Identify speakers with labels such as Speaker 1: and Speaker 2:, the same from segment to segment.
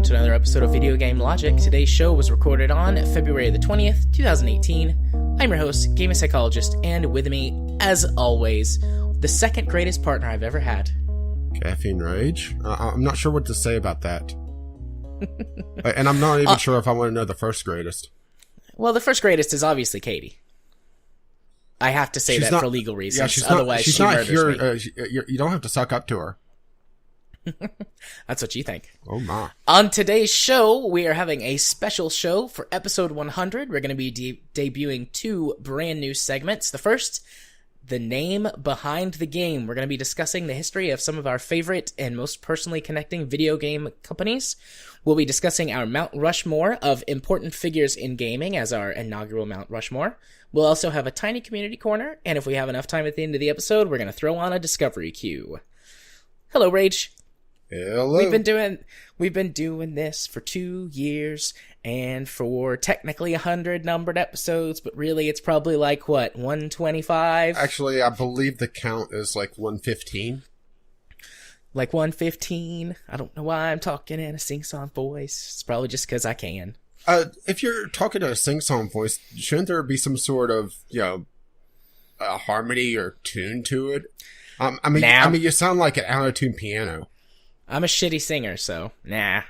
Speaker 1: welcome to another episode of Video Game Logic. Today's show was recorded on February the 20th, 2018. I'm your host, Game Psychologist, and with me, as always, the second greatest partner I've ever had.
Speaker 2: Caffeine Rage? I'm not sure what to say about that. And I'm not even sure if I want to know the first greatest.
Speaker 1: Well, the first greatest is obviously Katie. I have to say that for legal reasons.
Speaker 2: Yeah,
Speaker 1: otherwise
Speaker 2: she's
Speaker 1: she
Speaker 2: not
Speaker 1: murders
Speaker 2: here. You don't have to suck up to her.
Speaker 1: That's what you think.
Speaker 2: Oh my.
Speaker 1: On today's show, we are having a special show for episode 100. We're going to be debuting two brand new segments. The first, the name behind the game. We're going to be discussing the history of some of our favorite and most personally connecting video game companies. We'll be discussing our Mount Rushmore of important figures in gaming as our inaugural Mount Rushmore. We'll also have a tiny community corner, and if we have enough time at the end of the episode, we're going to throw on a discovery queue. Hello, Rage.
Speaker 2: Hello.
Speaker 1: We've been doing this for 2 years, and for technically 100 numbered episodes, but really it's probably like, what, 125?
Speaker 2: Actually, I believe the count is like 115.
Speaker 1: Like 115? I don't know why I'm talking in a sing-song voice. It's probably just because I can.
Speaker 2: If you're talking in a sing-song voice, shouldn't there be some sort of, harmony or tune to it? I mean, you sound like an out-of-tune piano.
Speaker 1: I'm a shitty singer, so nah.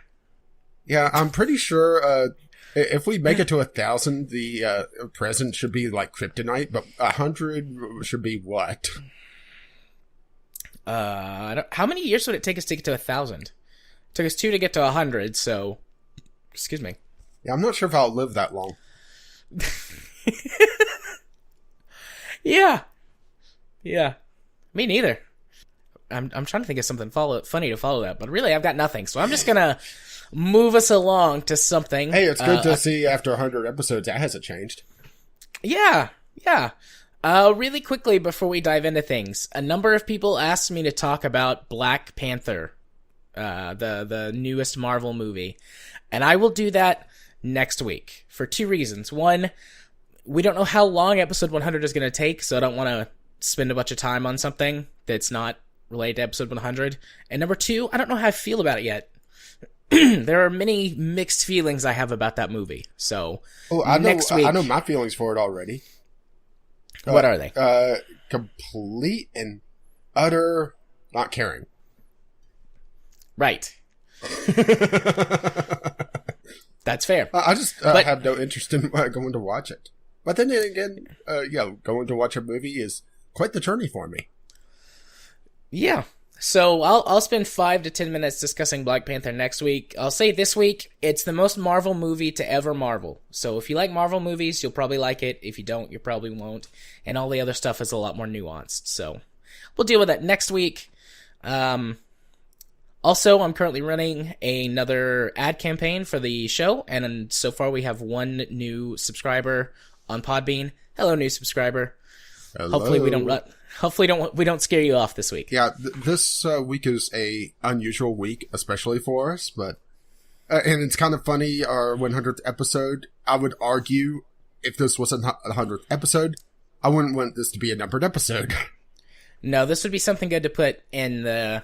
Speaker 2: Yeah, I'm pretty sure if we make it to 1,000, the present should be like kryptonite, but 100 should be what?
Speaker 1: How many years would it take us to get to 1,000? It took us 2 to get to 100, so excuse me.
Speaker 2: Yeah, I'm not sure if I'll live that long.
Speaker 1: Yeah. Me neither. I'm trying to think of something funny to follow that, but really I've got nothing. So I'm just gonna move us along to something.
Speaker 2: Hey, it's good to see after 100 episodes that hasn't changed.
Speaker 1: Yeah. Really quickly before we dive into things, a number of people asked me to talk about Black Panther, the newest Marvel movie, and I will do that next week for 2 reasons. One, we don't know how long episode 100 is going to take, so I don't want to spend a bunch of time on something that's not related to episode 100. And number 2, I don't know how I feel about it yet. There are many mixed feelings I have about that movie. So, next week,
Speaker 2: I know my feelings for it already.
Speaker 1: What are they?
Speaker 2: Complete and utter not caring.
Speaker 1: Right. That's fair.
Speaker 2: I just have no interest in going to watch it. But then again, going to watch a movie is quite the journey for me.
Speaker 1: Yeah. So I'll spend 5 to 10 minutes discussing Black Panther next week. I'll say this week, it's the most Marvel movie to ever Marvel. So if you like Marvel movies, you'll probably like it. If you don't, you probably won't. And all the other stuff is a lot more nuanced. So we'll deal with that next week. Also, I'm currently running another ad campaign for the show, and so far we have 1 new subscriber on Podbean. Hello, new subscriber.
Speaker 2: Hello.
Speaker 1: Hopefully we don't scare you off this week.
Speaker 2: Yeah, this week is a unusual week, especially for us, but and it's kind of funny, our 100th episode. I would argue if this wasn't a 100th episode, I wouldn't want this to be a numbered episode.
Speaker 1: No, this would be something good to put in the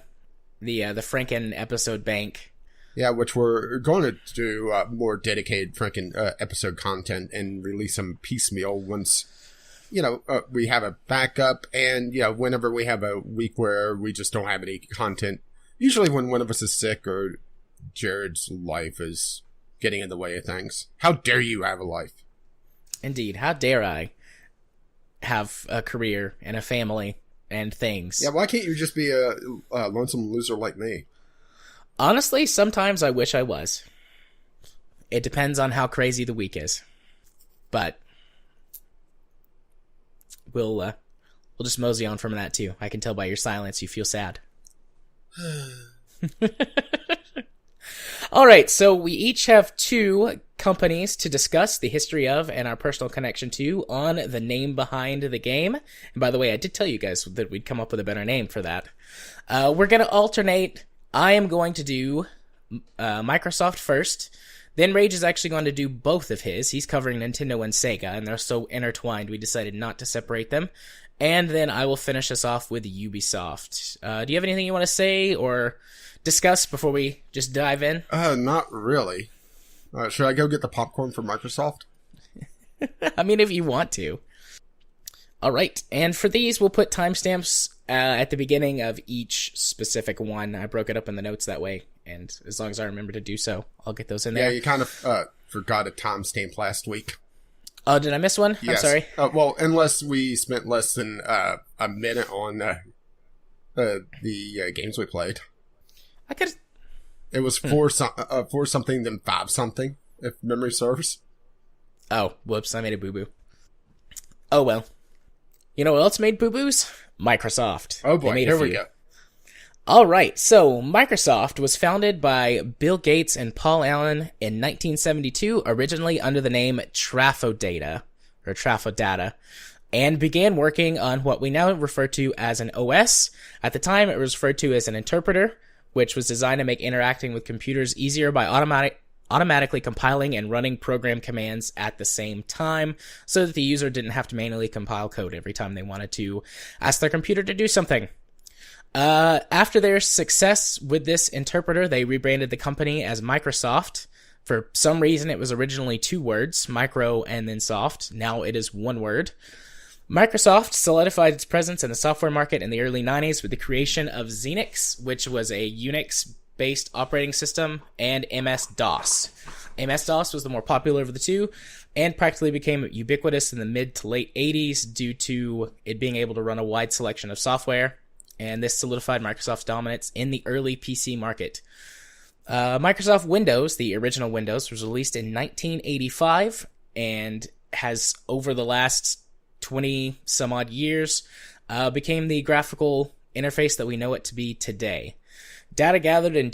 Speaker 1: Franken episode bank.
Speaker 2: Yeah, which we're going to do more dedicated Franken episode content and release them piecemeal once, we have a backup, and, whenever we have a week where we just don't have any content, usually when one of us is sick or Jared's life is getting in the way of things. How dare you have a life?
Speaker 1: Indeed, how dare I have a career and a family and things.
Speaker 2: Yeah, why can't you just be a lonesome loser like me?
Speaker 1: Honestly, sometimes I wish I was. It depends on how crazy the week is. But we'll just mosey on from that too. I can tell by your silence you feel sad. Alright, so we each have 2 companies to discuss the history of and our personal connection to on the name behind the game. And by the way, I did tell you guys that we'd come up with a better name for that. We're going to alternate. I am going to do Microsoft first. Then Rage is actually going to do both of his. He's covering Nintendo and Sega, and they're so intertwined we decided not to separate them. And then I will finish us off with Ubisoft. Do you have anything you want to say or discuss before we just dive in?
Speaker 2: Not really. Should I go get the popcorn from Microsoft?
Speaker 1: I mean, if you want to. All right, and for these, we'll put timestamps at the beginning of each specific one. I broke it up in the notes that way, and as long as I remember to do so, I'll get those in there.
Speaker 2: Yeah, you kind of forgot a timestamp last week.
Speaker 1: Oh, did I miss one?
Speaker 2: Yes.
Speaker 1: I'm sorry.
Speaker 2: Well, unless we spent less than a minute on the games we played.
Speaker 1: I could.
Speaker 2: It was four something, then 5 something, if memory serves.
Speaker 1: Oh, whoops! I made a boo boo. Oh well. You know what else made boo boos? Microsoft.
Speaker 2: Oh boy, here we go.
Speaker 1: All right, so Microsoft was founded by Bill Gates and Paul Allen in 1972, originally under the name Trafodata, and began working on what we now refer to as an OS. At the time, it was referred to as an interpreter, which was designed to make interacting with computers easier by automatically compiling and running program commands at the same time, so that the user didn't have to manually compile code every time they wanted to ask their computer to do something. After their success with this interpreter, they rebranded the company as Microsoft. For some reason, it was originally 2 words, micro and then soft. Now it is 1 word. Microsoft solidified its presence in the software market in the early 90s with the creation of Xenix, which was a Unix-based operating system, and MS-DOS. MS-DOS was the more popular of the two, and practically became ubiquitous in the mid to late 80s due to it being able to run a wide selection of software, and this solidified Microsoft's dominance in the early PC market. Microsoft Windows, the original Windows, was released in 1985, and has, over the last 20 some odd years, became the graphical interface that we know it to be today. Data gathered in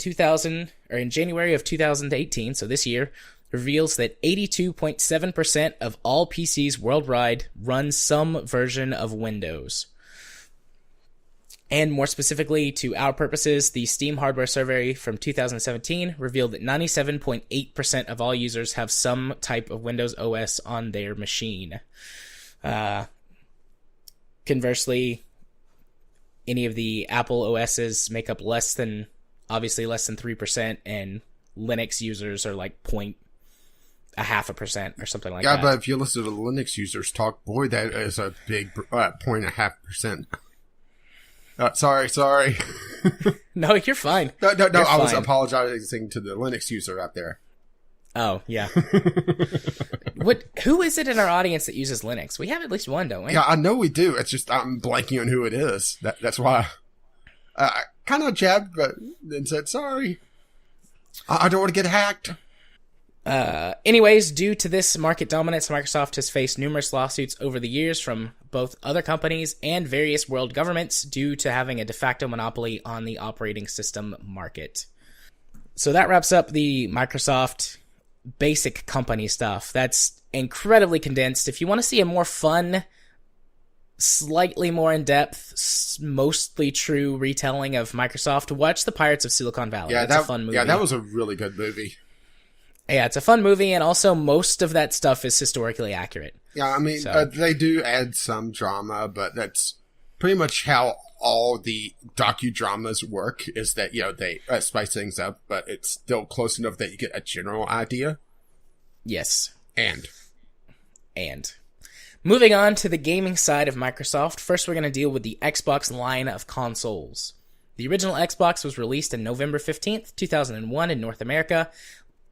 Speaker 1: January of 2018, so this year, reveals that 82.7% of all PCs worldwide run some version of Windows. And more specifically, to our purposes, the Steam hardware survey from 2017 revealed that 97.8% of all users have some type of Windows OS on their machine. Conversely, any of the Apple OSs make up less than 3%, and Linux users are like 0.5% or something like that.
Speaker 2: Yeah, but if you listen to the Linux users talk, boy, that is a big 0.5%. Sorry.
Speaker 1: No, you're fine.
Speaker 2: No,
Speaker 1: you're
Speaker 2: I was
Speaker 1: fine.
Speaker 2: apologizing to the Linux user out there.
Speaker 1: Oh, yeah. Who is it in our audience that uses Linux? We have at least one, don't we?
Speaker 2: Yeah, I know we do. It's just I'm blanking on who it is. That's why I kind of jabbed, but then said sorry. I don't want to get hacked.
Speaker 1: Anyways, due to this market dominance, Microsoft has faced numerous lawsuits over the years from both other companies and various world governments due to having a de facto monopoly on the operating system market. So that wraps up the Microsoft basic company stuff. That's incredibly condensed. If you want to see a more fun, slightly more in-depth, mostly true retelling of Microsoft, watch The Pirates of Silicon Valley.
Speaker 2: Yeah,
Speaker 1: that's a fun movie.
Speaker 2: Yeah, that was a really good movie.
Speaker 1: Yeah, it's a fun movie, and also most of that stuff is historically accurate.
Speaker 2: Yeah, I mean, they do add some drama, but that's pretty much how all the docudramas work, is that, they spice things up, but it's still close enough that you get a general idea.
Speaker 1: Yes.
Speaker 2: And.
Speaker 1: Moving on to the gaming side of Microsoft, first we're going to deal with the Xbox line of consoles. The original Xbox was released on November 15th, 2001 in North America,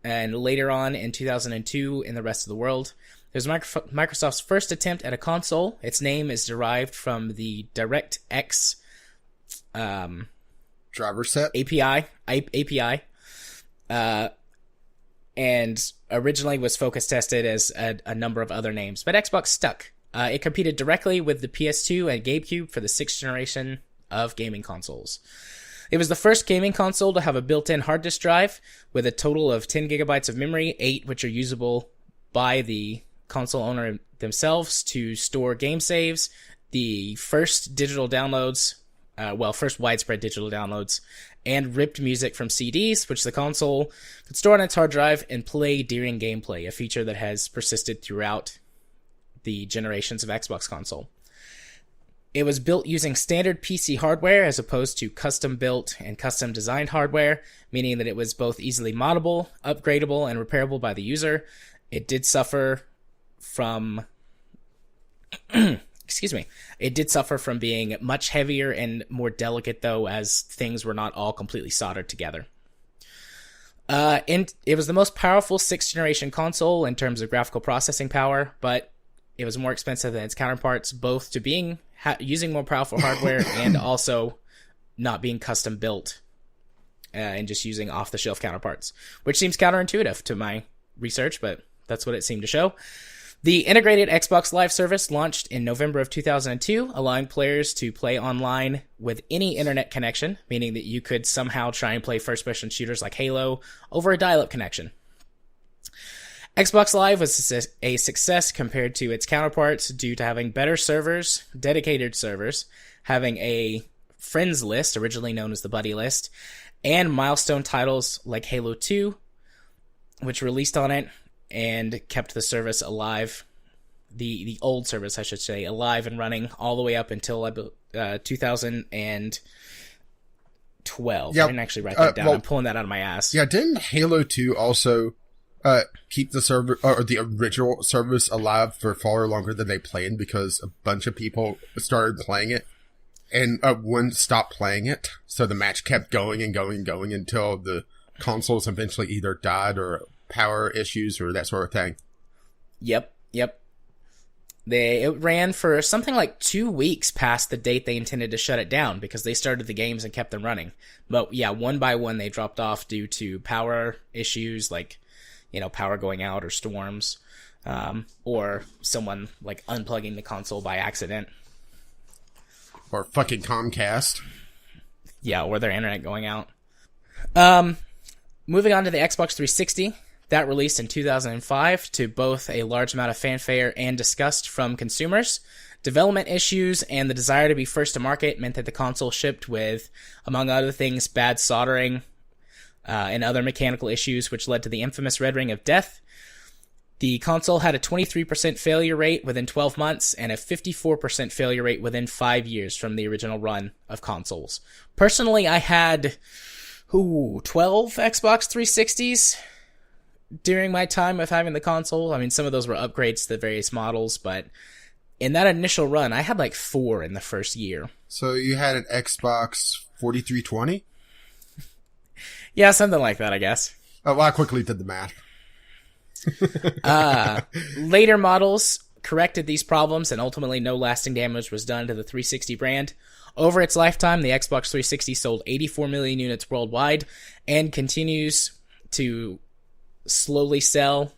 Speaker 1: and later on in 2002 in the rest of the world. It was Microsoft's first attempt at a console. Its name is derived from the DirectX
Speaker 2: driver set
Speaker 1: API, and originally was focus tested as a number of other names, but Xbox stuck. It competed directly with the PS2 and GameCube for the 6th generation of gaming consoles. It was the first gaming console to have a built-in hard disk drive with a total of 10 gigabytes of memory, 8 which are usable by the console owner themselves to store game saves, the first digital downloads, first widespread digital downloads, and ripped music from CDs, which the console could store on its hard drive and play during gameplay, a feature that has persisted throughout the generations of Xbox console. It was built using standard PC hardware as opposed to custom-built and custom-designed hardware, meaning that it was both easily moddable, upgradable, and repairable by the user. It did suffer from... excuse me. It did suffer from being much heavier and more delicate, though, as things were not all completely soldered together. And it was the most powerful 6th generation console in terms of graphical processing power, but it was more expensive than its counterparts, both to being using more powerful hardware and also not being custom built and just using off-the-shelf counterparts, which seems counterintuitive to my research, but that's what it seemed to show. The integrated Xbox Live service launched in November of 2002, allowing players to play online with any internet connection, meaning that you could somehow try and play first-person shooters like Halo over a dial-up connection. Xbox Live was a success compared to its counterparts due to having better servers, dedicated servers, having a friends list, originally known as the buddy list, and milestone titles like Halo 2, which released on it and kept the service alive, the old service, I should say, alive and running all the way up until 2012.
Speaker 2: Yep.
Speaker 1: I didn't actually write that down. I'm pulling that out of my ass.
Speaker 2: Yeah, didn't Halo 2 also keep the server or the original service alive for far longer than they planned because a bunch of people started playing it and wouldn't stop playing it, so the match kept going and going and going until the consoles eventually either died or power issues or that sort of thing.
Speaker 1: Yep. It ran for something like 2 weeks past the date they intended to shut it down because they started the games and kept them running. But yeah, one by one they dropped off due to power issues, like, power going out or storms, or someone like unplugging the console by accident.
Speaker 2: Or fucking Comcast.
Speaker 1: Yeah, or their internet going out. Moving on to the Xbox 360. That released in 2005 to both a large amount of fanfare and disgust from consumers. Development issues and the desire to be first to market meant that the console shipped with, among other things, bad soldering and other mechanical issues, which led to the infamous Red Ring of Death. The console had a 23% failure rate within 12 months and a 54% failure rate within 5 years from the original run of consoles. Personally, I had 12 Xbox 360s during my time of having the console. I mean, some of those were upgrades to the various models, but in that initial run, I had like 4 in the first year.
Speaker 2: So you had an Xbox 4320?
Speaker 1: Yeah, something like that, I guess.
Speaker 2: Oh, well, I quickly did the math.
Speaker 1: Later models corrected these problems, and ultimately no lasting damage was done to the 360 brand. Over its lifetime, the Xbox 360 sold 84 million units worldwide and continues to slowly sell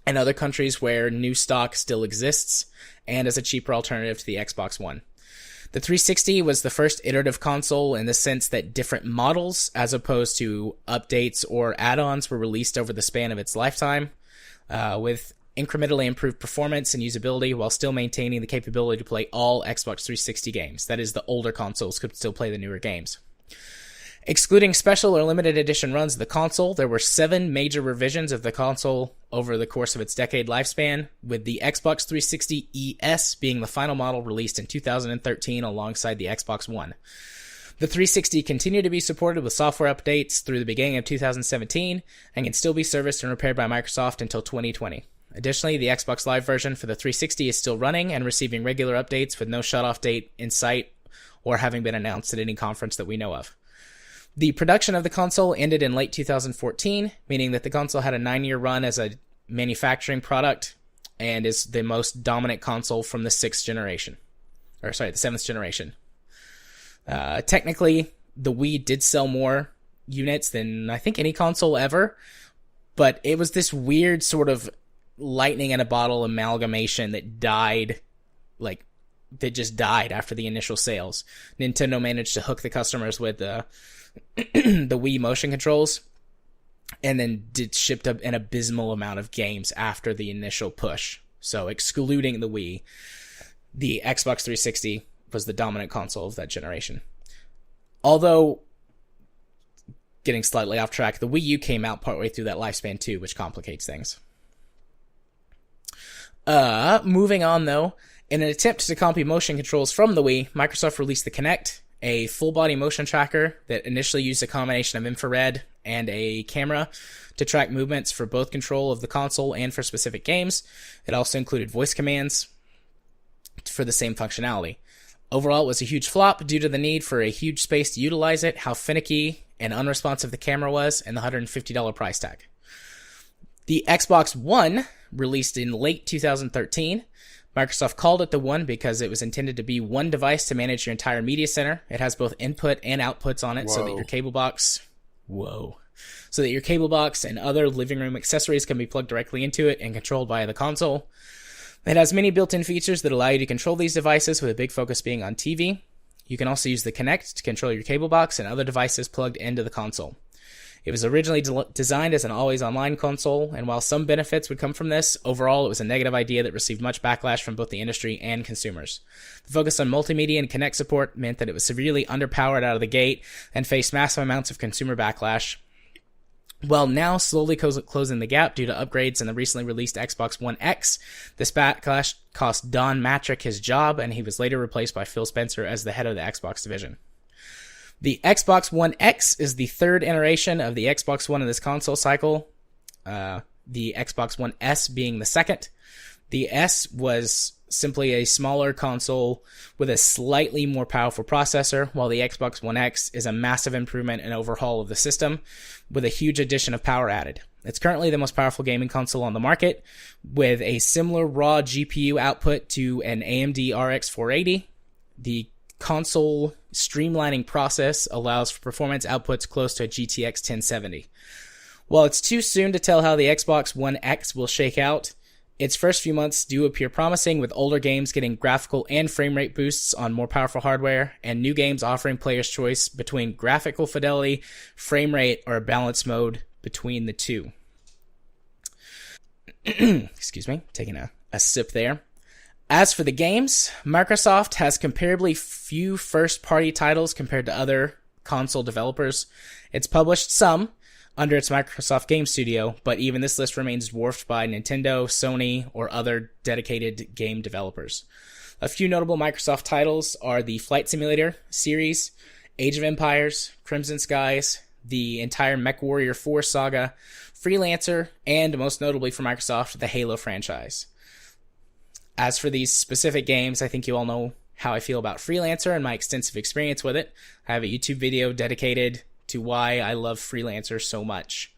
Speaker 1: in other countries where new stock still exists and as a cheaper alternative to the Xbox One. The 360 was the first iterative console in the sense that different models, as opposed to updates or add-ons, were released over the span of its lifetime, with incrementally improved performance and usability while still maintaining the capability to play all Xbox 360 games. That is, the older consoles could still play the newer games. Excluding special or limited edition runs of the console, there were 7 major revisions of the console over the course of its decade lifespan, with the Xbox 360 ES being the final model released in 2013 alongside the Xbox One. The 360 continued to be supported with software updates through the beginning of 2017 and can still be serviced and repaired by Microsoft until 2020. Additionally, the Xbox Live version for the 360 is still running and receiving regular updates with no shut-off date in sight or having been announced at any conference that we know of. The production of the console ended in late 2014, meaning that the console had a 9-year run as a manufacturing product and is the most dominant console from the 7th generation. Technically, the Wii did sell more units than I think any console ever, but it was this weird sort of lightning in a bottle amalgamation that just died after the initial sales. Nintendo managed to hook the customers with the Wii motion controls, and then shipped up an abysmal amount of games after the initial push. So excluding the Wii, the Xbox 360 was the dominant console of that generation. Although, getting slightly off track, the Wii U came out partway through that lifespan too, which complicates things. Moving on though, In an attempt to copy motion controls from the Wii, Microsoft released the Kinect, a full-body motion tracker that initially used a combination of infrared and a camera to track movements for both control of the console and for specific games. It also included voice commands for the same functionality. Overall, it was a huge flop due to the need for a huge space to utilize it, how finicky and unresponsive the camera was, and the $150 price tag. The Xbox One, released in late 2013, Microsoft called it the One because it was intended to be one device to manage your entire media center. It has both input and outputs on it, so that your cable box and other living room accessories can be plugged directly into it and controlled via the console. It has many built-in features that allow you to control these devices, with a big focus being on TV. You can also use the Kinect to control your cable box and other devices plugged into the console. It was originally designed as an always-online console, and while some benefits would come from this, overall it was a negative idea that received much backlash from both the industry and consumers. The focus on multimedia and Kinect support meant that it was severely underpowered out of the gate and faced massive amounts of consumer backlash. While now slowly closing the gap due to upgrades in the recently released Xbox One X, this backlash cost Don Matrick his job, and he was later replaced by Phil Spencer as the head of the Xbox division. The Xbox One X is the third iteration of the Xbox One in this console cycle, the Xbox One S being the second. The S was simply a smaller console with a slightly more powerful processor, while the Xbox One X is a massive improvement and overhaul of the system with a huge addition of power added. It's currently the most powerful gaming console on the market, with a similar raw GPU output to an AMD RX 480. The console streamlining process allows for performance outputs close to a GTX 1070. While it's too soon to tell how the Xbox One X will shake out, its first few months do appear promising, with older games getting graphical and frame rate boosts on more powerful hardware, and new games offering players choice between graphical fidelity, frame rate, or a balanced mode between the two. Excuse me, taking a sip there. As for the games, Microsoft has comparably few first-party titles compared to other console developers. It's published some under its Microsoft Game Studio, but even this list remains dwarfed by Nintendo, Sony, or other dedicated game developers. A few notable Microsoft titles are the Flight Simulator series, Age of Empires, Crimson Skies, the entire MechWarrior 4 saga, Freelancer, and most notably for Microsoft, the Halo franchise. As for these specific games, I think you all know how I feel about Freelancer and my extensive experience with it. I have a YouTube video dedicated to why I love Freelancer so much.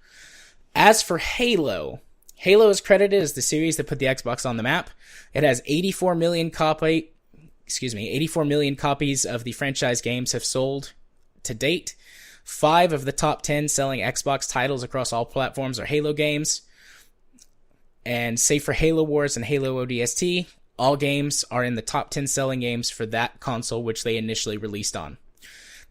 Speaker 1: As for Halo, Halo is credited as the series that put the Xbox on the map. It has 84 million copies of the franchise games have sold to date. 5 of the top 10 selling Xbox titles across all platforms are Halo games. And save for Halo Wars and Halo ODST, all games are in the top 10 selling games for that console which they initially released on.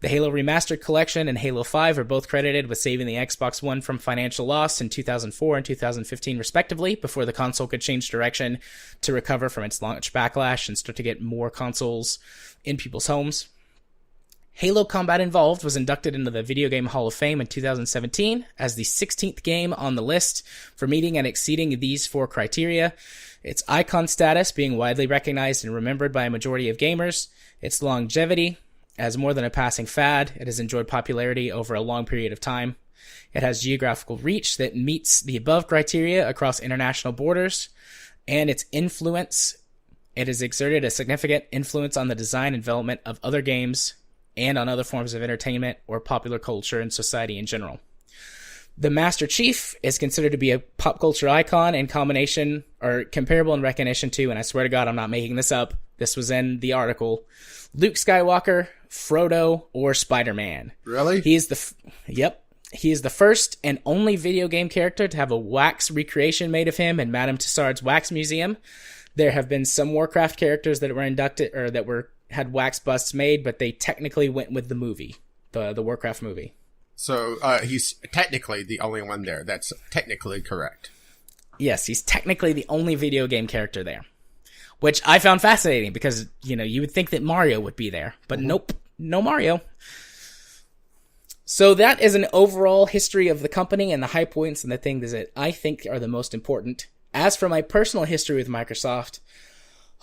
Speaker 1: The Halo Remastered Collection and Halo 5 are both credited with saving the Xbox One from financial loss in 2004 and 2015 respectively, before the console could change direction to recover from its launch backlash and start to get more consoles in people's homes. Halo Combat Evolved was inducted into the Video Game Hall of Fame in 2017 as the 16th game on the list for meeting and exceeding these 4 criteria. Its icon status being widely recognized and remembered by a majority of gamers. Its longevity, as more than a passing fad, it has enjoyed popularity over a long period of time. It has geographical reach that meets the above criteria across international borders, and its influence, it has exerted a significant influence on the design and development of other games and on other forms of entertainment or popular culture and society in general. The Master Chief is considered to be a pop culture icon in combination or comparable in recognition to, and I swear to God I'm not making this up, this was in the article, Luke Skywalker, Frodo, or Spider-Man.
Speaker 2: Really?
Speaker 1: He is the first and only video game character to have a wax recreation made of him in Madame Tussauds Wax Museum. There have been some Warcraft characters that were inducted or that had wax busts made, but they technically went with the movie, the Warcraft movie.
Speaker 2: So he's technically the only one there. That's technically correct.
Speaker 1: Yes, he's technically the only video game character there, which I found fascinating because, you would think that Mario would be there, but Nope, no Mario. So that is an overall history of the company and the high points and the things that I think are the most important. As for my personal history with Microsoft,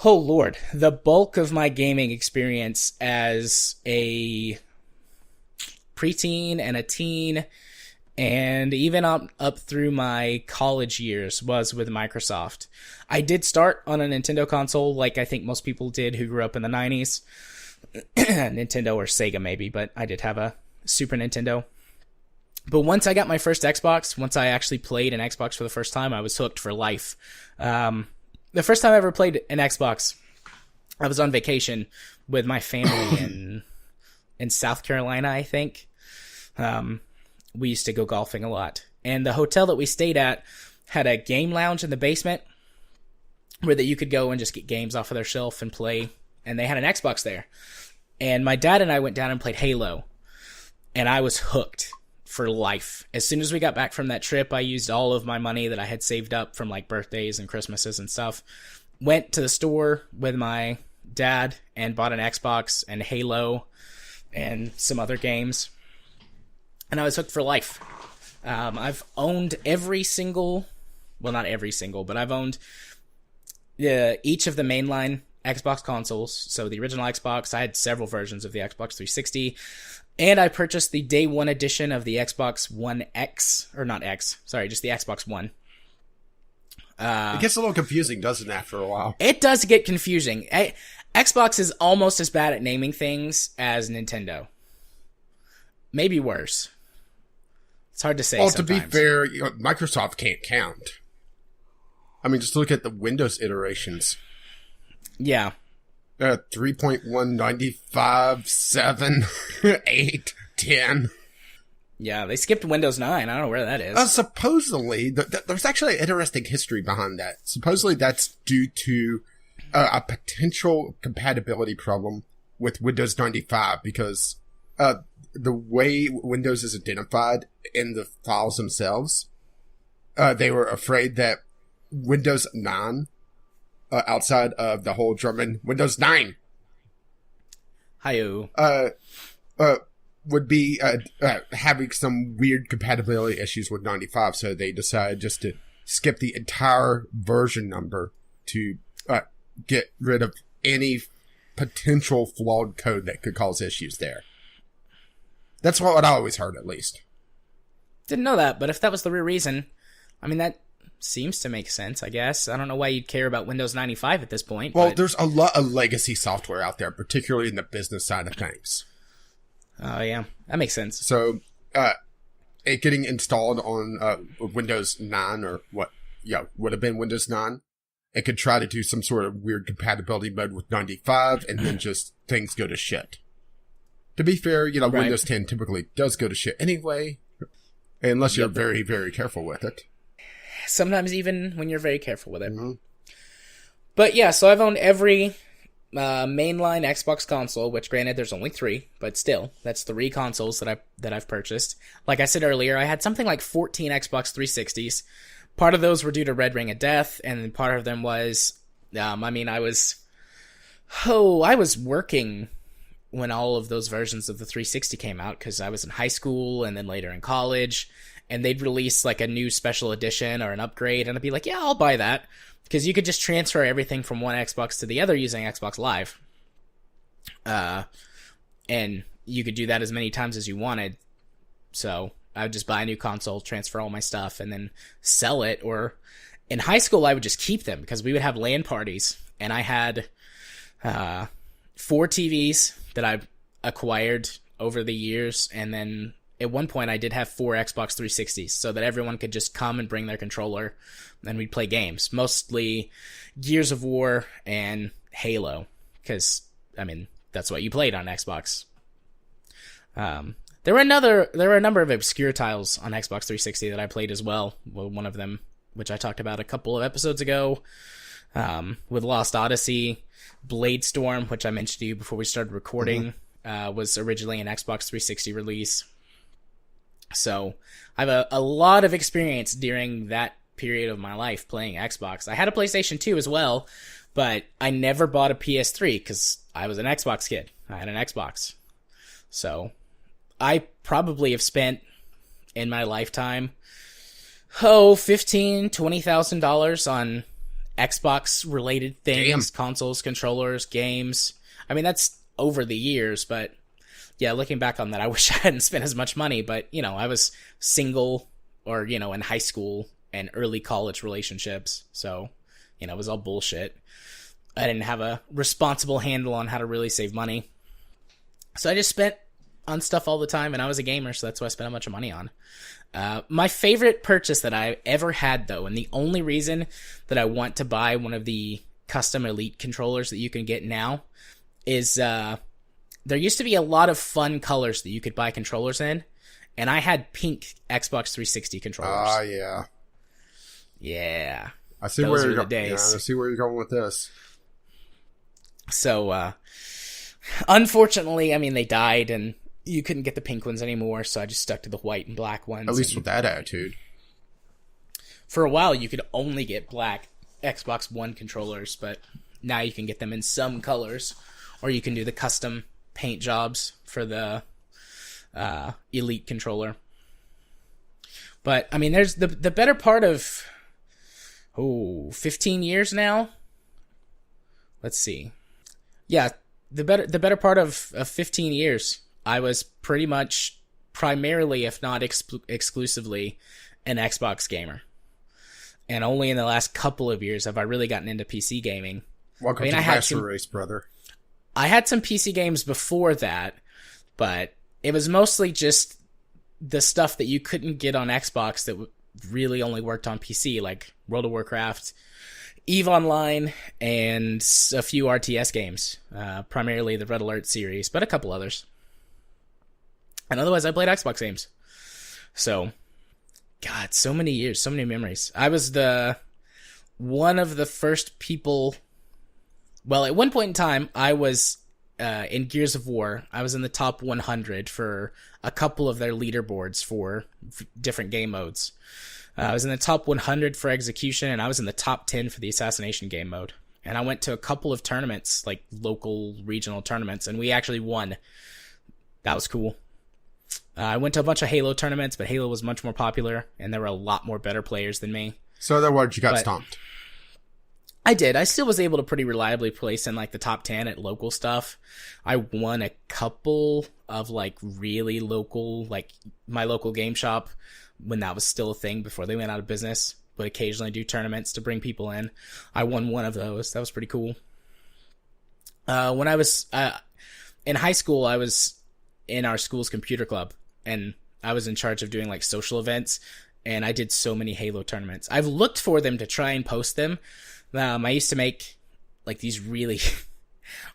Speaker 1: Oh Lord, the bulk of my gaming experience as a preteen and a teen, and even up through my college years, was with Microsoft. I did start on a Nintendo console, like I think most people did who grew up in the 90s. Nintendo or Sega maybe, but I did have a Super Nintendo. But once I got my first Xbox, once I actually played an Xbox for the first time, I was hooked for life. The first time I ever played an Xbox, I was on vacation with my family in South Carolina, I think. We used to go golfing a lot. And the hotel that we stayed at had a game lounge in the basement where that you could go and just get games off of their shelf and play. And they had an Xbox there. And my dad and I went down and played Halo. And I was hooked for life. As soon as we got back from that trip, I used all of my money that I had saved up from like birthdays and Christmases and stuff. Went to the store with my dad and bought an Xbox and Halo and some other games. And I was hooked for life. I've owned every single, well, not every single, but I've owned each of the mainline Xbox consoles. So the original Xbox, I had several versions of the Xbox 360. And I purchased the day one edition of the Xbox One X, or not X, sorry, just the Xbox One.
Speaker 2: It gets a little confusing, doesn't it, after a while?
Speaker 1: It does get confusing. Xbox is almost as bad at naming things as Nintendo. Maybe worse. It's hard to say sometimes.
Speaker 2: To be fair, Microsoft can't count. I mean, just look at the Windows iterations.
Speaker 1: Yeah.
Speaker 2: 3.195, 7, 8, 10.
Speaker 1: Yeah, they skipped Windows 9. I don't know where that is.
Speaker 2: Supposedly, there's actually an interesting history behind that. Supposedly, that's due to a potential compatibility problem with Windows 95 because the way Windows is identified in the files themselves, they were afraid that Windows 9, outside of the whole German Windows 9,
Speaker 1: Hi-yo.
Speaker 2: would be having some weird compatibility issues with 95, so they decided just to skip the entire version number to get rid of any potential flawed code that could cause issues there. That's what I always heard, at least.
Speaker 1: Didn't know that, but if that was the real reason, I mean, that seems to make sense, I guess. I don't know why you'd care about Windows 95 at this point.
Speaker 2: Well, there's a lot of legacy software out there, particularly in the business side of things.
Speaker 1: Oh, yeah. That makes sense.
Speaker 2: So, it getting installed on Windows 9 or what, would have been Windows 9, it could try to do some sort of weird compatibility mode with 95, and then just things go to shit. To be fair, right. Windows 10 typically does go to shit anyway, unless you're very, very careful with it.
Speaker 1: Sometimes even when you're very careful with it.
Speaker 2: Mm-hmm.
Speaker 1: But yeah, so I've owned every mainline Xbox console, which granted there's only 3, but still, that's 3 consoles that I've purchased. Like I said earlier, I had something like 14 Xbox 360s. Part of those were due to Red Ring of Death, and part of them was, I was working when all of those versions of the 360 came out, because I was in high school and then later in college, and they'd release like a new special edition or an upgrade, and I'd be like, yeah, I'll buy that, because you could just transfer everything from one Xbox to the other using Xbox Live. And you could do that as many times as you wanted. So I would just buy a new console, transfer all my stuff, and then sell it. Or in high school, I would just keep them, because we would have LAN parties, and I had 4 TVs that I acquired over the years, and then at one point I did have 4 Xbox 360s, so that everyone could just come and bring their controller, and we'd play games, mostly Gears of War and Halo, because that's what you played on Xbox. There were a number of obscure titles on Xbox 360 that I played as well. One of them, which I talked about a couple of episodes ago, with Lost Odyssey. Blade Storm, which I mentioned to you before we started recording, was originally an Xbox 360 release. So I have a lot of experience during that period of my life playing Xbox. I had a PlayStation 2 as well, but I never bought a PS3 because I was an Xbox kid. I had an Xbox. So I probably have spent in my lifetime $15,000 to $20,000 on Xbox related things, consoles, controllers, games. I mean, that's over the years, but yeah, looking back on that, I wish I hadn't spent as much money, but I was single or, in high school and early college relationships. So, it was all bullshit. I didn't have a responsible handle on how to really save money. So I just spent on stuff all the time, and I was a gamer, so that's what I spent a bunch of money on. My favorite purchase that I ever had, though, and the only reason that I want to buy one of the custom Elite controllers that you can get now is there used to be a lot of fun colors that you could buy controllers in, and I had pink Xbox 360 controllers.
Speaker 2: Ah, yeah.
Speaker 1: Yeah.
Speaker 2: I see where you're going. Yeah, I see where you're going with this.
Speaker 1: So, unfortunately, I mean, they died, and you couldn't get the pink ones anymore, so I just stuck to the white and black ones.
Speaker 2: At least with that attitude.
Speaker 1: For a while, you could only get black Xbox One controllers, but now you can get them in some colors, or you can do the custom paint jobs for the Elite controller. But, I mean, there's the better part of 15 years now. Let's see. Yeah, the better part of 15 years, I was pretty much primarily, if not exclusively, an Xbox gamer. And only in the last couple of years have I really gotten into PC gaming.
Speaker 2: Welcome to the master race, brother.
Speaker 1: I had some PC games before that, but it was mostly just the stuff that you couldn't get on Xbox that really only worked on PC, like World of Warcraft, EVE Online, and a few RTS games, primarily the Red Alert series, but a couple others. And otherwise, I played Xbox games. So, God, so many years, so many memories. I was one of the first people. Well, at one point in time, I was in Gears of War. I was in the top 100 for a couple of their leaderboards for different game modes. I was in the top 100 for execution, and I was in the top 10 for the assassination game mode. And I went to a couple of tournaments, like local, regional tournaments, and we actually won. That was cool. I went to a bunch of Halo tournaments, but Halo was much more popular, and there were a lot more better players than me.
Speaker 2: So in other words, you got stomped.
Speaker 1: I did. I still was able to pretty reliably place in like the top 10 at local stuff. I won a couple of like really local, like my local game shop when that was still a thing before they went out of business, would occasionally do tournaments to bring people in. I won one of those. That was pretty cool. When I was in high school, I was in our school's computer club, and I was in charge of doing like social events, and I did so many Halo tournaments. I've looked for them to try and post them. I used to make like these really,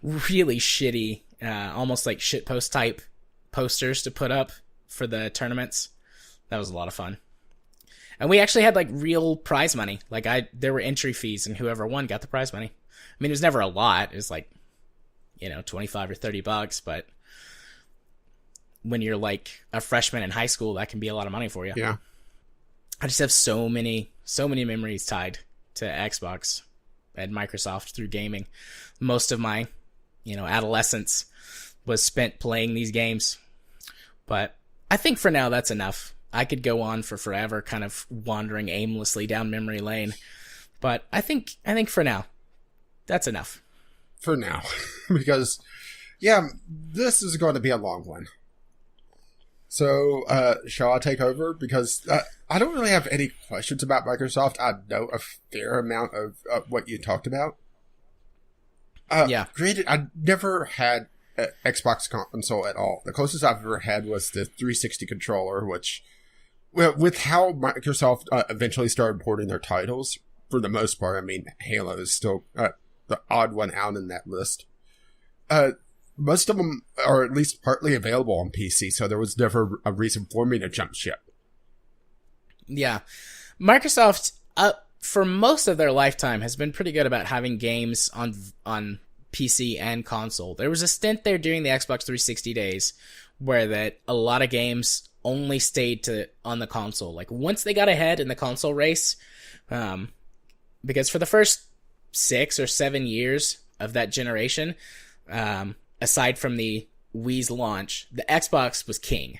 Speaker 1: really shitty, almost like shitpost type posters to put up for the tournaments. That was a lot of fun. And we actually had like real prize money. Like there were entry fees, and whoever won got the prize money. I mean, it was never a lot. It was like, $25 or $30, but when you're like a freshman in high school, that can be a lot of money for you.
Speaker 2: Yeah.
Speaker 1: I just have so many memories tied to Xbox and Microsoft through gaming. Most of my, adolescence was spent playing these games. But I think for now that's enough. I could go on for forever kind of wandering aimlessly down memory lane. But I think for now, that's enough.
Speaker 2: For now. Because, yeah, this is going to be a long one. So, shall I take over? Because I don't really have any questions about Microsoft. I know a fair amount of what you talked about.
Speaker 1: Yeah.
Speaker 2: I never had an Xbox console at all. The closest I've ever had was the 360 controller, which, with how Microsoft eventually started porting their titles, for the most part, I mean, Halo is still the odd one out in that list. Most of them are at least partly available on PC, so there was never a reason for me to jump ship.
Speaker 1: Yeah. Microsoft, for most of their lifetime, has been pretty good about having games on PC and console. There was a stint there during the Xbox 360 days where that a lot of games only stayed on the console. Like, once they got ahead in the console race, because for the first 6 or 7 years of that generation, aside from the Wii's launch, the Xbox was king.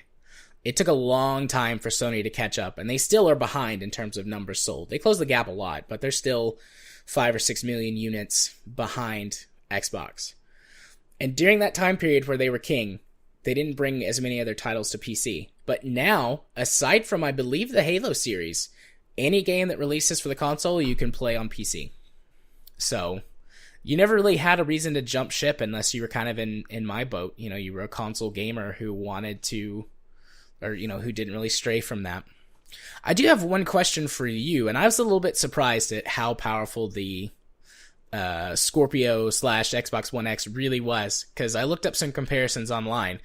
Speaker 1: it took a long time for Sony to catch up, and they still are behind in terms of numbers sold. They closed the gap a lot, but they're still 5 or 6 million units behind Xbox. And during that time period where they were king, they didn't bring as many other titles to PC. But now, aside from, I believe, the Halo series, any game that releases for the console, you can play on PC. So, you never really had a reason to jump ship unless you were kind of in my boat. You know, you were a console gamer who wanted to, or, you know, who didn't really stray from that. I do have one question for you, and I was a little bit surprised at how powerful the Scorpio / Xbox One X really was, because I looked up some comparisons online.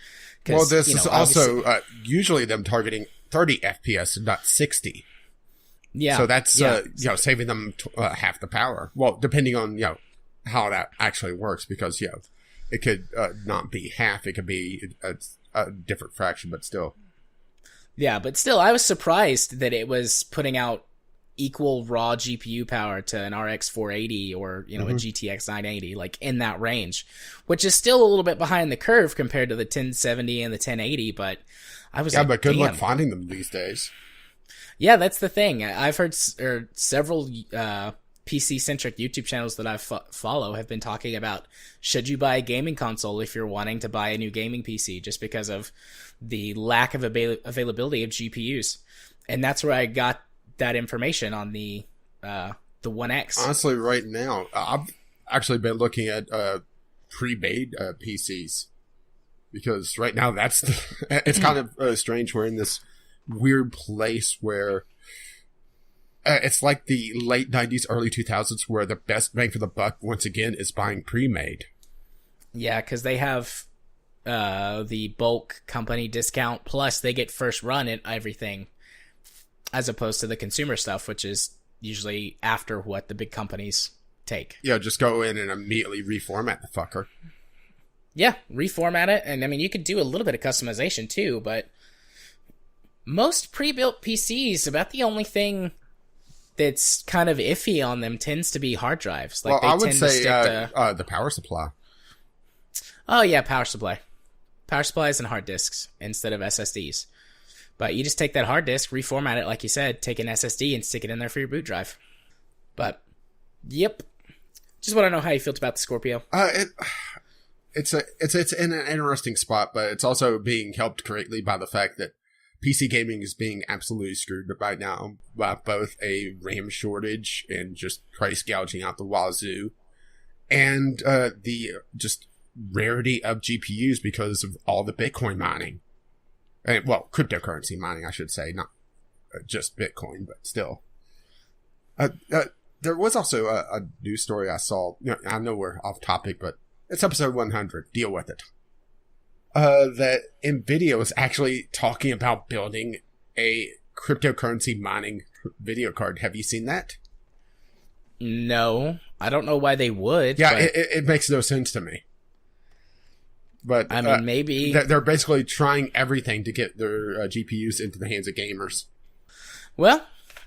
Speaker 2: Well, this is also usually them targeting 30 FPS, not 60.
Speaker 1: Yeah.
Speaker 2: So that's saving them half the power. Well, depending on how that actually works, because it could not be half; it could be a different fraction, but still.
Speaker 1: Yeah, but still, I was surprised that it was putting out equal raw GPU power to an RX 480 or a GTX 980, like in that range, which is still a little bit behind the curve compared to the 1070 and the 1080. But I was
Speaker 2: but good luck finding them these days.
Speaker 1: Yeah, that's the thing. I've heard several PC-centric YouTube channels that I follow have been talking about, should you buy a gaming console if you're wanting to buy a new gaming PC, just because of the lack of availability of GPUs. And that's where I got that information on the One X.
Speaker 2: Honestly, right now, I've actually been looking at pre-made PCs, because right now it's kind of strange. We're in this weird place where it's like the late 90s, early 2000s, where the best bang for the buck, once again, is buying pre-made.
Speaker 1: Yeah, because they have the bulk company discount, plus they get first run at everything, as opposed to the consumer stuff, which is usually after what the big companies take.
Speaker 2: Yeah, just go in and immediately reformat the fucker.
Speaker 1: Yeah, reformat it, and I mean, you could do a little bit of customization too, but most pre-built PCs, about the only thing that's kind of iffy on them tends to be hard drives. Like,
Speaker 2: I would say the power supply.
Speaker 1: Oh yeah, power supply. Power supplies and hard disks instead of SSDs. But you just take that hard disk, reformat it, like you said, take an SSD and stick it in there for your boot drive. But, yep. Just want to know how you felt about the Scorpio.
Speaker 2: It's in an interesting spot, but it's also being helped greatly by the fact that PC gaming is being absolutely screwed right now by both a RAM shortage and just price gouging out the wazoo, and the just rarity of GPUs because of all the Bitcoin mining. And, well, cryptocurrency mining, I should say, not just Bitcoin, but still. There was also a news story I saw. I know we're off topic, but it's episode 100. Deal with it. That NVIDIA was actually talking about building a cryptocurrency mining video card. Have you seen that?
Speaker 1: No. I don't know why they would.
Speaker 2: Yeah, but it makes no sense to me. But
Speaker 1: I mean, maybe
Speaker 2: they're basically trying everything to get their GPUs into the hands of gamers.
Speaker 1: Well,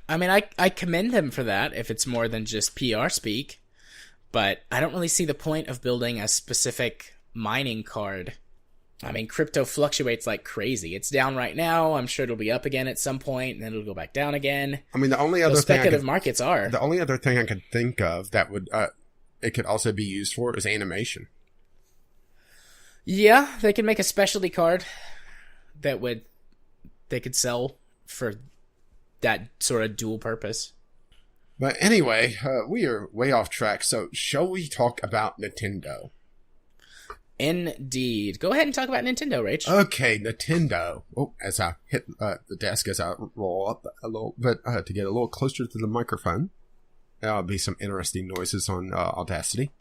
Speaker 1: I mean, I commend them for that if it's more than just PR speak. But I don't really see the point of building a specific mining card. I mean, crypto fluctuates like crazy. It's down right now. I'm sure it'll be up again at some point, and then it'll go back down again.
Speaker 2: I mean, the only other
Speaker 1: speculative markets are.
Speaker 2: The only other thing I could think of that would it could also be used for is animation.
Speaker 1: Yeah, they could make a specialty card that they could sell for that sort of dual purpose.
Speaker 2: But anyway, we are way off track. So, shall we talk about Nintendo?
Speaker 1: Indeed. Go ahead and talk about Nintendo, Rach.
Speaker 2: Okay, Nintendo. Oh, as I hit the desk, as I roll up a little bit to get a little closer to the microphone. There'll be some interesting noises on Audacity.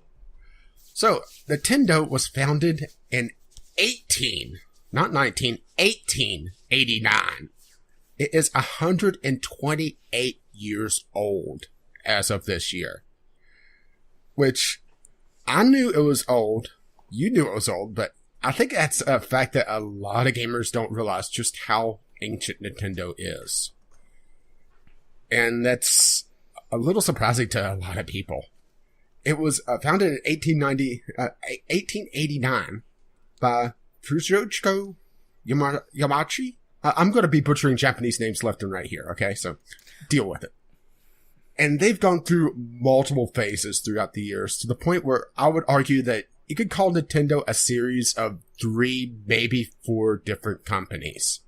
Speaker 2: So, Nintendo was founded in 1889. It is 128 years old as of this year. Which, I knew it was old. You knew it was old, but I think that's a fact that a lot of gamers don't realize just how ancient Nintendo is. And that's a little surprising to a lot of people. It was founded in 1889 by Fujiko Yamachi. I'm going to be butchering Japanese names left and right here, okay? So deal with it. And they've gone through multiple phases throughout the years to the point where I would argue that you could call Nintendo a series of 3, maybe 4 different companies,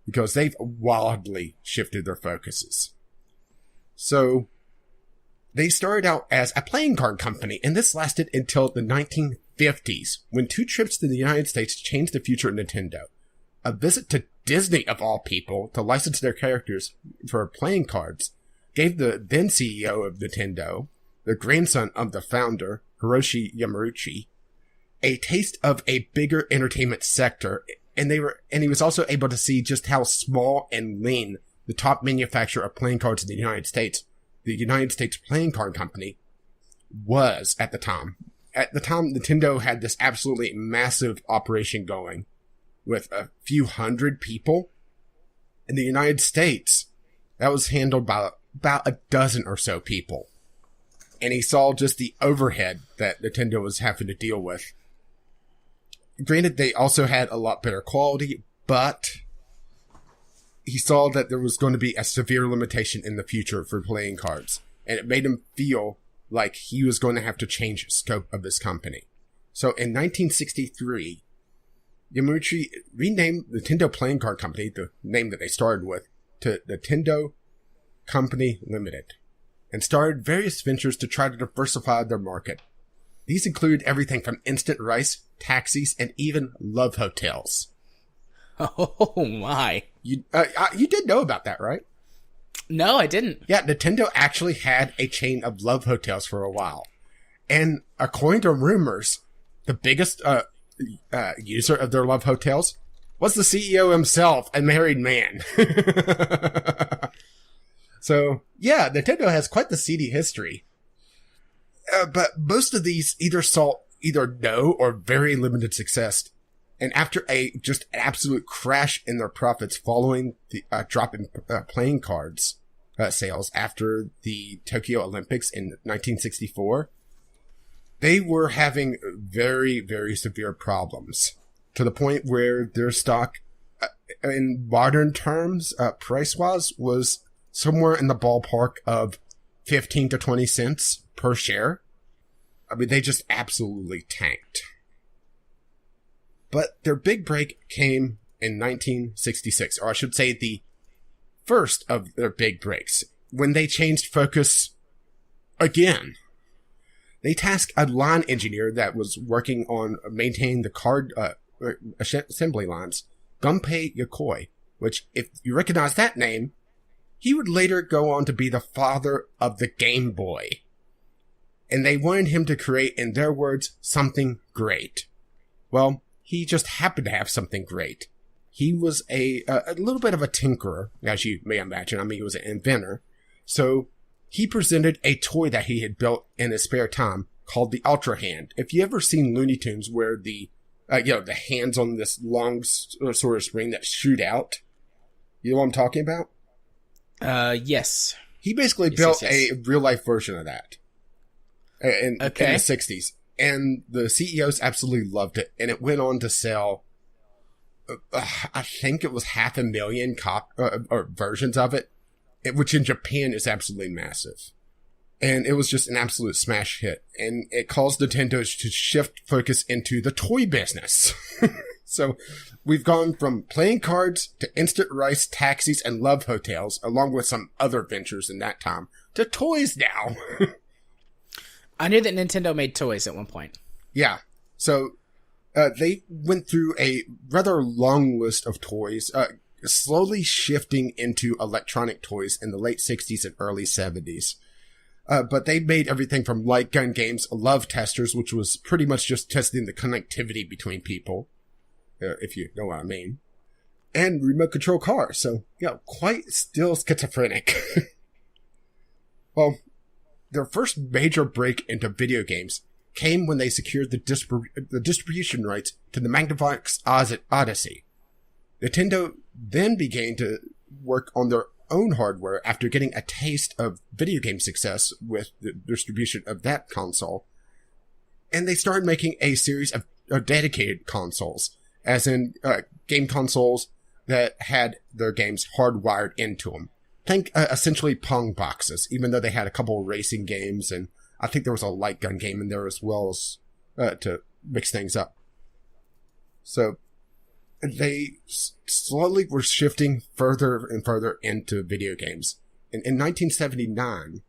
Speaker 2: because they've wildly shifted their focuses. So they started out as a playing card company, and this lasted until the 1950s, when 2 trips to the United States changed the future of Nintendo. A visit to Disney, of all people, to license their characters for playing cards, gave the then CEO of Nintendo, the grandson of the founder, Hiroshi Yamauchi, a taste of a bigger entertainment sector, and he was also able to see just how small and lean the top manufacturer of playing cards in the United States, the United States Playing Card Company, was at the time. At the time, Nintendo had this absolutely massive operation going with a few hundred people. In the United States, that was handled by about a dozen or so people. And he saw just the overhead that Nintendo was having to deal with. Granted, they also had a lot better quality, but he saw that there was going to be a severe limitation in the future for playing cards. And it made him feel like he was going to have to change the scope of his company. So in 1963, Yamauchi renamed Nintendo Playing Card Company, the name that they started with, to Nintendo Company Limited, and started various ventures to try to diversify their market. These included everything from instant rice, taxis, and even love hotels.
Speaker 1: Oh my.
Speaker 2: You did know about that, right?
Speaker 1: No, I didn't.
Speaker 2: Yeah, Nintendo actually had a chain of love hotels for a while. And according to rumors, the biggest user of their love hotels was the CEO himself, a married man. So, yeah, Nintendo has quite the seedy history. But most of these either saw no or very limited success. And after an absolute crash in their profits following the drop in playing cards sales after the Tokyo Olympics in 1964, they were having very, very severe problems, to the point where their stock, in modern terms, price-wise, was somewhere in the ballpark of 15 to 20 cents per share. I mean, they just absolutely tanked. But their big break came in 1966, or I should say the first of their big breaks, when they changed focus again. They tasked a line engineer that was working on maintaining the card assembly lines, Gunpei Yokoi, which, if you recognize that name, he would later go on to be the father of the Game Boy. And they wanted him to create, in their words, something great. Well, he just happened to have something great. He was a little bit of a tinkerer, as you may imagine. I mean, he was an inventor. So he presented a toy that he had built in his spare time called the Ultra Hand. If you ever seen Looney Tunes where the hands on this long sort of spring that shoot out, you know what I'm talking about?
Speaker 1: Yes.
Speaker 2: He basically built a real-life version of that in the 60s. And the CEOs absolutely loved it. And it went on to sell, I think it was 500,000 versions of it, which in Japan is absolutely massive. And it was just an absolute smash hit. And it caused Nintendo to shift focus into the toy business. So we've gone from playing cards to instant rice, taxis, and love hotels, along with some other ventures in that time, to toys now.
Speaker 1: I knew that Nintendo made toys at one point.
Speaker 2: Yeah. So they went through a rather long list of toys, slowly shifting into electronic toys in the late 60s and early 70s. But they made everything from light gun games, love testers, which was pretty much just testing the connectivity between people, if you know what I mean, and remote control cars. So, quite still schizophrenic. Well, their first major break into video games came when they secured the distribution rights to the Magnavox Odyssey. Nintendo then began to work on their own hardware after getting a taste of video game success with the distribution of that console. And they started making a series of dedicated consoles, as in game consoles that had their games hardwired into them. Think essentially Pong boxes, even though they had a couple of racing games, and I think there was a light gun game in there as well as to mix things up. So they slowly were shifting further and further into video games. And in 1979,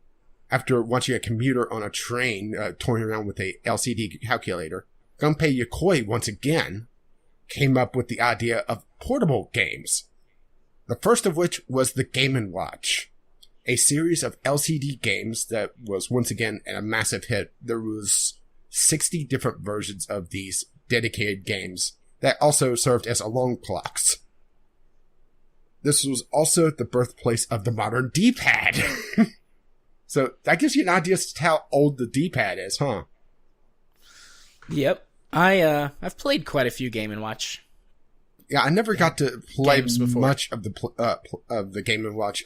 Speaker 2: after watching a commuter on a train touring around with a LCD calculator, Gunpei Yokoi once again came up with the idea of portable games. The first of which was the Game & Watch, a series of LCD games that was once again a massive hit. There was 60 different versions of these dedicated games that also served as alarm clocks. This was also the birthplace of the modern D-pad. So that gives you an idea as to how old the D-pad is, huh?
Speaker 1: Yep. I've played quite a few Game & Watch.
Speaker 2: Yeah, I never got to play
Speaker 1: before.
Speaker 2: much of the Game & Watch.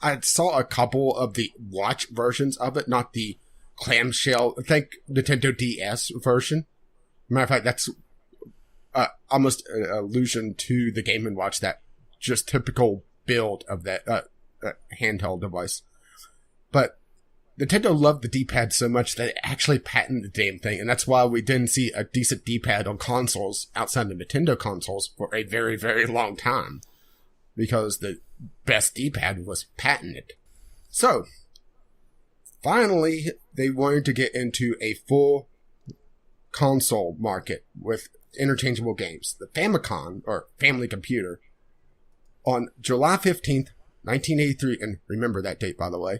Speaker 2: I saw a couple of the watch versions of it, not the clamshell, I think Nintendo DS version. Matter of fact, that's almost an allusion to the Game & Watch, that just typical build of that handheld device. But Nintendo loved the D-pad so much that it actually patented the damn thing, and that's why we didn't see a decent D-pad on consoles outside the Nintendo consoles for a very, very long time. Because the best D-pad was patented. So, finally, they wanted to get into a full console market with interchangeable games. The Famicom, or Family Computer, on July 15th, 1983, and remember that date, by the way,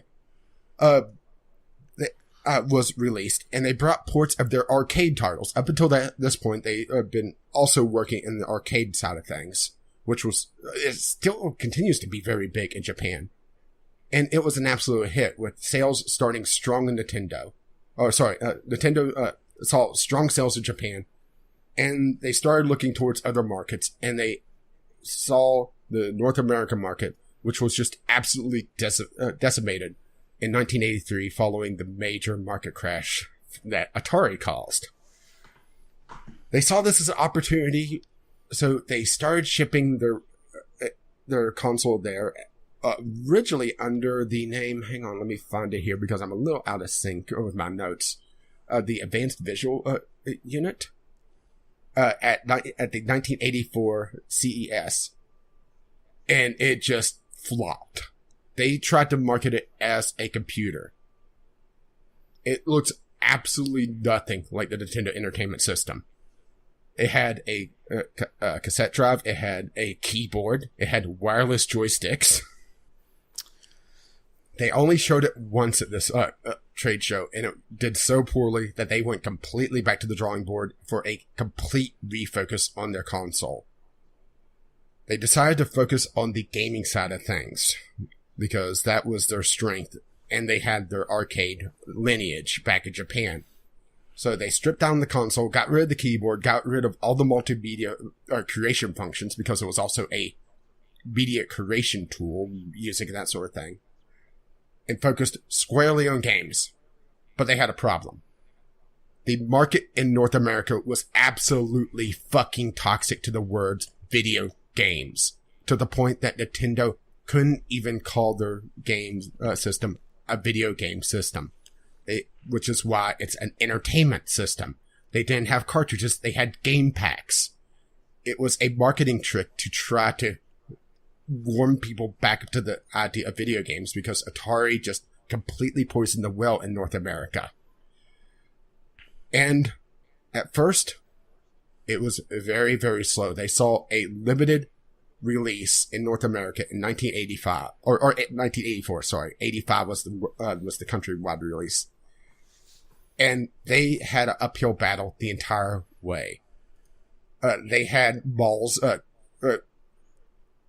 Speaker 2: was released, and they brought ports of their arcade titles. Up until this point, they have been also working in the arcade side of things, which it still continues to be very big in Japan. And it was an absolute hit, with sales starting strong in Nintendo. Nintendo saw strong sales in Japan, and they started looking towards other markets, and they saw the North American market, which was just absolutely decimated in 1983 following the major market crash that Atari caused. They saw this as an opportunity, so they started shipping their console there, originally under the name, hang on, let me find it here because I'm a little out of sync with my notes, the Advanced Visual Unit, at the 1984 CES, and it just flopped. They tried to market it as a computer. It looks absolutely nothing like the Nintendo Entertainment System. It had a cassette drive. It had a keyboard. It had wireless joysticks. They only showed it once at this trade show, and it did so poorly that they went completely back to the drawing board for a complete refocus on their console. They decided to focus on the gaming side of things, because that was their strength, and they had their arcade lineage back in Japan. So they stripped down the console, got rid of the keyboard, got rid of all the multimedia creation functions, because it was also a media creation tool, music and that sort of thing, and focused squarely on games. But they had a problem. The market in North America was absolutely fucking toxic to the words video games, to the point that Nintendo couldn't even call their games system a video game system, which is why it's an entertainment system. They didn't have cartridges, they had game packs. It was a marketing trick to try to warm people back to the idea of video games, because Atari just completely poisoned the well in North America. And at first, it was very, very slow. They saw a limited release in North America in 1985, or 1984, sorry. 85 was the countrywide release. And they had an uphill battle the entire way. They had malls,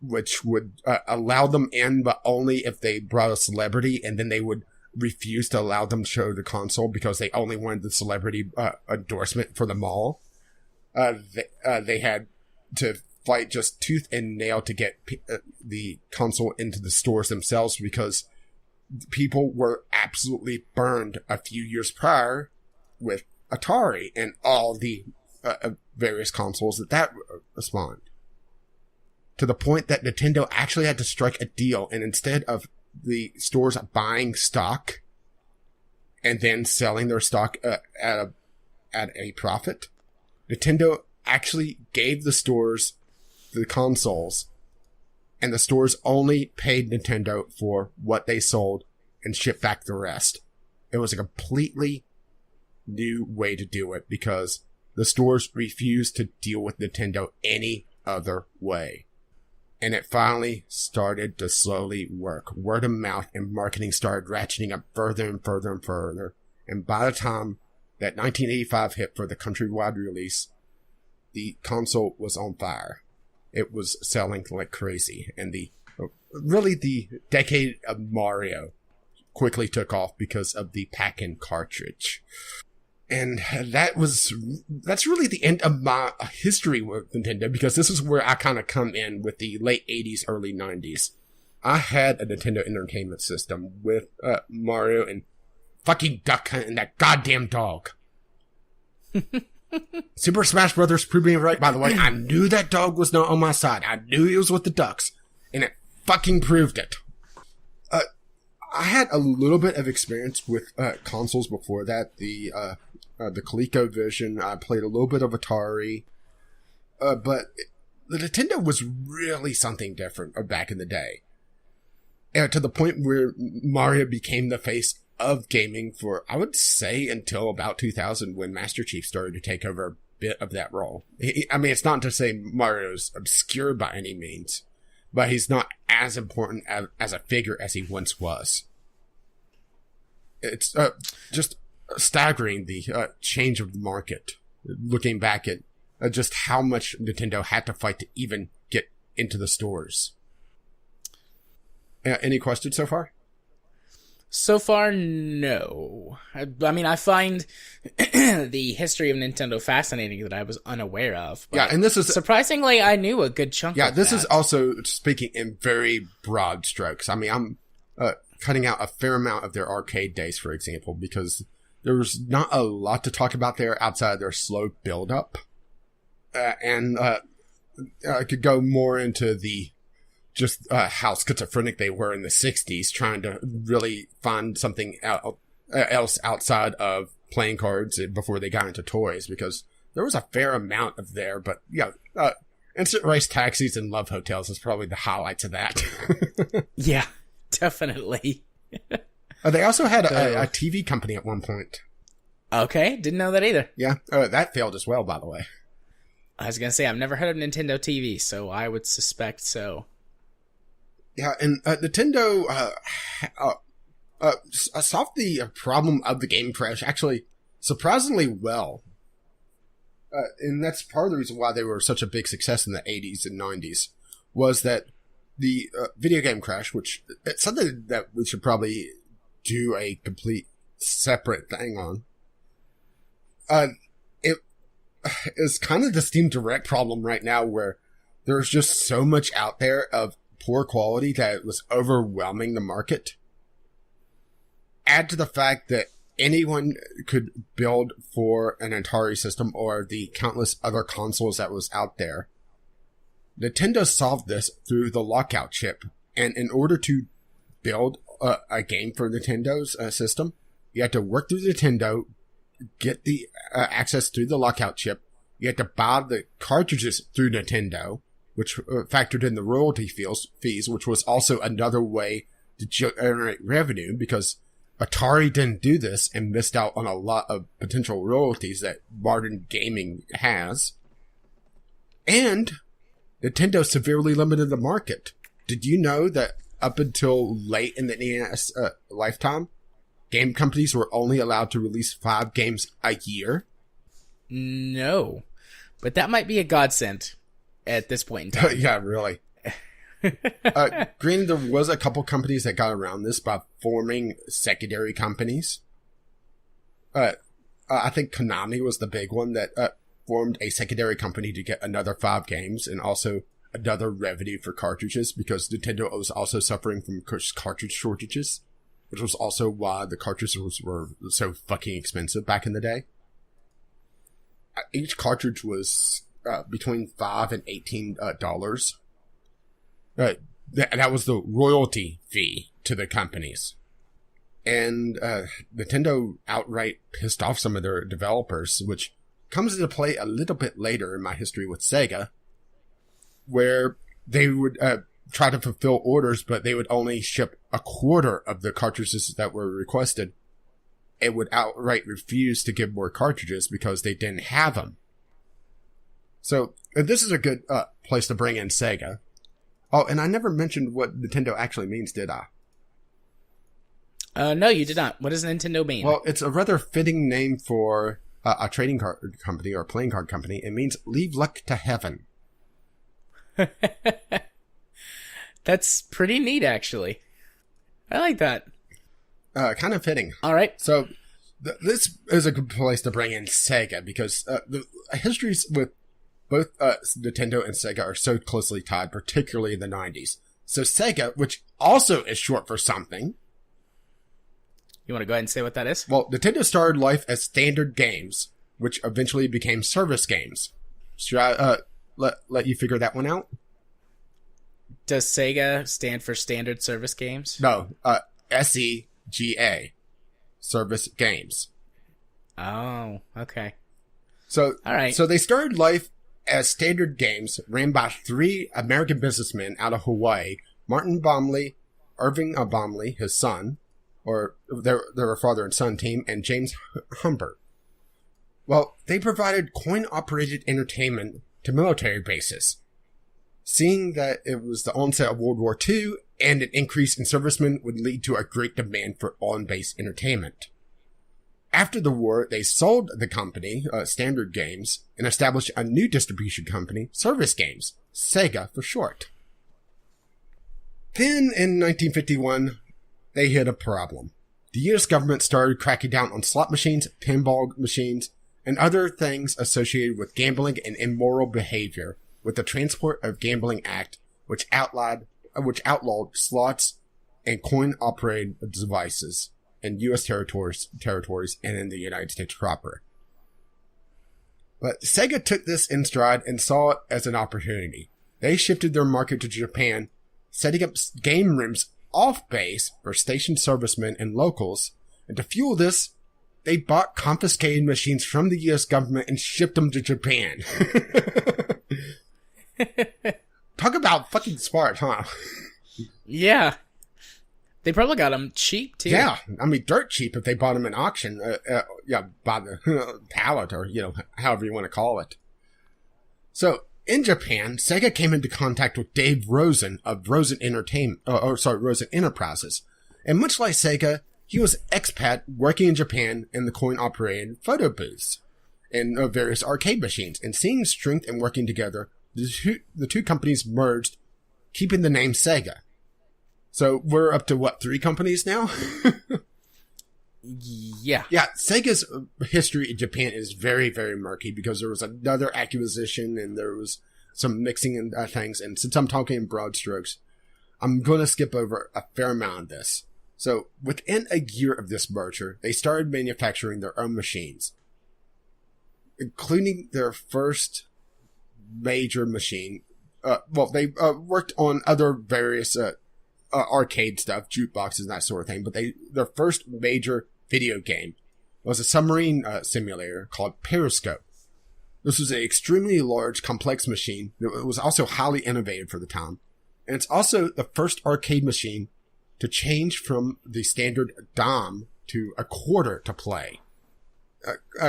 Speaker 2: which would allow them in, but only if they brought a celebrity, and then they would refuse to allow them to show the console because they only wanted the celebrity endorsement for the mall. They had to fight just tooth and nail to get the console into the stores themselves, because people were absolutely burned a few years prior with Atari and all the various consoles that spawned. to the point that Nintendo actually had to strike a deal, and instead of the stores buying stock and then selling their stock at a profit, Nintendo actually gave the stores the consoles, and the stores only paid Nintendo for what they sold and shipped back the rest. It was a completely new way to do it because the stores refused to deal with Nintendo any other way. And it finally started to slowly work. Word of mouth and marketing started ratcheting up further and further and further. And by the time that 1985 hit for the countrywide release, the console was on fire. It was selling like crazy. And the decade of Mario quickly took off because of the pack-in cartridge. And that's really the end of my history with Nintendo, because this is where I kind of come in with the late 80s, early 90s. I had a Nintendo Entertainment System with Mario and fucking Duck Hunt and that goddamn dog. Super Smash Brothers proved me right, by the way. I knew that dog was not on my side. I knew he was with the Ducks, and it fucking proved it. I had a little bit of experience with consoles before that. The ColecoVision. I played a little bit of Atari. But the Nintendo was really something different back in the day. To the point where Mario became the face of gaming for, I would say, until about 2000, when Master Chief started to take over a bit of that role. I mean, it's not to say Mario's obscure by any means, but he's not as important as a figure as he once was. It's just staggering, the change of the market, looking back at just how much Nintendo had to fight to even get into the stores. Any questions so far?
Speaker 1: So far, no. I mean, I find the history of Nintendo fascinating that I was unaware of. But
Speaker 2: yeah, and this is...
Speaker 1: surprisingly, I knew a good chunk of that.
Speaker 2: Yeah, this is also speaking in very broad strokes. I mean, I'm cutting out a fair amount of their arcade days, for example, because there was not a lot to talk about there outside of their slow build-up. And I could go more into the just how schizophrenic they were in the 60s, trying to really find something else outside of playing cards before they got into toys, because there was a fair amount of there. But yeah, instant race taxis and love hotels is probably the highlights of that.
Speaker 1: Yeah, definitely.
Speaker 2: They also had a TV company at one point.
Speaker 1: Okay, didn't know that either.
Speaker 2: Yeah, that failed as well, by the way.
Speaker 1: I was going to say, I've never heard of Nintendo TV, so I would suspect so.
Speaker 2: Yeah, and Nintendo solved the problem of the game crash actually surprisingly well. And that's part of the reason why they were such a big success in the 80s and 90s, was that the video game crash, which it's something that we should probably do a complete separate thing on. It is kind of the Steam Direct problem right now, where there's just so much out there of poor quality that it was overwhelming the market. Add to the fact that anyone could build for an Atari system or the countless other consoles that was out there. Nintendo solved this through the lockout chip, and in order to build a game for Nintendo's system, you had to work through Nintendo, get the access through the lockout chip. You had to buy the cartridges through Nintendo, which factored in the royalty fees, which was also another way to generate revenue, because Atari didn't do this and missed out on a lot of potential royalties that modern gaming has. And Nintendo severely limited the market. Did you know that up until late in the NES lifetime, game companies were only allowed to release 5 games a year?
Speaker 1: No, but that might be a godsend at this point in time.
Speaker 2: Yeah, really. Granted, there was a couple companies that got around this by forming secondary companies. I think Konami was the big one that formed a secondary company to get another 5 games and also another revenue for cartridges, because Nintendo was also suffering from cartridge shortages, which was also why the cartridges were so fucking expensive back in the day. Each cartridge was between $5 and $18. That was the royalty fee to the companies. And Nintendo outright pissed off some of their developers, which comes into play a little bit later in my history with Sega, where they would try to fulfill orders, but they would only ship a quarter of the cartridges that were requested. It would outright refuse to give more cartridges because they didn't have them. So this is a good place to bring in Sega. Oh, and I never mentioned what Nintendo actually means, did I?
Speaker 1: No, you did not. What does Nintendo mean?
Speaker 2: Well, it's a rather fitting name for a trading card company or a playing card company. It means leave luck to heaven.
Speaker 1: That's pretty neat, actually. I like that.
Speaker 2: Kind of fitting.
Speaker 1: All right.
Speaker 2: So this is a good place to bring in Sega because the histories with both Nintendo and Sega are so closely tied, particularly in the 90s. So Sega, which also is short for something.
Speaker 1: You want to go ahead and say what that is?
Speaker 2: Well, Nintendo started life as standard games, which eventually became service games. Should I let you figure that one out?
Speaker 1: Does Sega stand for Standard Service Games?
Speaker 2: No, SEGA, Service Games.
Speaker 1: Oh, okay.
Speaker 2: So,
Speaker 1: all right.
Speaker 2: So they started life as standard games ran by three American businessmen out of Hawaii: Martin Baumley, Irving Baumley, his son, or they were a father and son team, and James Humbert. Well, they provided coin-operated entertainment to military bases. Seeing that it was the onset of World War II and an increase in servicemen would lead to a great demand for on-base entertainment. After the war, they sold the company, Standard Games, and established a new distribution company, Service Games, Sega for short. Then, in 1951, they hit a problem. The U.S. government started cracking down on slot machines, pinball machines, and other things associated with gambling and immoral behavior, with the Transport of Gambling Act, which outlawed slots and coin-operated devices in U.S. territories and in the United States proper. But Sega took this in stride and saw it as an opportunity. They shifted their market to Japan, setting up game rooms off-base for stationed servicemen and locals, and to fuel this, they bought confiscated machines from the U.S. government and shipped them to Japan. Talk about fucking smart, huh?
Speaker 1: Yeah. They probably got them cheap, too.
Speaker 2: Yeah. I mean, dirt cheap if they bought them in auction. By the pallet or, however you want to call it. So, in Japan, Sega came into contact with Dave Rosen of Rosen Rosen Enterprises. And much like Sega, he was an expat working in Japan in the coin-operated photo booths and various arcade machines. And seeing strength and working together, the two companies merged, keeping the name Sega. So we're up to, 3 companies now?
Speaker 1: Yeah.
Speaker 2: Yeah, Sega's history in Japan is very, very murky because there was another acquisition and there was some mixing and things. And since I'm talking in broad strokes, I'm going to skip over a fair amount of this. So within a year of this merger, they started manufacturing their own machines, including their first major machine. They worked on other various arcade stuff, jukeboxes and that sort of thing, but their first major video game was a submarine simulator called Periscope. This was an extremely large, complex machine. It was also highly innovative for the time, and it's also the first arcade machine to change from the standard dime to a quarter to play.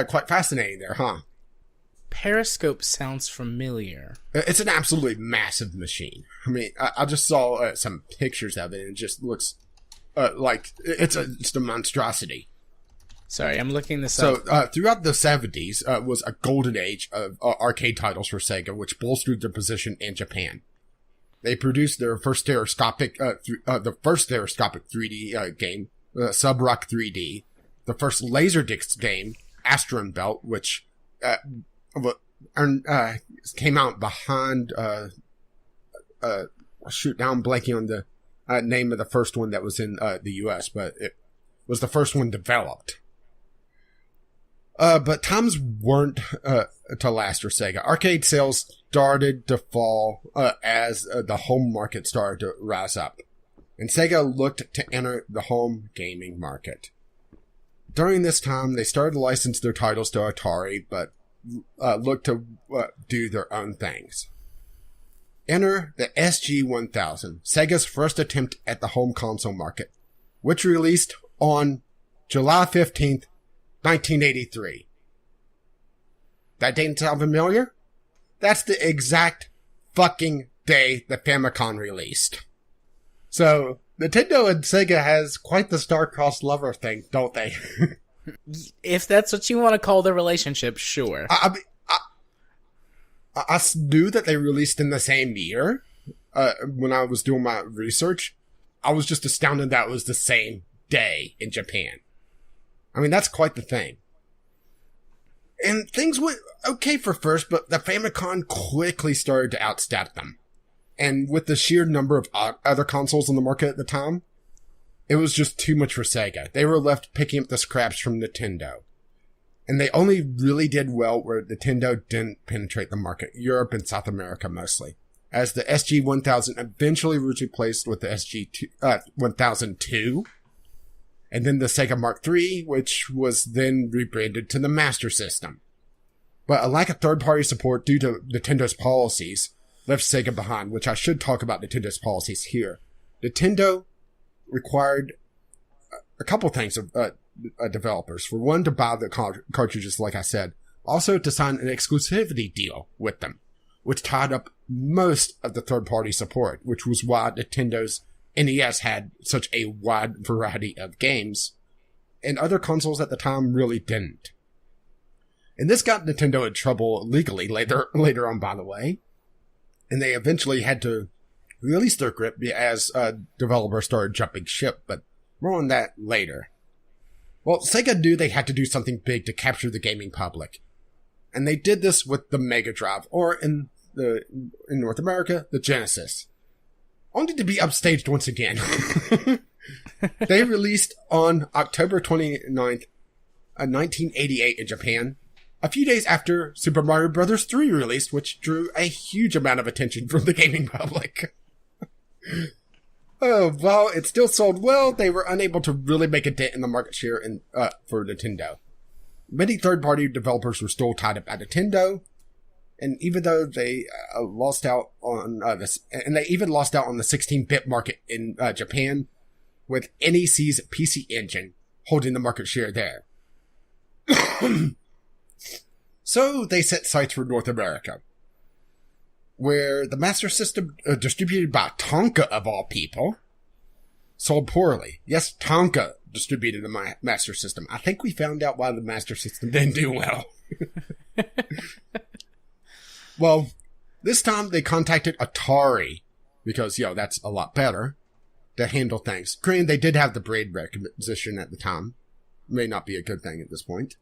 Speaker 2: Quite fascinating there, huh?
Speaker 1: Periscope sounds familiar.
Speaker 2: It's an absolutely massive machine. I mean, I just saw some pictures of it, and it just looks like it's a monstrosity.
Speaker 1: Sorry, I'm looking this up.
Speaker 2: So, throughout the 70s was a golden age of arcade titles for Sega, which bolstered their position in Japan. They produced their first stereoscopic 3D game, Sub-Rock 3D, the first Laserdisc game, Astron Belt, which came out behind shoot, now I'm blanking on the name of the first one that was in the US, but it was the first one developed. But times weren't to last for Sega. Arcade sales started to fall as the home market started to rise up. And Sega looked to enter the home gaming market. During this time, they started to license their titles to Atari, but looked to do their own things. Enter the SG-1000, Sega's first attempt at the home console market, which released on July 15th, 1983. That didn't sound familiar? That's the exact fucking day the Famicom released. So, Nintendo and Sega has quite the star-crossed lover thing, don't they?
Speaker 1: If that's what you want to call the relationship, sure.
Speaker 2: I knew that they released in the same year when I was doing my research. I was just astounded that it was the same day in Japan. I mean, that's quite the thing. And things went okay for first, but the Famicom quickly started to outstep them. And with the sheer number of other consoles on the market at the time, it was just too much for Sega. They were left picking up the scraps from Nintendo. And they only really did well where Nintendo didn't penetrate the market, Europe and South America mostly. As the SG-1000 eventually was replaced with the SG-1002, and then the Sega Mark III, which was then rebranded to the Master System. But a lack of third-party support due to Nintendo's policies left Sega behind, which I should talk about Nintendo's policies here. Nintendo required a couple things of developers. For one, to buy the cartridges, like I said. Also, to sign an exclusivity deal with them, which tied up most of the third-party support, which was why Nintendo's NES had such a wide variety of games, and other consoles at the time really didn't. And this got Nintendo in trouble legally later on, by the way. And they eventually had to release their grip as developers started jumping ship, but more on that later. Well, Sega knew they had to do something big to capture the gaming public. And they did this with the Mega Drive, or in North America, the Genesis. Only to be upstaged once again. They released on October 29th, 1988 in Japan, a few days after Super Mario Bros. 3 released, which drew a huge amount of attention from the gaming public. While it still sold well, they were unable to really make a dent in the market share for Nintendo. Many third-party developers were still tied up at Nintendo, and even though they lost out on this, and they even lost out on the 16-bit market in Japan, with NEC's PC Engine holding the market share there. So they set sights for North America, where the Master System, distributed by Tonka of all people, sold poorly. Yes, Tonka distributed the Master System. I think we found out why the Master System didn't do well. Well, this time they contacted Atari, because, that's a lot better to handle things. Granted, they did have the brand recognition at the time. May not be a good thing at this point.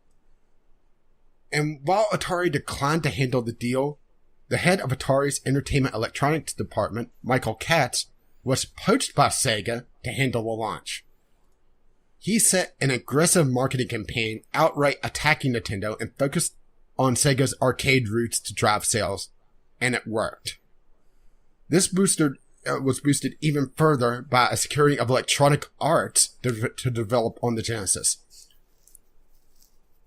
Speaker 2: And while Atari declined to handle the deal, the head of Atari's Entertainment Electronics Department, Michael Katz, was poached by Sega to handle the launch. He set an aggressive marketing campaign outright attacking Nintendo and focused on Sega's arcade roots to drive sales, and it worked. This was boosted even further by a securing of Electronic Arts to develop on the Genesis.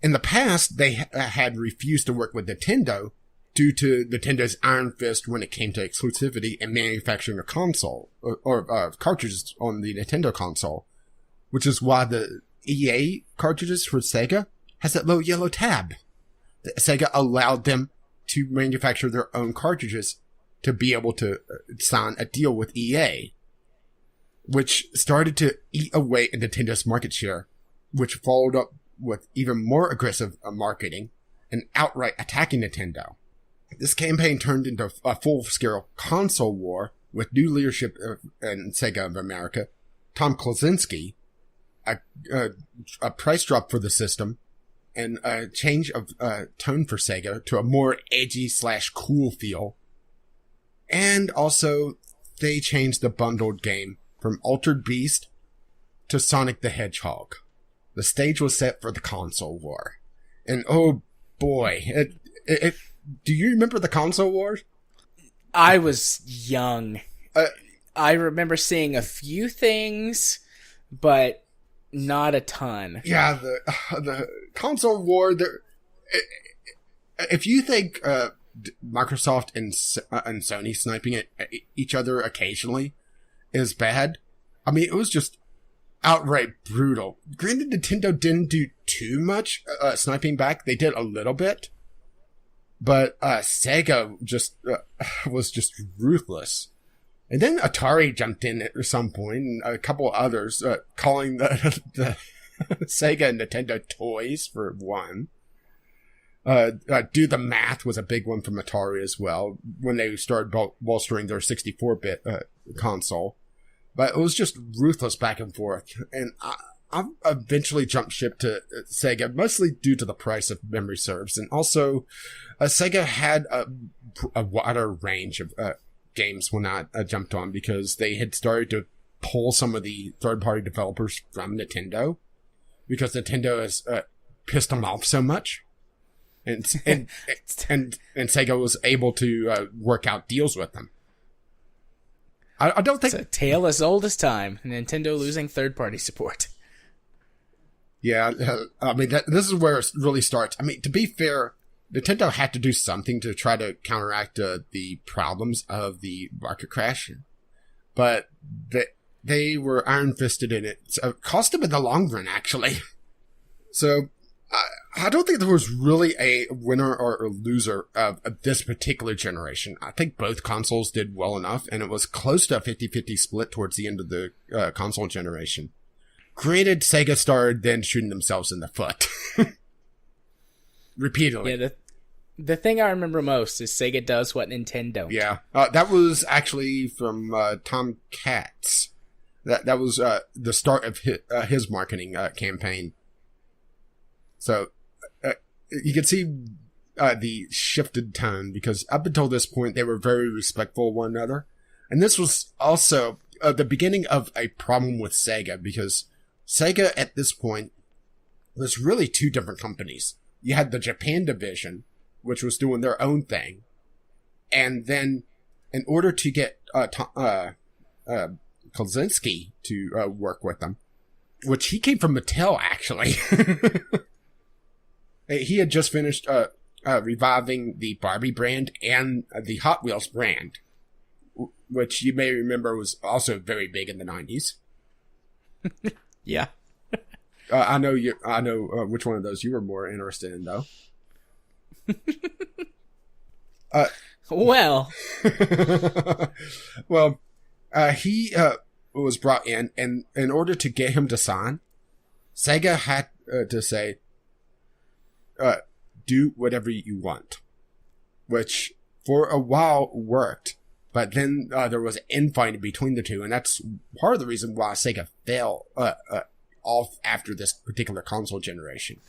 Speaker 2: In the past, they had refused to work with Nintendo due to Nintendo's iron fist when it came to exclusivity and manufacturing a console, or cartridges on the Nintendo console, which is why the EA cartridges for Sega has that little yellow tab. Sega allowed them to manufacture their own cartridges to be able to sign a deal with EA, which started to eat away at Nintendo's market share, which followed up with even more aggressive marketing and outright attacking Nintendo. This campaign turned into a full-scale console war with new leadership in Sega of America, Tom Klosinski, a price drop for the system, and a change of tone for Sega to a more edgy/cool feel. And also, they changed the bundled game from Altered Beast to Sonic the Hedgehog. The stage was set for the console war. And oh boy, Do you remember the console wars?
Speaker 1: I was young. I remember seeing a few things, but not a ton.
Speaker 2: Yeah, the console war. If you think Microsoft and Sony sniping at each other occasionally is bad, I mean, it was just outright brutal. Granted, Nintendo didn't do too much sniping back. They did a little bit. But Sega just was just ruthless. And then Atari jumped in at some point, and a couple others calling the Sega and Nintendo toys, for one. Do the Math was a big one from Atari as well, when they started bolstering their 64-bit console. But it was just ruthless back and forth. And I eventually jumped ship to Sega, mostly due to the price of memory serves. And also, Sega had a wider range of games when I jumped on, because they had started to pull some of the third-party developers from Nintendo, because Nintendo has pissed them off so much. And Sega was able to work out deals with them. I don't think...
Speaker 1: It's a tale as old as time. Nintendo losing third-party support.
Speaker 2: Yeah, I mean, this is where it really starts. I mean, to be fair, Nintendo had to do something to try to counteract the problems of the market crash. But they were iron-fisted in it. So it cost them in the long run, actually. So I don't think there was really a winner or a loser of this particular generation. I think both consoles did well enough, and it was close to a 50-50 split towards the end of the console generation. Granted, Sega started then shooting themselves in the foot. Repeatedly.
Speaker 1: Yeah, the thing I remember most is Sega does what Nintendo don't.
Speaker 2: Yeah. That was actually from Tom Katz. That was the start of his marketing campaign. So you can see the shifted tone, because up until this point, they were very respectful of one another. And this was also the beginning of a problem with Sega, because Sega at this point was really two different companies. You had the Japan division, which was doing their own thing. And then in order to get Kozinski to work with them, which he came from Mattel, actually. He had just finished reviving the Barbie brand and the Hot Wheels brand, which you may remember was also very big in the 90s.
Speaker 1: Yeah.
Speaker 2: I know which one of those you were more interested in, though.
Speaker 1: Well.
Speaker 2: Well, he was brought in, and in order to get him to sign, Sega had to say, do whatever you want, which for a while worked, but then there was infighting between the two, and that's part of the reason why Sega fell off after this particular console generation,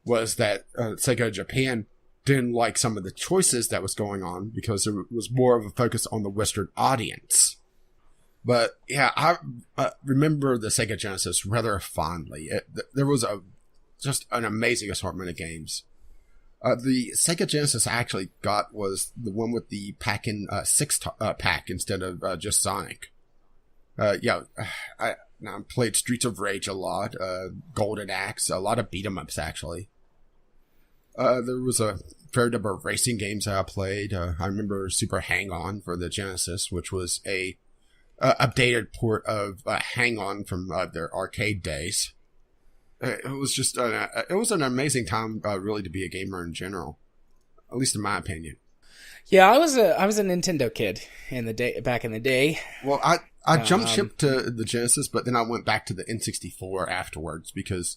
Speaker 2: was that Sega Japan didn't like some of the choices that was going on, because there was more of a focus on the Western audience. But yeah, I remember the Sega Genesis rather fondly. There was just an amazing assortment of games. The Sega Genesis I actually got was the one with the pack-in 6-pack instead of just Sonic. I played Streets of Rage a lot, Golden Axe, a lot of beat-em-ups actually. There was a fair number of racing games that I played. I remember Super Hang-On for the Genesis, which was a updated port of Hang-On from their arcade days. It was just it was an amazing time, really, to be a gamer in general, at least in my opinion.
Speaker 1: Yeah, I was a Nintendo kid back in the day.
Speaker 2: Well, I jumped ship to the Genesis, but then I went back to the N64 afterwards because.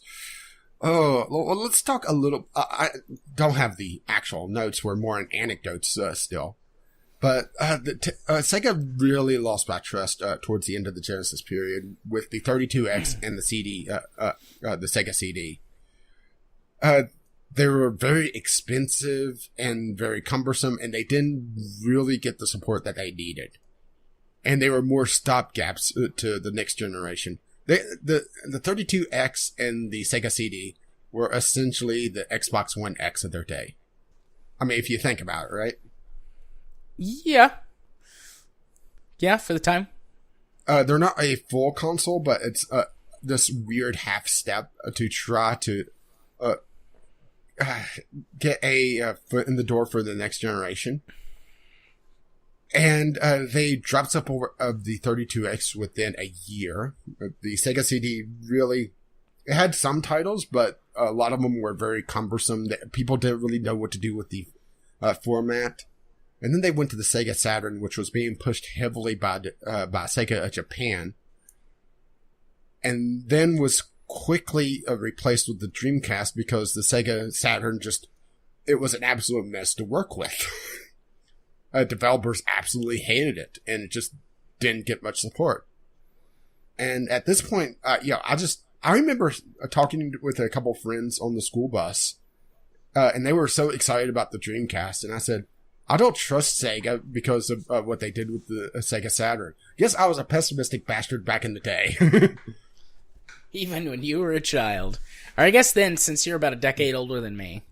Speaker 2: Oh, well, let's talk a little. I don't have the actual notes; we're more in anecdotes still. But Sega really lost my trust towards the end of the Genesis period with the 32X and the CD, the Sega CD. They were very expensive and very cumbersome, and they didn't really get the support that they needed. And they were more stopgaps to the next generation. The 32X and the Sega CD were essentially the Xbox One X of their day. I mean, if you think about it, right?
Speaker 1: Yeah. Yeah, for the time.
Speaker 2: They're not a full console, but it's this weird half step to try to get a foot in the door for the next generation. And they dropped up over of the 32X within a year. The Sega CD really, it had some titles, but a lot of them were very cumbersome. People didn't really know what to do with the format. And then they went to the Sega Saturn, which was being pushed heavily by Sega Japan. And then was quickly replaced with the Dreamcast because the Sega Saturn it was an absolute mess to work with. Developers absolutely hated it, and it just didn't get much support. And at this point, I remember talking with a couple friends on the school bus, and they were so excited about the Dreamcast, and I said, I don't trust Sega because of what they did with the Sega Saturn. Yes, I was a pessimistic bastard back in the day.
Speaker 1: Even when you were a child. Or I guess then, since you're about a decade older than me.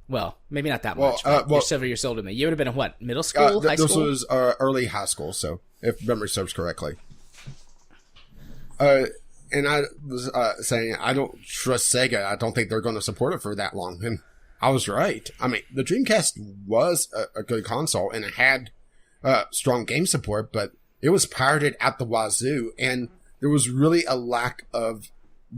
Speaker 1: Well, maybe not that much, but you're several years older than me. You would have been in what, middle school, high school?
Speaker 2: This was early high school, so if memory serves correctly. And I was saying, I don't trust Sega. I don't think they're going to support it for that long. And I was right. I mean, the Dreamcast was a good console, and it had strong game support, but it was pirated out the wazoo, and there was really a lack of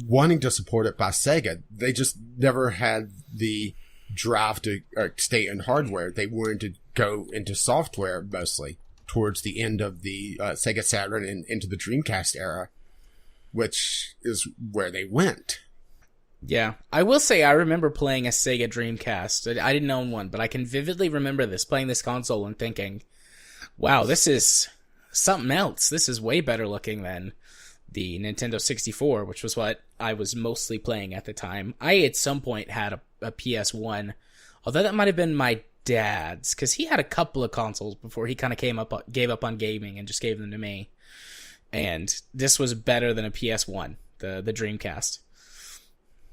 Speaker 2: wanting to support it by Sega. They just never had the drive to stay in hardware. They wanted to go into software mostly towards the end of the Sega Saturn and into the Dreamcast era, which is where they went.
Speaker 1: Yeah, I will say I remember playing a Sega Dreamcast. I didn't own one, but I can vividly remember playing this console and thinking, wow, this is something else. This is way better looking than the Nintendo 64, which was what I was mostly playing at the time. I at some point had a PS1, although that might have been my dad's, because he had a couple of consoles before he kind of gave up on gaming and just gave them to me. And this was better than a PS1, the Dreamcast.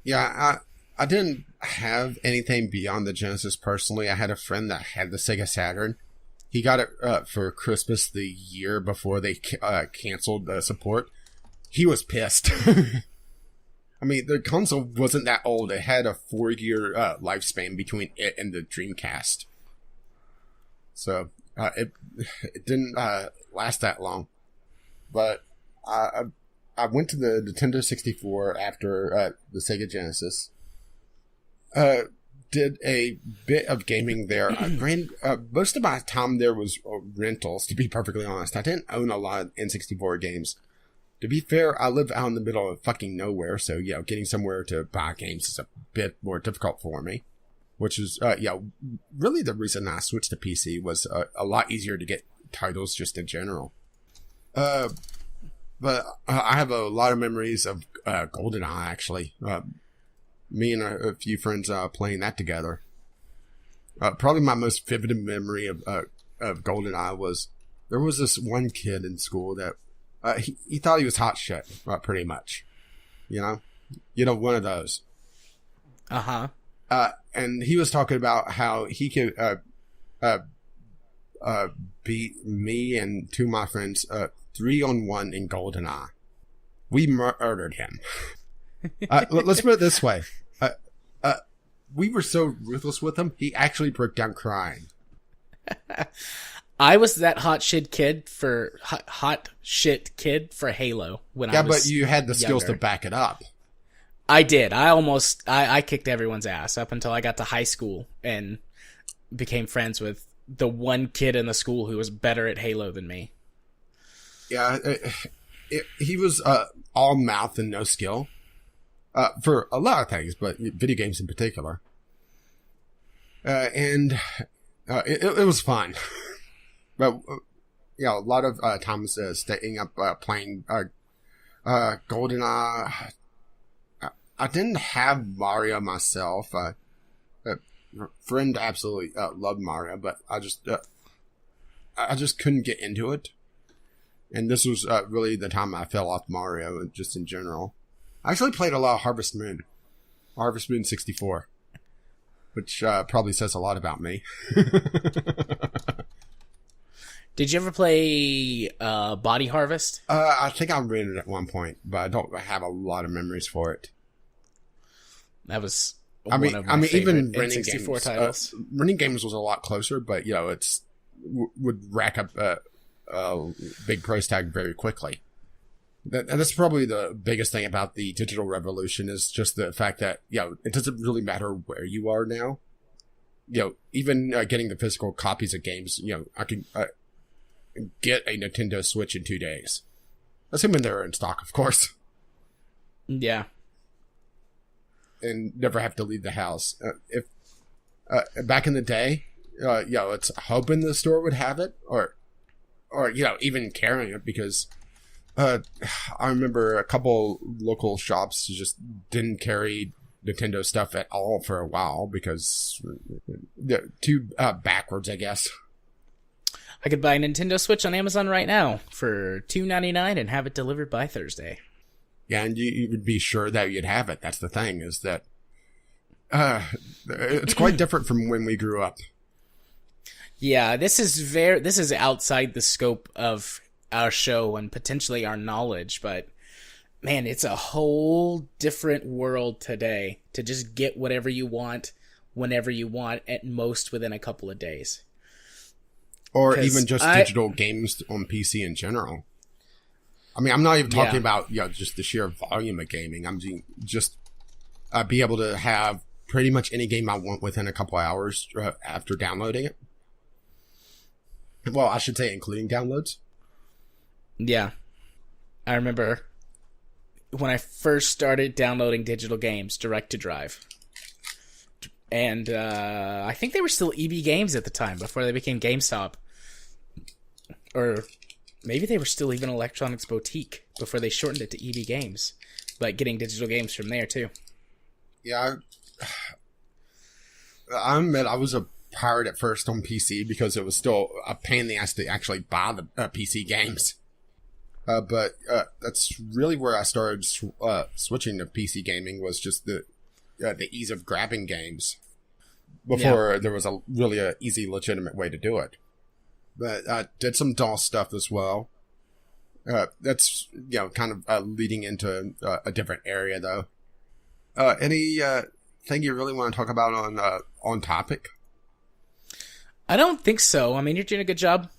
Speaker 2: Yeah, I didn't have anything beyond the Genesis personally. I had a friend that had the Sega Saturn. He got it for Christmas the year before they canceled the support. He was pissed. I mean, the console wasn't that old. It had a 4-year lifespan between it and the Dreamcast. So it didn't last that long. But I went to the Nintendo 64 after the Sega Genesis. Did a bit of gaming there. Most of my time there was rentals, to be perfectly honest. I didn't own a lot of N64 games. To be fair, I live out in the middle of fucking nowhere, so, getting somewhere to buy games is a bit more difficult for me. Which is, really the reason I switched to PC was a lot easier to get titles just in general. But I have a lot of memories of GoldenEye, actually. Me and a few friends playing that together. Probably my most vivid memory of GoldenEye was there was this one kid in school that he thought he was hot shit, pretty much. One of those.
Speaker 1: Uh-huh.
Speaker 2: And he was talking about how he could beat me and two of my friends 3-on-1 in GoldenEye. We murdered him. Let's put it this way. We were so ruthless with him, he actually broke down crying.
Speaker 1: I was that hot shit kid for Halo when I was
Speaker 2: but you had the skills to back it up.
Speaker 1: I did. I kicked everyone's ass up until I got to high school and became friends with the one kid in the school who was better at Halo than me.
Speaker 2: Yeah, he was all mouth and no skill for a lot of things, but video games in particular. And it was fun. But, a lot of times staying up playing GoldenEye. I didn't have Mario myself. A friend absolutely loved Mario, but I just couldn't get into it. And this was really the time I fell off Mario, just in general. I actually played a lot of Harvest Moon 64. which probably says a lot about me.
Speaker 1: Did you ever play Body Harvest?
Speaker 2: I think I ran it at one point, but I don't have a lot of memories for it.
Speaker 1: That was
Speaker 2: one of my even renting
Speaker 1: N64
Speaker 2: games,
Speaker 1: titles.
Speaker 2: Renting games was a lot closer, but it's would rack up a big price tag very quickly. And that's probably the biggest thing about the digital revolution is just the fact that it doesn't really matter where you are now. Even getting the physical copies of games, I can get a Nintendo Switch in 2 days, assuming they're in stock, of course.
Speaker 1: Yeah.
Speaker 2: And never have to leave the house. If back in the day, it's hoping the store would have it, or even carrying it, because I remember a couple local shops just didn't carry Nintendo stuff at all for a while because they're too backwards, I guess.
Speaker 1: I could buy a Nintendo Switch on Amazon right now for $2.99 and have it delivered by Thursday.
Speaker 2: Yeah, and you would be sure that you'd have it. That's the thing, is that it's quite different from when we grew up.
Speaker 1: Yeah, this is outside the scope of our show and potentially our knowledge, but man, it's a whole different world today to just get whatever you want, whenever you want, at most within a couple of days.
Speaker 2: Or even just digital games on PC in general. I mean, I'm not even talking about just the sheer volume of gaming. I'm just be able to have pretty much any game I want within a couple hours after downloading it. Well, I should say including downloads.
Speaker 1: Yeah. I remember when I first started downloading digital games direct to drive. And I think they were still EB Games at the time before they became GameStop. Or maybe they were still even Electronics Boutique before they shortened it to EB Games. But getting digital games from there, too.
Speaker 2: Yeah, I admit I was a pirate at first on PC because it was still a pain in the ass to actually buy the PC games. But that's really where I started switching to PC gaming, was just the ease of grabbing games. Before there was a really easy, legitimate way to do it. But I did some DOS stuff as well. That's kind of leading into a different area, though. Any thing you really want to talk about on topic?
Speaker 1: I don't think so. I mean, you're doing a good job.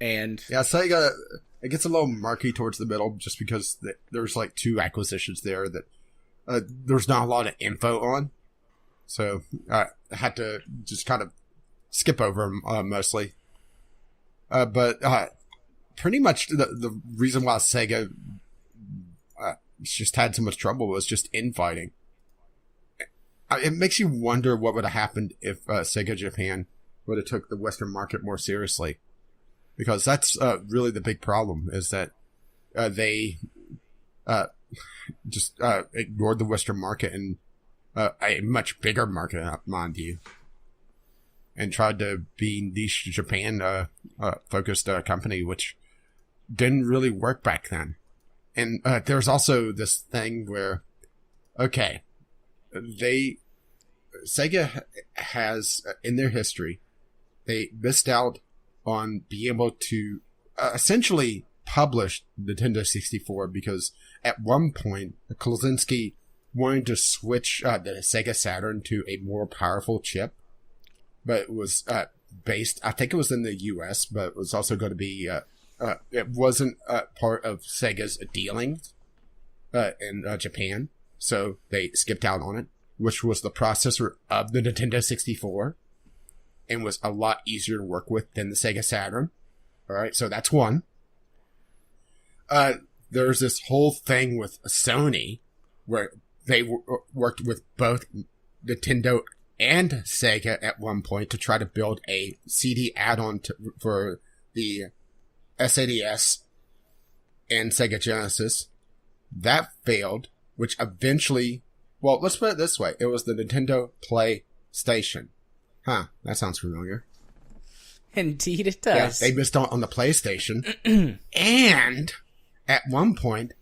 Speaker 1: And
Speaker 2: yeah, Sega, it gets a little murky towards the middle just because there's like 2 acquisitions there that there's not a lot of info on. So I had to just kind of skip over them mostly. But pretty much the reason why Sega just had so much trouble was just infighting. It makes you wonder what would have happened if Sega Japan would have took the Western market more seriously. Because that's really the big problem, is that they just ignored the Western market and a much bigger market, mind you, and tried to be niche Japan focused company, which didn't really work back then. And there's also this thing where, Sega has in their history, they missed out on being able to essentially publish Nintendo 64 because at one point Klozinski wanted to switch the Sega Saturn to a more powerful chip, but it was based, I think it was in the US, but it was also going to be it wasn't part of Sega's dealing in Japan, so they skipped out on it, which was the processor of the Nintendo 64 and was a lot easier to work with than the Sega Saturn. All right, so that's one. There's this whole thing with Sony where they worked with both Nintendo and Sega at one point to try to build a CD add-on for the SNES and Sega Genesis. That failed, which eventually, well, let's put it this way. It was the Nintendo PlayStation. Huh, that sounds familiar.
Speaker 1: Indeed it does.
Speaker 2: Yeah, they missed out on the PlayStation. And at one point,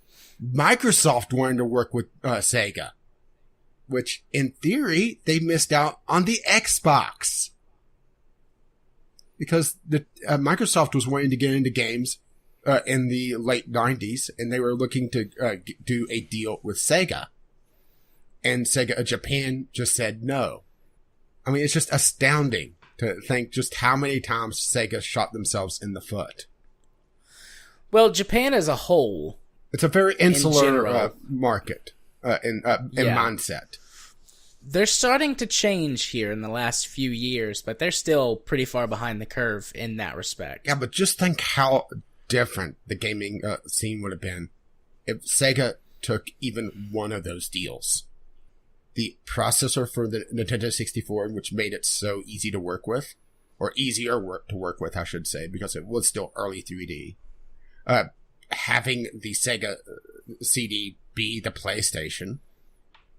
Speaker 2: Microsoft wanted to work with Sega. which in theory, they missed out on the Xbox. Because Microsoft was wanting to get into games in the late 90s, and they were looking to do a deal with Sega. And Sega Japan just said no. I mean, it's just astounding to think just how many times Sega shot themselves in the foot.
Speaker 1: Well, Japan as a whole...
Speaker 2: It's a very insular market and mindset.
Speaker 1: They're starting to change here in the last few years, but they're still pretty far behind the curve in that respect.
Speaker 2: Yeah, but just think how different the gaming scene would have been if Sega took even one of those deals. The processor for the Nintendo 64, which made it so easy to work with, or easier to work with, I should say, because it was still early 3D. Having the Sega CD be the PlayStation,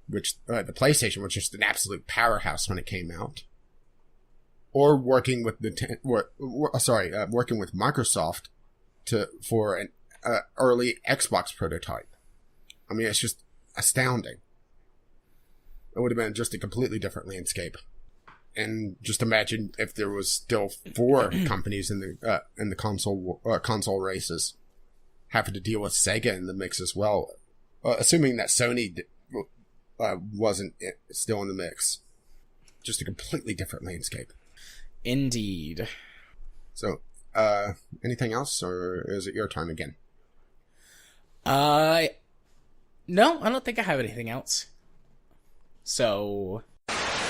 Speaker 2: which the PlayStation was just an absolute powerhouse when it came out, or working with working with Microsoft for an early Xbox prototype. I mean, it's just astounding. It would have been just a completely different landscape. And just imagine if there was still 4 companies in the console races having to deal with Sega in the mix as well, assuming that Sony wasn't still in the mix. Just a completely different landscape.
Speaker 1: Indeed.
Speaker 2: So, anything else, or is it your time again?
Speaker 1: No, I don't think I have anything else. So,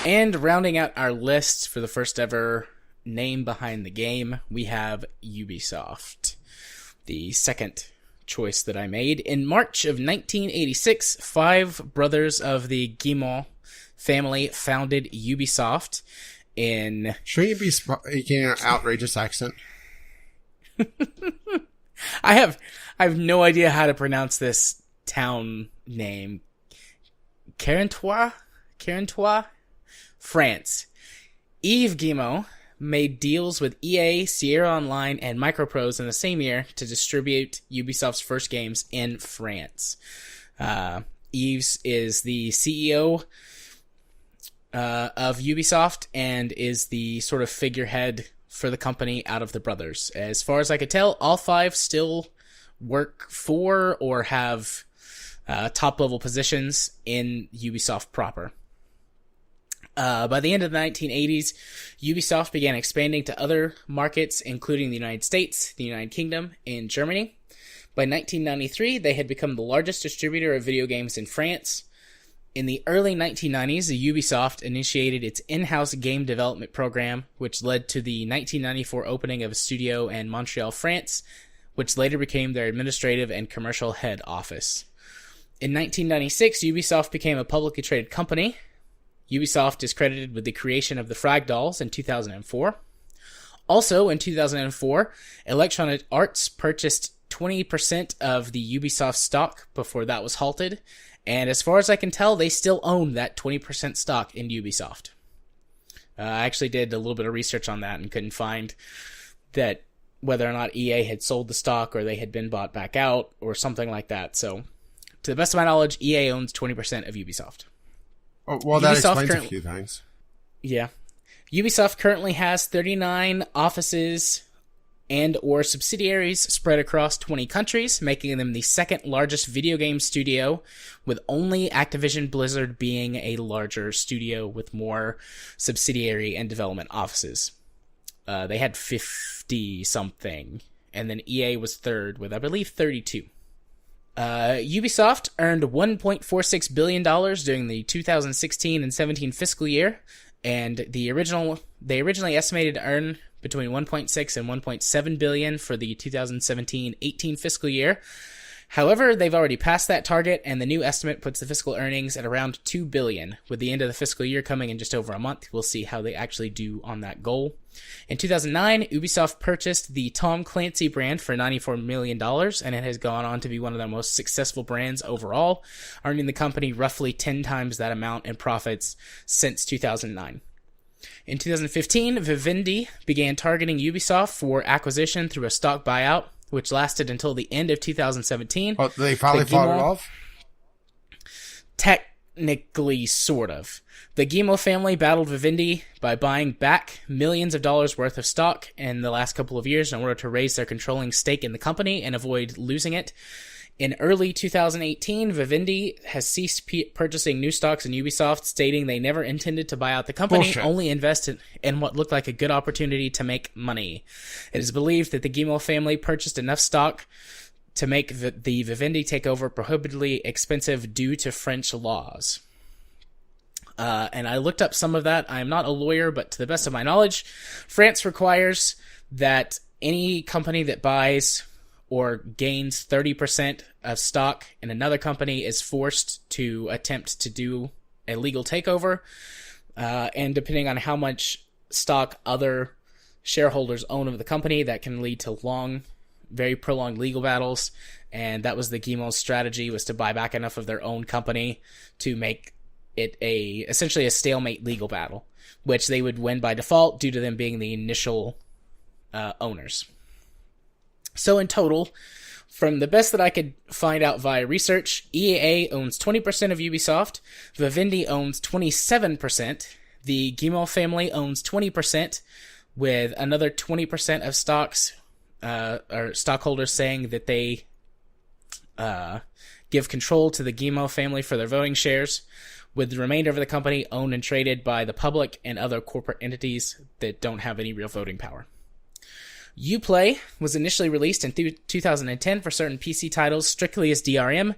Speaker 1: and rounding out our list for the first ever name behind the game, we have Ubisoft, the second choice that I made. In March of 1986, 5 brothers of the Guillemot family founded Ubisoft in...
Speaker 2: Should you be speaking an outrageous accent?
Speaker 1: I have no idea how to pronounce this town name. Carentois, France. Yves Guillemot made deals with EA, Sierra Online, and Microprose in the same year to distribute Ubisoft's first games in France. Yves is the CEO of Ubisoft and is the sort of figurehead for the company out of the brothers. As far as I could tell, all 5 still work for or have top-level positions in Ubisoft proper. By the end of the 1980s, Ubisoft began expanding to other markets, including the United States, the United Kingdom, and Germany. By 1993, they had become the largest distributor of video games in France. In the early 1990s, Ubisoft initiated its in-house game development program, which led to the 1994 opening of a studio in Montreal, France, which later became their administrative and commercial head office. In 1996, Ubisoft became a publicly traded company. Ubisoft is credited with the creation of the Frag Dolls in 2004. Also, in 2004, Electronic Arts purchased 20% of the Ubisoft stock before that was halted, and as far as I can tell, they still own that 20% stock in Ubisoft. I actually did a little bit of research on that and couldn't find that whether or not EA had sold the stock or they had been bought back out or something like that. So, to the best of my knowledge, EA owns 20% of Ubisoft.
Speaker 2: Oh, well, that explains a few things.
Speaker 1: Yeah. Ubisoft currently has 39 offices and or subsidiaries spread across 20 countries, making them the second largest video game studio, with only Activision Blizzard being a larger studio with more subsidiary and development offices. They had 50-something, and then EA was third with, I believe, 32. Ubisoft earned $1.46 billion during the 2016 and 17 fiscal year, and they originally estimated to earn between 1.6 and 1.7 billion for the 2017-18 fiscal year. However, they've already passed that target, and the new estimate puts the fiscal earnings at around 2 billion. With the end of the fiscal year coming in just over a month, we'll see how they actually do on that goal. In 2009, Ubisoft purchased the Tom Clancy brand for $94 million, and it has gone on to be one of their most successful brands overall, earning the company roughly 10 times that amount in profits since 2009. In 2015, Vivendi began targeting Ubisoft for acquisition through a stock buyout, which lasted until the end of 2017.
Speaker 2: Oh, they finally fought it off?
Speaker 1: technically, sort of. The Guillemot family battled Vivendi by buying back millions of dollars worth of stock in the last couple of years in order to raise their controlling stake in the company and avoid losing it. In early 2018, Vivendi has ceased purchasing new stocks in Ubisoft, stating they never intended to buy out the company,
Speaker 2: Bullshit.
Speaker 1: only invested in what looked like a good opportunity to make money. It is believed that the Guillemot family purchased enough stock to make the Vivendi takeover prohibitively expensive due to French laws. And I looked up some of that. I am not a lawyer, but to the best of my knowledge, France requires that any company that buys or gains 30% of stock in another company is forced to attempt to do a legal takeover. And depending on how much stock other shareholders own of the company, that can lead to long, very prolonged legal battles. And that was the Guillemot's strategy, was to buy back enough of their own company to make it essentially a stalemate legal battle, which they would win by default due to them being the initial owners. So in total, from the best that I could find out via research, EAA owns 20% of Ubisoft, Vivendi owns 27%, the Guillemot family owns 20%, with another 20% of stocks, or stockholders saying that they give control to the Guillemot family for their voting shares, with the remainder of the company owned and traded by the public and other corporate entities that don't have any real voting power. Uplay was initially released in 2010 for certain PC titles strictly as DRM.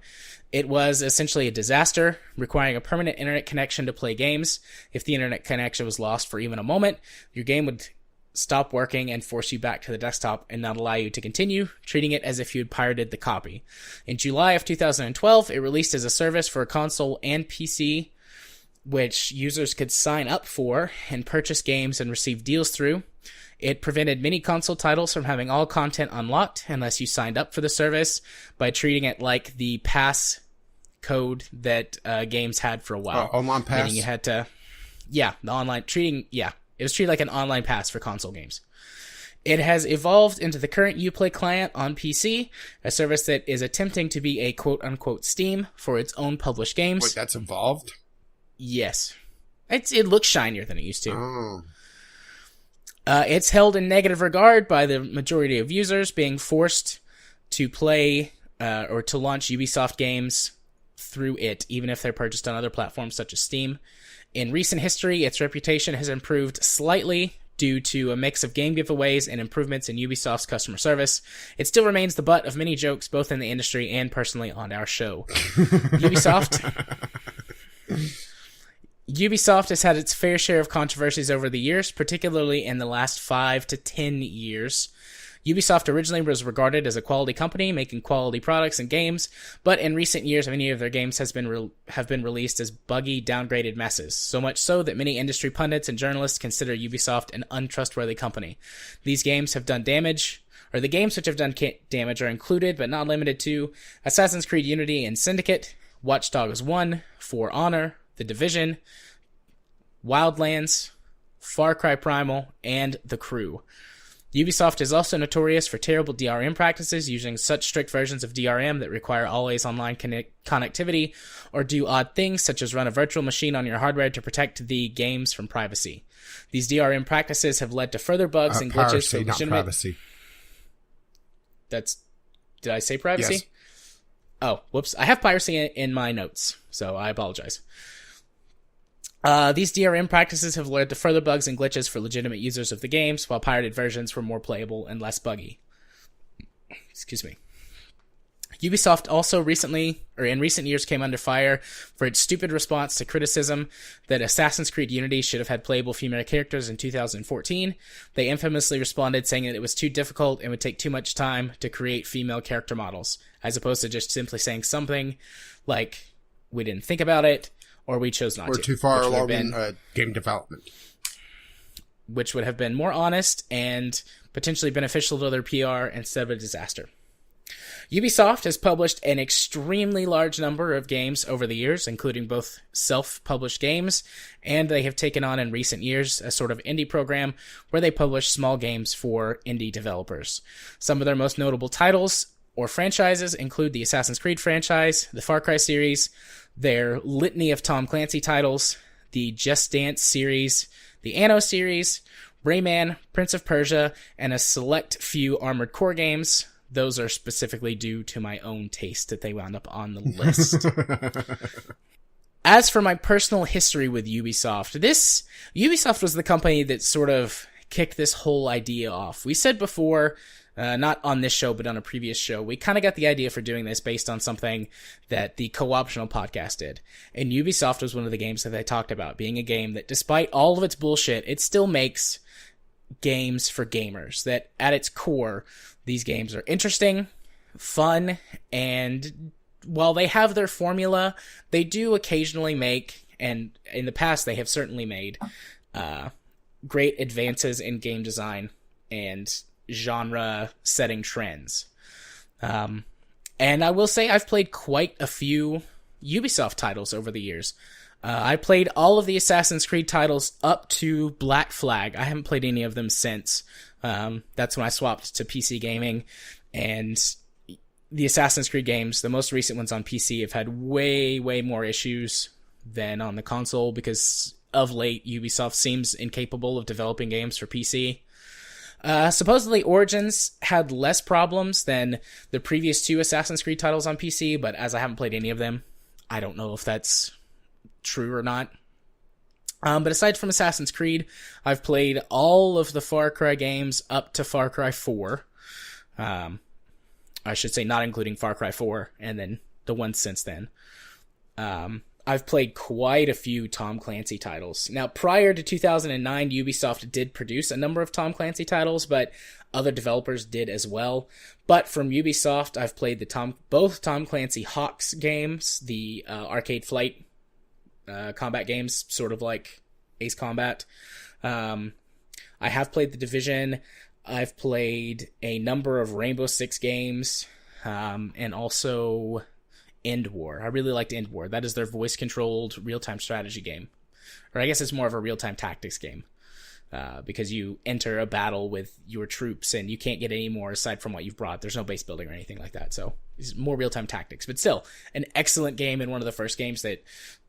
Speaker 1: It was essentially a disaster, requiring a permanent internet connection to play games. If the internet connection was lost for even a moment, your game would stop working and force you back to the desktop and not allow you to continue, treating it as if you had pirated the copy. In July of 2012, it released as a service for console and PC, which users could sign up for and purchase games and receive deals through. It prevented many console titles from having all content unlocked unless you signed up for the service, by treating it like the pass code that games had for a while.
Speaker 2: Online pass?
Speaker 1: Meaning you had to... Yeah, the online... It was treated like an online pass for console games. It has evolved into the current Uplay client on PC, a service that is attempting to be a quote-unquote Steam for its own published games.
Speaker 2: Wait, that's evolved?
Speaker 1: Yes. It looks shinier than it used to.
Speaker 2: Oh.
Speaker 1: It's held in negative regard by the majority of users, being forced to play or to launch Ubisoft games through it, even if they're purchased on other platforms such as Steam. In recent history, its reputation has improved slightly due to a mix of game giveaways and improvements in Ubisoft's customer service. It still remains the butt of many jokes, both in the industry and personally on our show. Ubisoft has had its fair share of controversies over the years, particularly in the last 5 to 10 years. Ubisoft originally was regarded as a quality company making quality products and games, but in recent years many of their games have been released as buggy, downgraded messes, so much so that many industry pundits and journalists consider Ubisoft an untrustworthy company. These games have done damage, or the games which have done damage are included, but not limited to, Assassin's Creed Unity and Syndicate, Watch Dogs 1, For Honor, The Division, Wildlands, Far Cry Primal, and The Crew. Ubisoft is also notorious for terrible DRM practices, using such strict versions of DRM that require always online connectivity, or do odd things such as run a virtual machine on your hardware to protect the games from privacy. These DRM practices have led to further bugs and glitches
Speaker 2: Piracy,
Speaker 1: for legitimate...
Speaker 2: not privacy.
Speaker 1: Did I say privacy?
Speaker 2: Yes.
Speaker 1: Oh, whoops. I have piracy in my notes, so I apologize. These DRM practices have led to further bugs and glitches for legitimate users of the games, while pirated versions were more playable and less buggy. Excuse me. Ubisoft also in recent years came under fire for its stupid response to criticism that Assassin's Creed Unity should have had playable female characters in 2014. They infamously responded saying that it was too difficult and would take too much time to create female character models, as opposed to just simply saying something like, we didn't think about it, or we chose not to.
Speaker 2: We're too far along in game development.
Speaker 1: Which would have been more honest and potentially beneficial to their PR instead of a disaster. Ubisoft has published an extremely large number of games over the years, including both self-published games, and they have taken on in recent years a sort of indie program where they publish small games for indie developers. Some of their most notable titles or franchises include the Assassin's Creed franchise, the Far Cry series, their litany of Tom Clancy titles, the Just Dance series, the Anno series, Rayman, Prince of Persia, and a select few Armored Core games. Those are specifically due to my own taste that they wound up on the list. As for my personal history with Ubisoft, Ubisoft was the company that sort of kicked this whole idea off. We said before, not on this show, but on a previous show, we kind of got the idea for doing this based on something that the Co-optional podcast did. And Ubisoft was one of the games that they talked about, being a game that, despite all of its bullshit, it still makes games for gamers. That at its core, these games are interesting, fun, and while they have their formula, they do occasionally make, and in the past they have certainly made, great advances in game design and genre-setting trends. And I will say I've played quite a few Ubisoft titles over the years. I played all of the Assassin's Creed titles up to Black Flag. I haven't played any of them since. That's when I swapped to PC gaming. And the Assassin's Creed games, the most recent ones on PC, have had way, way more issues than on the console because of late Ubisoft seems incapable of developing games for PC. Supposedly Origins had less problems than the previous two Assassin's Creed titles on PC, but as I haven't played any of them, I don't know if that's true or not. But aside from Assassin's Creed, I've played all of the Far Cry games up to Far Cry 4. I should say not including Far Cry 4, and then the ones since then. I've played quite a few Tom Clancy titles. Now, prior to 2009, Ubisoft did produce a number of Tom Clancy titles, but other developers did as well. But from Ubisoft, I've played both Tom Clancy Hawks games, the arcade flight combat games, sort of like Ace Combat. I have played The Division. I've played a number of Rainbow Six games, and also End War. I really liked End War. That is their voice-controlled real-time strategy game. Or I guess it's more of a real-time tactics game, because you enter a battle with your troops, and you can't get any more aside from what you've brought. There's no base building or anything like that, so it's more real-time tactics. But still, an excellent game, and one of the first games that,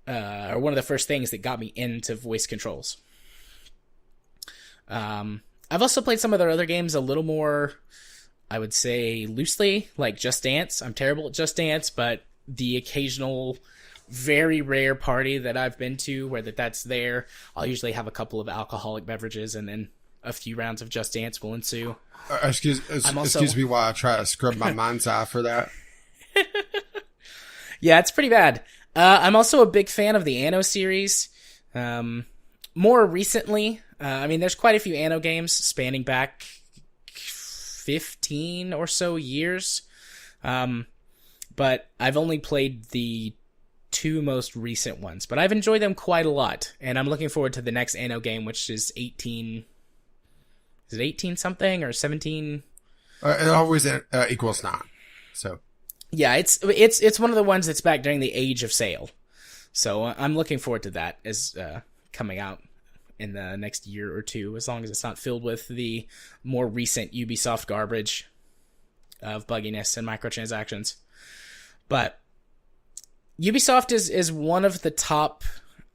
Speaker 1: or one of the first things that got me into voice controls. I've also played some of their other games a little more, I would say, loosely, like Just Dance. I'm terrible at Just Dance, but the occasional, very rare party that I've been to where that's there, I'll usually have a couple of alcoholic beverages, and then a few rounds of Just Dance will ensue.
Speaker 2: Excuse me while I try to scrub my mind's eye for that.
Speaker 1: Yeah, it's pretty bad. I'm also a big fan of the Anno series. More recently, there's quite a few Anno games spanning back 15 or so years. But I've only played the two most recent ones. But I've enjoyed them quite a lot. And I'm looking forward to the next Anno game, which is 18... Is it 18 something or 17?
Speaker 2: It always equals 9. So...
Speaker 1: Yeah, it's one of the ones that's back during the Age of Sail. So I'm looking forward to that as coming out in the next year or two, as long as it's not filled with the more recent Ubisoft garbage of bugginess and microtransactions. But Ubisoft is one of the top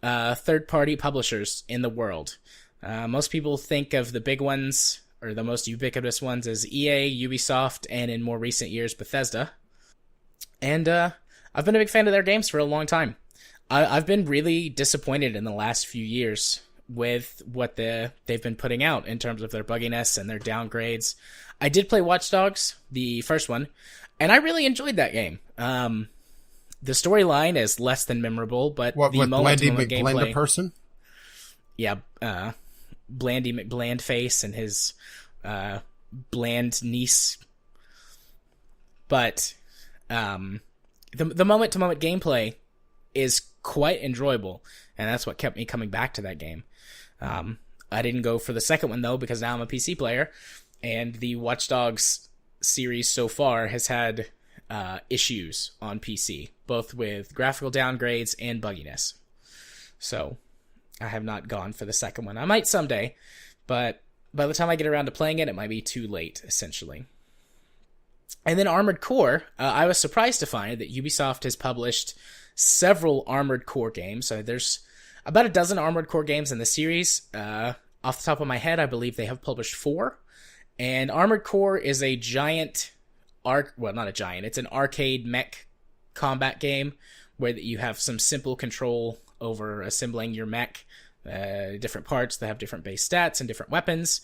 Speaker 1: third-party publishers in the world. Most people think of the big ones, or the most ubiquitous ones, as EA, Ubisoft, and in more recent years, Bethesda. And I've been a big fan of their games for a long time. I've been really disappointed in the last few years with what they've been putting out in terms of their bugginess and their downgrades. I did play Watch Dogs, the first one, and I really enjoyed that game. The storyline is less than memorable, but the moment-to-moment gameplay... person? Yeah, Blandy McBlandface and his bland niece. But the moment-to-moment gameplay is quite enjoyable, and that's what kept me coming back to that game. I didn't go for the second one, though, because now I'm a PC player, and the Watch Dogs series so far has had issues on PC, both with graphical downgrades and bugginess. So I have not gone for the second one. I might someday, but by the time I get around to playing it, it might be too late, essentially. And then Armored Core, I was surprised to find that Ubisoft has published several Armored Core games. So there's about a dozen Armored Core games in the series. Off the top of my head, I believe they have published 4. And Armored Core is a giant not a giant, it's an arcade mech combat game where you have some simple control over assembling your mech, different parts that have different base stats and different weapons.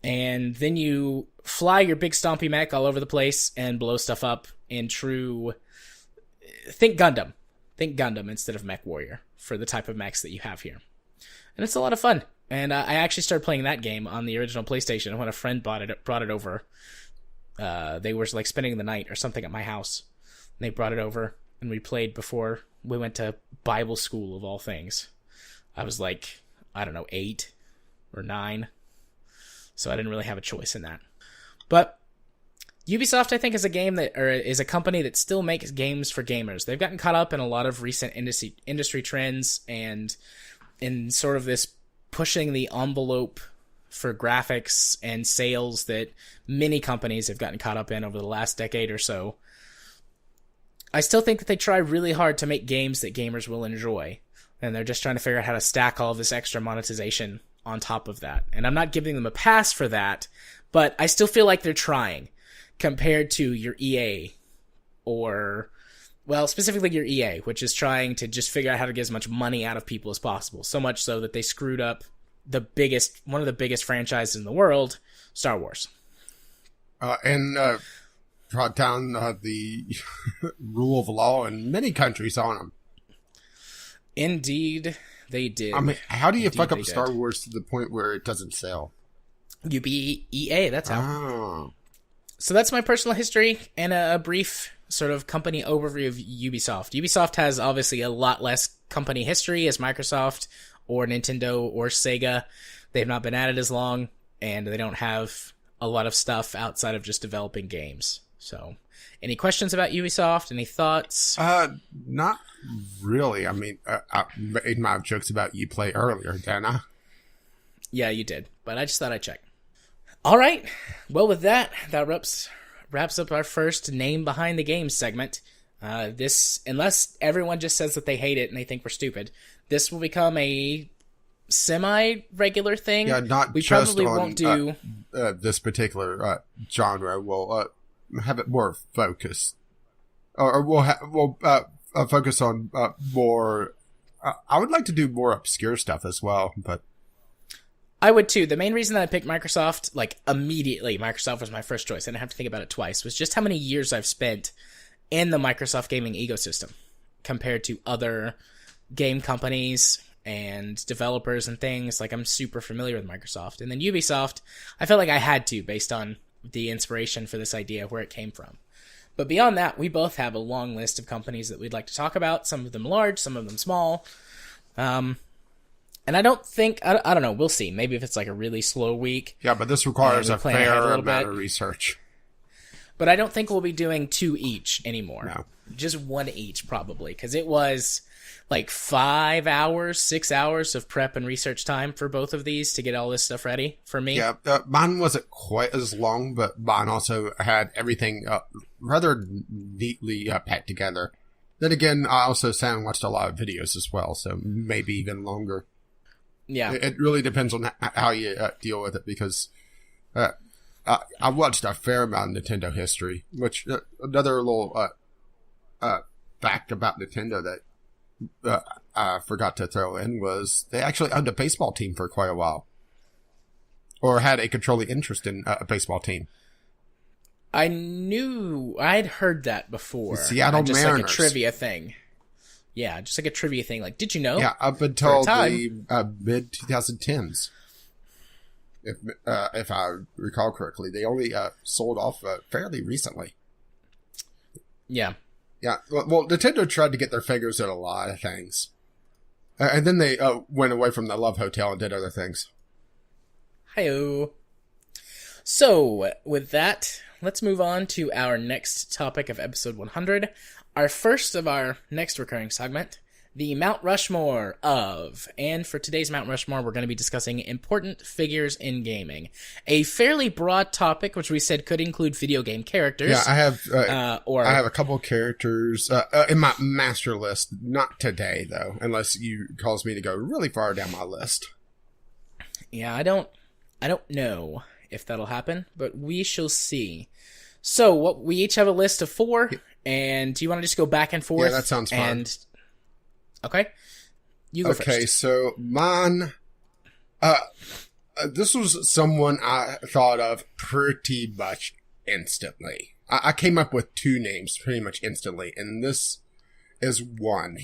Speaker 1: And then you fly your big stompy mech all over the place and blow stuff up in true... Think Gundam instead of Mech Warrior for the type of mechs that you have here. And it's a lot of fun. And I actually started playing that game on the original PlayStation when a friend brought it over. They were like spending the night or something at my house. And they brought it over and we played before we went to Bible school of all things. I was like, I don't know, 8 or 9. So I didn't really have a choice in that. But Ubisoft, I think, is a company that still makes games for gamers. They've gotten caught up in a lot of recent industry trends and in sort of this pushing the envelope for graphics and sales that many companies have gotten caught up in over the last decade or so. I still think that they try really hard to make games that gamers will enjoy. And they're just trying to figure out how to stack all of this extra monetization on top of that. And I'm not giving them a pass for that, but I still feel like they're trying compared to your EA or, well, specifically your EA, which is trying to just figure out how to get as much money out of people as possible. So much so that they screwed up one of the biggest franchises in the world, Star Wars.
Speaker 2: And brought down the rule of law in many countries on them.
Speaker 1: Indeed, they did.
Speaker 2: I mean, how do you fuck up Star Wars to the point where it doesn't sell?
Speaker 1: You be EA, that's how.
Speaker 2: Oh.
Speaker 1: So that's my personal history and a brief sort of company overview of Ubisoft. Ubisoft has obviously a lot less company history as Microsoft or Nintendo or Sega. They've not been at it as long, and they don't have a lot of stuff outside of just developing games. So, any questions about Ubisoft? Any thoughts?
Speaker 2: Not really. I mean, I made my jokes about Uplay earlier, didn't I?
Speaker 1: Yeah, you did, but I just thought I'd check. All right. Well, with that wraps up our first name behind the game segment. This, unless everyone just says that they hate it and they think we're stupid, this will become a semi-regular thing.
Speaker 2: Yeah, not
Speaker 1: we
Speaker 2: just
Speaker 1: probably
Speaker 2: on,
Speaker 1: won't do
Speaker 2: this particular genre. We'll have it more focused, or we'll focus on more. I would like to do more obscure stuff as well, but.
Speaker 1: I would too. The main reason that I picked Microsoft, like immediately, Microsoft was my first choice. I didn't have to think about it twice. Was just how many years I've spent in the Microsoft gaming ecosystem compared to other game companies and developers and things. Like, I'm super familiar with Microsoft. And then Ubisoft, I felt like I had to, based on the inspiration for this idea, where it came from. But beyond that, we both have a long list of companies that we'd like to talk about. Some of them large, some of them small. And I don't think, I don't know, we'll see. Maybe if it's like a really slow week.
Speaker 2: Yeah, but this requires a fair amount of research.
Speaker 1: But I don't think we'll be doing 2 each anymore.
Speaker 2: No.
Speaker 1: Just 1 each, probably. Because it was like 5 hours, 6 hours of prep and research time for both of these to get all this stuff ready for me.
Speaker 2: Yeah, mine wasn't quite as long, but mine also had everything rather neatly packed together. Then again, I also sat and watched a lot of videos as well, so maybe even longer.
Speaker 1: Yeah.
Speaker 2: It really depends on how you deal with it, because I watched a fair amount of Nintendo history, which another little fact about Nintendo that I forgot to throw in was they actually owned a baseball team for quite a while, or had a controlling interest in a baseball team.
Speaker 1: I'd heard that before.
Speaker 2: The Seattle
Speaker 1: just
Speaker 2: Mariners.
Speaker 1: Like a trivia thing. Yeah, just like a trivia thing. Like, did you know?
Speaker 2: Yeah, up until the mid-2010s. If I recall correctly. They only sold off fairly recently.
Speaker 1: Yeah.
Speaker 2: Yeah, well, Nintendo tried to get their fingers in a lot of things. And then they went away from the Love Hotel and did other things.
Speaker 1: Hi-oh. So, with that, let's move on to our next topic of episode 100. Our first of our next recurring segment, the Mount Rushmore of. And for today's Mount Rushmore, we're going to be discussing important figures in gaming. A fairly broad topic, which we said could include video game characters.
Speaker 2: Yeah, I have a couple of characters in my master list. Not today, though, unless you cause me to go really far down my list.
Speaker 1: Yeah, I don't know if that'll happen, but we shall see. So, we each have a list of 4, and do you want to just go back and forth?
Speaker 2: Yeah, that sounds fun.
Speaker 1: Okay. You go first.
Speaker 2: Okay, so mine... this was someone I thought of pretty much instantly. I came up with 2 names pretty much instantly, and this is one.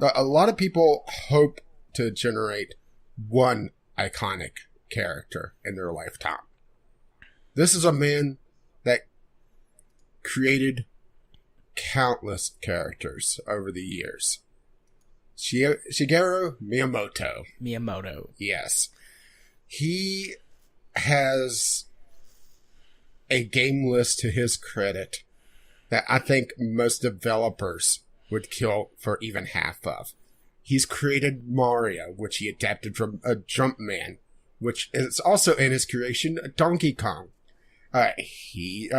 Speaker 2: A lot of people hope to generate one iconic character in their lifetime. This is a man that created countless characters over the years. Shigeru Miyamoto.
Speaker 1: Miyamoto.
Speaker 2: Yes. He has a game list to his credit that I think most developers would kill for even half of. He's created Mario, which he adapted from a Jumpman, which is also in his creation Donkey Kong. He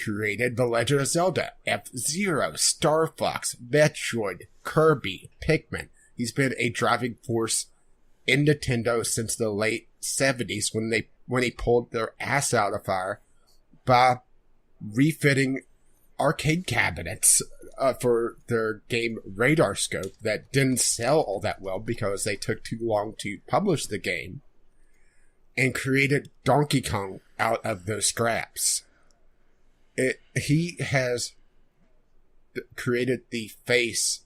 Speaker 2: created The Legend of Zelda, F-Zero, Star Fox, Metroid, Kirby, Pikmin. He's been a driving force in Nintendo since the late 70s when he pulled their ass out of fire by refitting arcade cabinets for their game Radar Scope that didn't sell all that well because they took too long to publish the game, and created Donkey Kong out of those scraps. He has created the face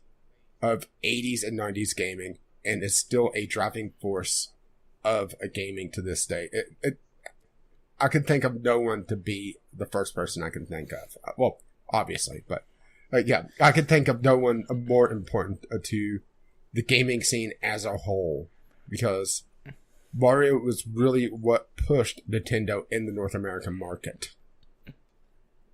Speaker 2: of 80s and 90s gaming and is still a driving force of a gaming to this day. I can think of no one to be the first person I can think of. Well, obviously, but yeah, I can think of no one more important to the gaming scene as a whole, because Mario was really what pushed Nintendo in the North American market.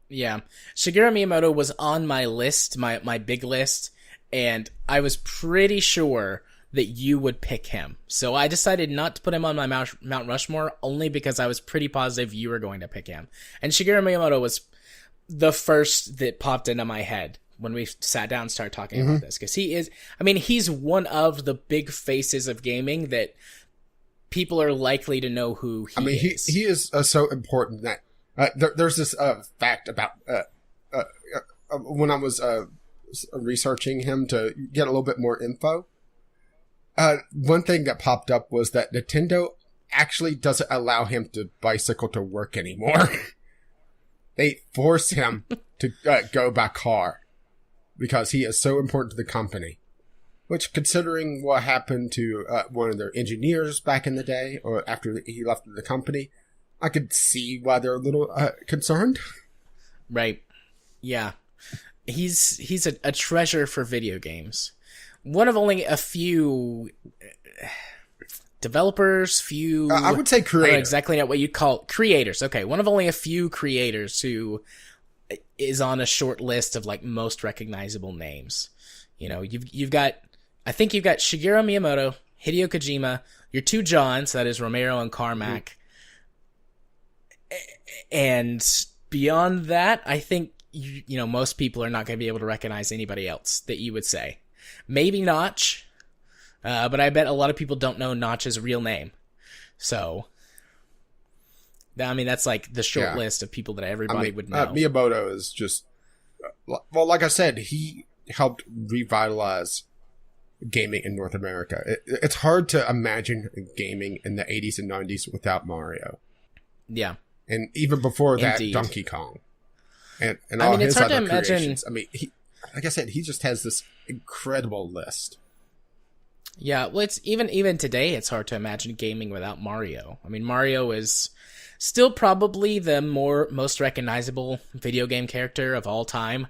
Speaker 1: Yeah. Shigeru Miyamoto was on my list, my big list, and I was pretty sure that you would pick him. So I decided not to put him on my Mount Rushmore, only because I was pretty positive you were going to pick him. And Shigeru Miyamoto was the first that popped into my head when we sat down and started talking about this. Because he's one of the big faces of gaming that people are likely to know who he is.
Speaker 2: He is so important that there's this fact about when I was researching him to get a little bit more info. One thing that popped up was that Nintendo actually doesn't allow him to bicycle to work anymore. They force him to go by car because he is so important to the company. Which, considering what happened to one of their engineers back in the day, or after he left the company, I could see why they're a little concerned.
Speaker 1: Right. Yeah. He's a treasure for video games. One of only a few developers,
Speaker 2: I would say creators.
Speaker 1: I don't exactly know what you'd call creators. Okay, one of only a few creators who is on a short list of like most recognizable names. You know, you've got Shigeru Miyamoto, Hideo Kojima, your 2 Johns, that is Romero and Carmack. And beyond that, I think most people are not going to be able to recognize anybody else that you would say. Maybe Notch, but I bet a lot of people don't know Notch's real name. So, that's like the short list of people that everybody would know.
Speaker 2: Miyamoto is just, well, like I said, he helped revitalize gaming in North America. It's hard to imagine gaming in the 80s and 90s without Mario.
Speaker 1: Yeah.
Speaker 2: And even before that,
Speaker 1: Indeed.
Speaker 2: Donkey Kong. And all his
Speaker 1: it's hard
Speaker 2: other
Speaker 1: to imagine.
Speaker 2: creations. Like I said, he just has this incredible list.
Speaker 1: Yeah, well, it's even today, it's hard to imagine gaming without Mario. Mario is still probably the most recognizable video game character of all time.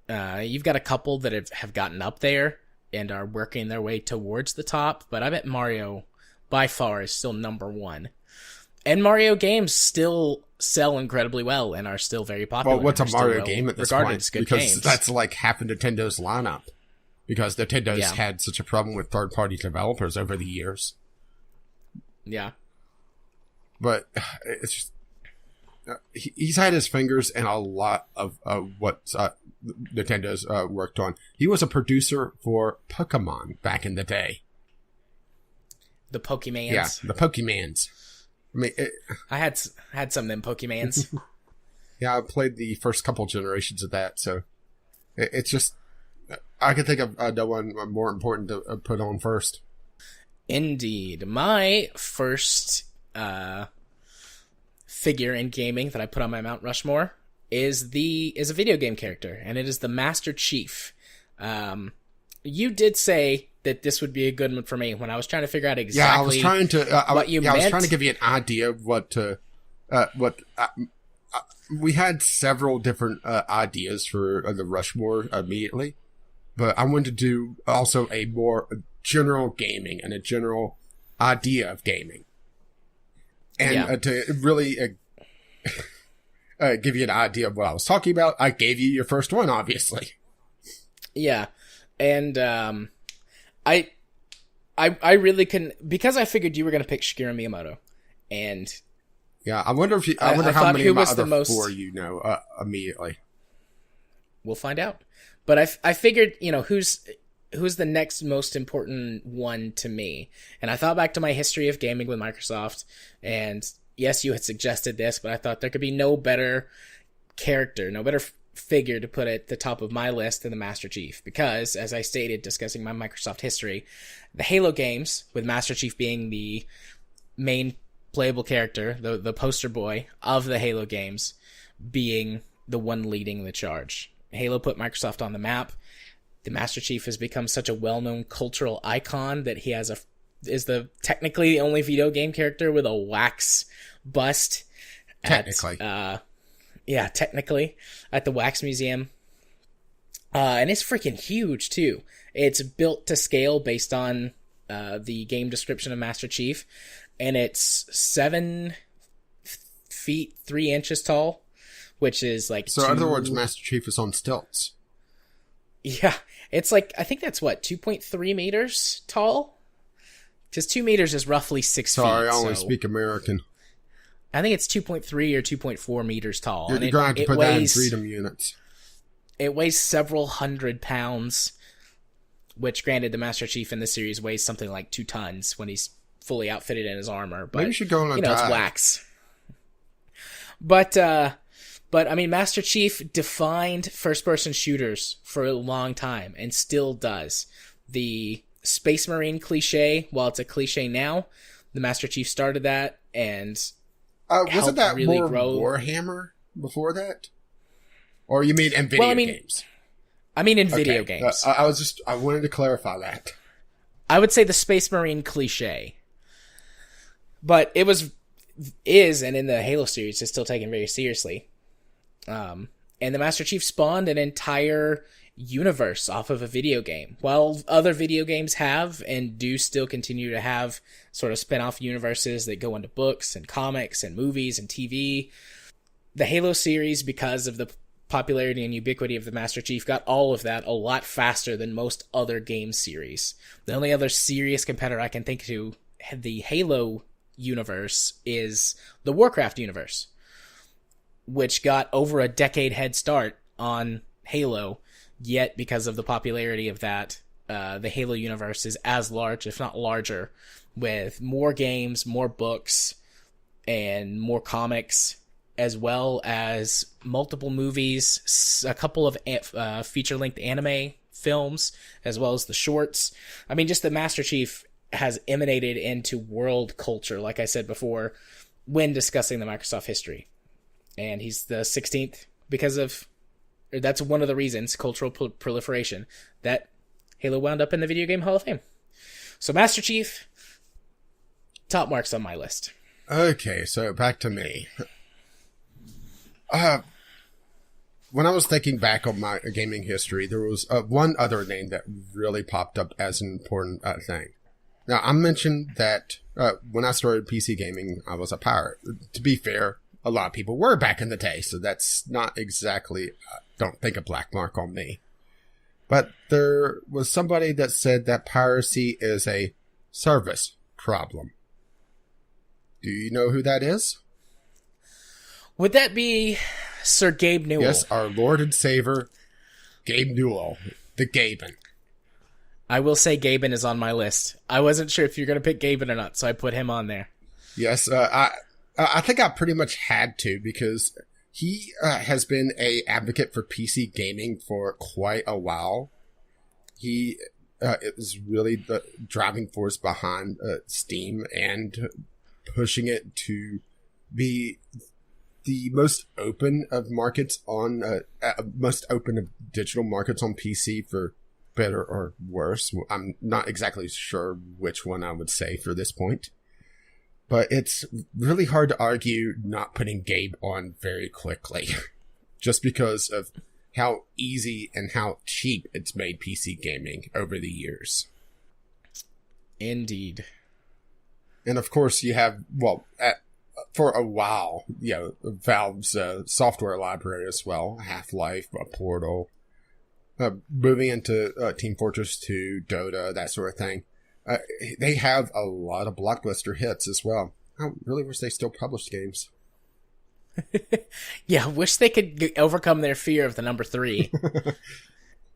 Speaker 1: You've got a couple that have gotten up there and are working their way towards the top, but I bet Mario, by far, is still number 1. And Mario games still sell incredibly well and are still very popular.
Speaker 2: Well, what's a Mario game at this point?
Speaker 1: As good
Speaker 2: because
Speaker 1: games.
Speaker 2: that's like half of Nintendo's lineup. because Nintendo's
Speaker 1: Yeah.
Speaker 2: had such a problem with third-party developers over the years.
Speaker 1: Yeah.
Speaker 2: But it's just he's had his fingers in a lot of what Nintendo's worked on. He was a producer for Pokemon back in the day.
Speaker 1: The Pokemans.
Speaker 2: Yeah, the Pokemans. I mean,
Speaker 1: I had some of them Pokemans.
Speaker 2: yeah, I played the first couple generations of that, so it's just I can think of no one more important to put on first.
Speaker 1: Indeed. My first figure in gaming that I put on my Mount Rushmore is a video game character, and it is the Master Chief. You did say that this would be a good one for me when I was trying to figure out exactly.
Speaker 2: Yeah, I was trying to.
Speaker 1: What you
Speaker 2: I was
Speaker 1: meant.
Speaker 2: trying to give you an idea of what we had several different ideas for the Rushmore immediately, but I wanted to do also a more general gaming and a general idea of gaming, and to really give you an idea of what I was talking about. I gave you your first one, obviously.
Speaker 1: Yeah, and I really couldn't, because I figured you were going to pick Shigeru Miyamoto, and
Speaker 2: yeah, I wonder how many of my other four you know immediately.
Speaker 1: We'll find out, but I figured, you know, who's the next most important one to me, and I thought back to my history of gaming with Microsoft, and yes, you had suggested this, but I thought there could be no better character, no better figure to put at the top of my list than the Master Chief, because, as I stated discussing my Microsoft history, the Halo games, with Master Chief being the main playable character, the poster boy of the Halo games, being the one leading the charge. Halo put Microsoft on the map. The Master Chief has become such a well-known cultural icon that he is technically the only video game character with a wax bust.
Speaker 2: Technically.
Speaker 1: Technically, at the Wax Museum. And it's freaking huge, too. It's built to scale based on the game description of Master Chief, and it's 7 feet 3 inches tall, which is like...
Speaker 2: So, in other words, Master Chief is on stilts.
Speaker 1: Yeah, it's like, I think that's 2.3 meters tall? Because 2 meters is roughly 6 feet.
Speaker 2: Sorry, I only speak American.
Speaker 1: I think it's 2.3 or 2.4 meters tall.
Speaker 2: You're going to have to put that in freedom units.
Speaker 1: It weighs several hundred pounds, which, granted, the Master Chief in the series weighs something like 2 tons when he's fully outfitted in his armor. But,
Speaker 2: maybe you should go on a
Speaker 1: it's
Speaker 2: dive.
Speaker 1: wax. But I mean, Master Chief defined first-person shooters for a long time, and still does. The Space Marine cliche, while it's a cliche now, the Master Chief started that, and
Speaker 2: wasn't that
Speaker 1: really
Speaker 2: more
Speaker 1: grow.
Speaker 2: Warhammer before that? Or you mean in video games?
Speaker 1: I mean in video games.
Speaker 2: I wanted to clarify that.
Speaker 1: I would say the Space Marine cliche. But it is, and in the Halo series, is still taken very seriously. And the Master Chief spawned an entire universe off of a video game. While other video games have and do still continue to have sort of spin-off universes that go into books and comics and movies and TV, the Halo series, because of the popularity and ubiquity of the Master Chief, got all of that a lot faster than most other game series. The only other serious competitor I can think to the Halo universe is the Warcraft universe, which got over a decade head start on Halo, yet because of the popularity of that, the Halo universe is as large, if not larger, with more games, more books, and more comics, as well as multiple movies, a couple of feature-length anime films, as well as the shorts. I mean, just the Master Chief has emanated into world culture, like I said before, when discussing the Microsoft history. And he's the 16th because of... That's one of the reasons, cultural proliferation, that Halo wound up in the Video Game Hall of Fame. So Master Chief, top marks on my list.
Speaker 2: Okay, so back to me. When I was thinking back on my gaming history, there was one other name that really popped up as an important thing. Now, I mentioned that when I started PC gaming, I was a pirate. To be fair, a lot of people were back in the day, so that's not exactly... don't think a black mark on me. But there was somebody that said that piracy is a service problem. Do you know who that is?
Speaker 1: Would that be Sir Gabe Newell?
Speaker 2: Yes, our Lord and Savior, Gabe Newell, the Gaben.
Speaker 1: I will say Gaben is on my list. I wasn't sure if you're going to pick Gaben or not, so I put him on there.
Speaker 2: Yes, I think I pretty much had to, because he has been a advocate for PC gaming for quite a while. He is really the driving force behind Steam and pushing it to be the most open of markets on most open of digital markets on PC, for better or worse. I'm not exactly sure which one I would say for this point, but it's really hard to argue not putting Gabe on very quickly, just because of how easy and how cheap it's made PC gaming over the years.
Speaker 1: Indeed.
Speaker 2: And of course you have, for a while, Valve's software library as well. Half-Life, Portal, moving into Team Fortress 2, Dota, that sort of thing. They have a lot of blockbuster hits as well. I really wish they still published games.
Speaker 1: Yeah, wish they could overcome their fear of the number 3.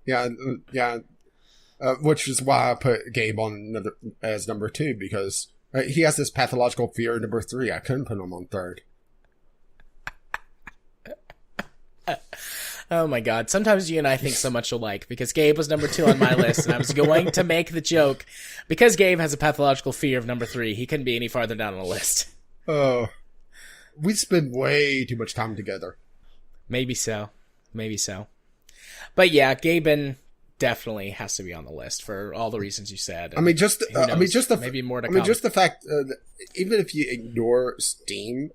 Speaker 2: Yeah. Which is why I put Gabe on as number 2, because he has this pathological fear of number 3. I couldn't put him on 3rd.
Speaker 1: Oh my god, sometimes you and I think so much alike, because Gabe was number 2 on my list, and I was going to make the joke, because Gabe has a pathological fear of number 3, he couldn't be any farther down on the list.
Speaker 2: Oh, we spend way too much time together.
Speaker 1: Maybe so. But yeah, Gaben definitely has to be on the list for all the reasons you said.
Speaker 2: Maybe more to come. Just the fact that even if you ignore Steam,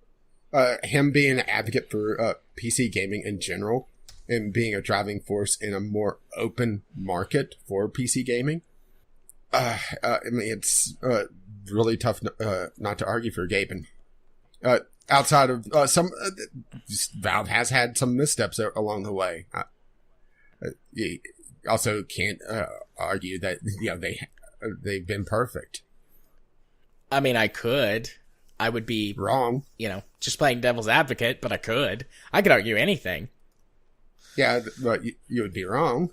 Speaker 2: him being an advocate for PC gaming in general, and being a driving force in a more open market for PC gaming, it's really tough not to argue for Gaben. Outside of Valve has had some missteps along the way. You also can't argue that they've been perfect.
Speaker 1: I mean, I would be
Speaker 2: wrong.
Speaker 1: Just playing devil's advocate, but I could argue anything.
Speaker 2: Yeah, but you would be wrong.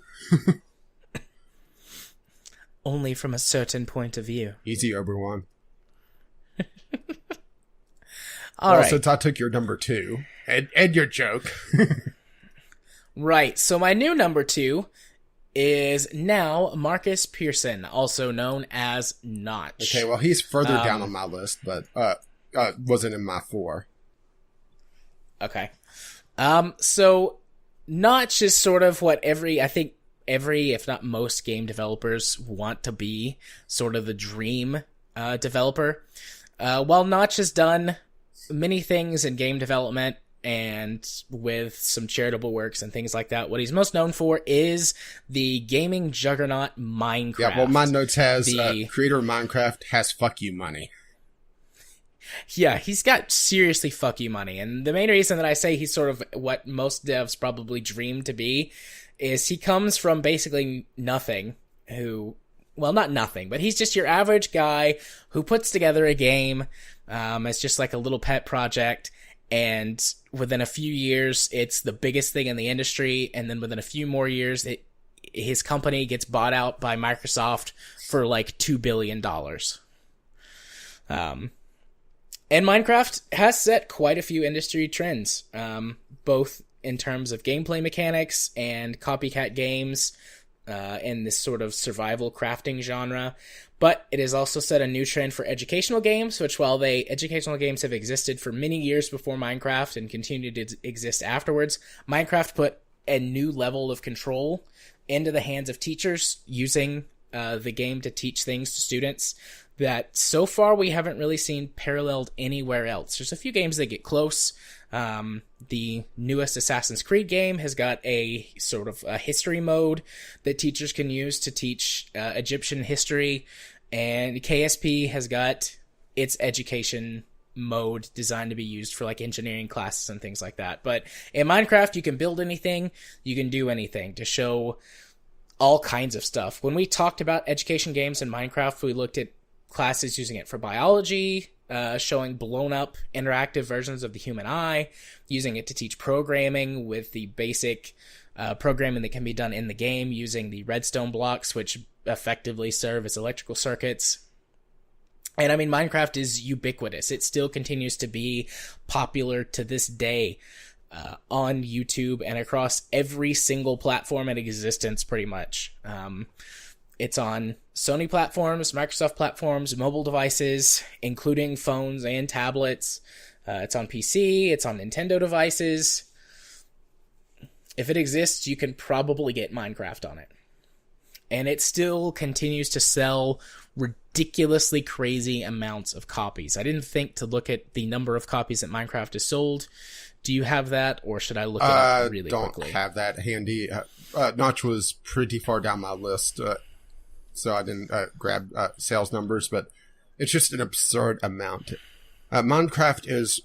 Speaker 1: Only from a certain point of view.
Speaker 2: Easy, Obi-Wan.
Speaker 1: All right.
Speaker 2: Since I took your number 2, and your joke.
Speaker 1: Right, so my new number 2 is now Marcus Pearson, also known as Notch.
Speaker 2: Okay, well, he's further down on my list, but wasn't in my 4.
Speaker 1: Okay. So Notch is sort of what every, if not most, game developers want to be, sort of the dream developer. While Notch has done many things in game development and with some charitable works and things like that, what he's most known for is the gaming juggernaut Minecraft.
Speaker 2: Yeah, well, my notes has creator of Minecraft has fuck you money.
Speaker 1: Yeah, he's got seriously fuck you money. And the main reason that I say he's sort of what most devs probably dream to be is he comes from basically nothing, not nothing, but he's just your average guy who puts together a game as just like a little pet project, and within a few years, it's the biggest thing in the industry, and then within a few more years, his company gets bought out by Microsoft for like $2 billion. And Minecraft has set quite a few industry trends, both in terms of gameplay mechanics and copycat games in this sort of survival crafting genre. But it has also set a new trend for educational games, which while educational games have existed for many years before Minecraft and continue to exist afterwards, Minecraft put a new level of control into the hands of teachers using the game to teach things to students that so far we haven't really seen paralleled anywhere else. There's a few games that get close. The newest Assassin's Creed game has got a sort of a history mode that teachers can use to teach Egyptian history, and KSP has got its education mode designed to be used for like engineering classes and things like that. But in Minecraft, you can build anything, you can do anything to show all kinds of stuff. When we talked about education games in Minecraft, we looked at classes using it for biology, showing blown up interactive versions of the human eye, using it to teach programming with the basic programming that can be done in the game using the redstone blocks, which effectively serve as electrical circuits. And I mean, Minecraft is ubiquitous. It still continues to be popular to this day on YouTube and across every single platform in existence, pretty much. It's on Sony platforms, Microsoft platforms, mobile devices, including phones and tablets. It's on PC, it's on Nintendo devices. If it exists, you can probably get Minecraft on it. And it still continues to sell ridiculously crazy amounts of copies. I didn't think to look at the number of copies that Minecraft has sold. Do you have that, or should I look it up really quickly?
Speaker 2: I don't have that handy. Notch was pretty far down my list, so I didn't grab sales numbers, but it's just an absurd amount. Minecraft is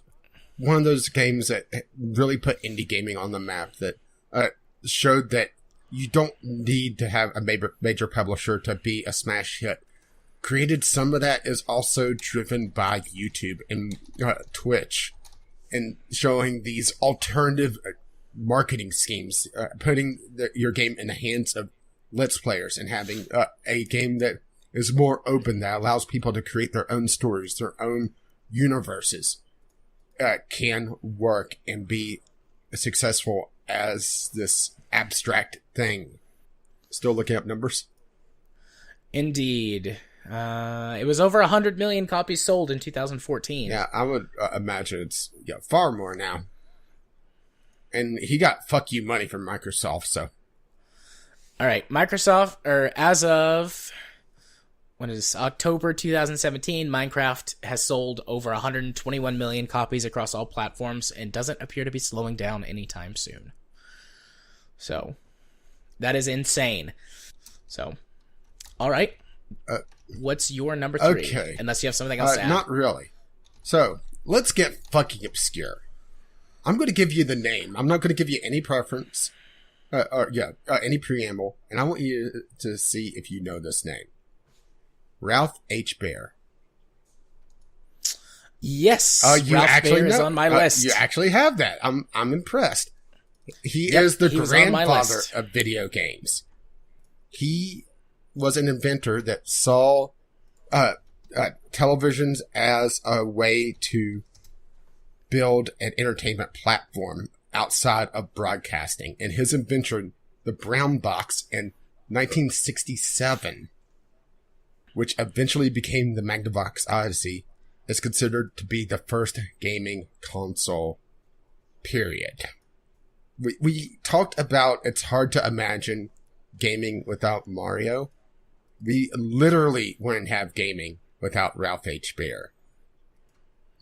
Speaker 2: one of those games that really put indie gaming on the map, that showed that you don't need to have a major publisher to be a smash hit. Created some of that is also driven by YouTube and Twitch, and showing these alternative marketing schemes, putting your game in the hands of Let's Players and having a game that is more open, that allows people to create their own stories, their own universes, can work and be successful as this abstract thing. Still looking up numbers?
Speaker 1: Indeed. It was over 100 million copies sold in 2014.
Speaker 2: Yeah, I would imagine it's far more now. And he got fuck you money from Microsoft, so.
Speaker 1: All right, Microsoft, or as of October 2017, Minecraft has sold over 121 million copies across all platforms and doesn't appear to be slowing down anytime soon. So, that is insane. So, all right. What's your number 3?
Speaker 2: Okay.
Speaker 1: Unless you have something else to add.
Speaker 2: Not really. So, let's get fucking obscure. I'm going to give you the name. I'm not going to give you any preference. Any preamble. And I want you to see if you know this name. Ralph H. Baer.
Speaker 1: Yes.
Speaker 2: You
Speaker 1: Ralph
Speaker 2: actually
Speaker 1: Baer is on my list.
Speaker 2: You actually have that. I'm impressed. He is the grandfather of video games. He was an inventor that saw televisions as a way to build an entertainment platform outside of broadcasting. And his invention, the brown box, in 1967, which eventually became the Magnavox Odyssey, is considered to be the first gaming console, period. We talked about it's hard to imagine gaming without Mario. We literally wouldn't have gaming without Ralph H. Baer.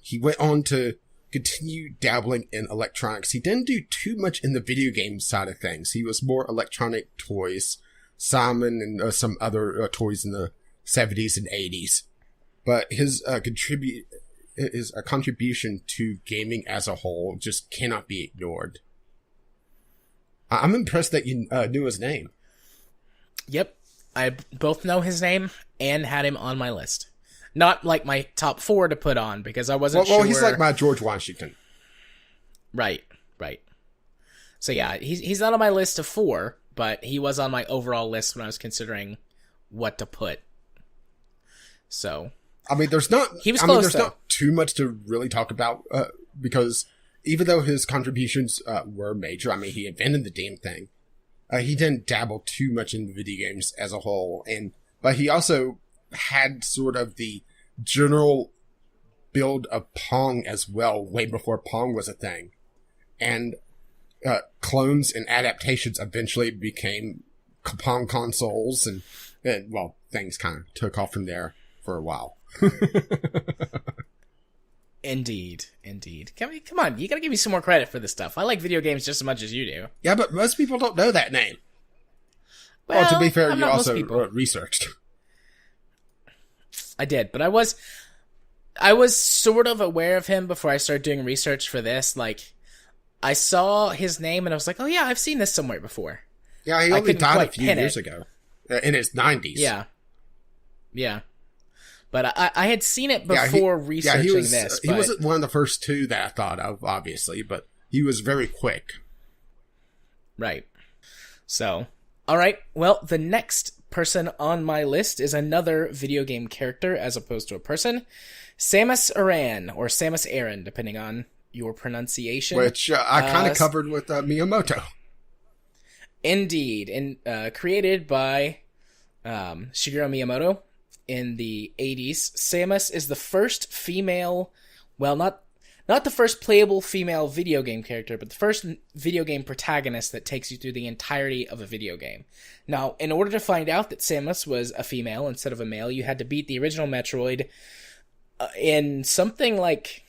Speaker 2: He went on to continue dabbling in electronics. He didn't do too much in the video game side of things. He was more electronic toys, Simon and some other toys in the 70s and 80s. But his contribution to gaming as a whole just cannot be ignored. I'm impressed that you knew his name.
Speaker 1: Yep. I both know his name and had him on my list. Not like my top 4 to put on, because I wasn't sure.
Speaker 2: Well, he's like my George Washington.
Speaker 1: Right. So yeah, he's not on my list of 4, but he was on my overall list when I was considering what to put. So.
Speaker 2: I mean, there's not too much to really talk about, because even though his contributions were major, I mean, he invented the damn thing. He didn't dabble too much in video games as a whole, but he also had sort of the general build of Pong as well, way before Pong was a thing. And clones and adaptations eventually became Pong consoles, and things kind of took off from there for a while.
Speaker 1: Indeed. Come on, you gotta give me some more credit for this stuff. I like video games just as much as you do.
Speaker 2: Yeah, but most people don't know that name. Well, to be fair, you also researched.
Speaker 1: I did, but I was sort of aware of him before I started doing research for this. Like, I saw his name and I was like, oh yeah, I've seen this somewhere before.
Speaker 2: Yeah, he
Speaker 1: I
Speaker 2: only
Speaker 1: couldn't
Speaker 2: died a
Speaker 1: quite
Speaker 2: few
Speaker 1: pin
Speaker 2: years
Speaker 1: it.
Speaker 2: ago. In his 90s.
Speaker 1: Yeah. But I had seen it
Speaker 2: Yeah,
Speaker 1: before researching this.
Speaker 2: He
Speaker 1: But
Speaker 2: wasn't one of the first two that I thought of, obviously, but he was very quick.
Speaker 1: right. So, all right. Well, the next person on my list is another video game character as opposed to a person. Samus Aran, or Samus Aran, depending on your pronunciation.
Speaker 2: Which I kind of covered with Miyamoto.
Speaker 1: Indeed. Created by Shigeru Miyamoto in the 80s. Samus is the first female, well, not the first playable female video game character, but the first video game protagonist that takes you through the entirety of a video game. Now, in order to find out that Samus was a female instead of a male, you had to beat the original Metroid in something like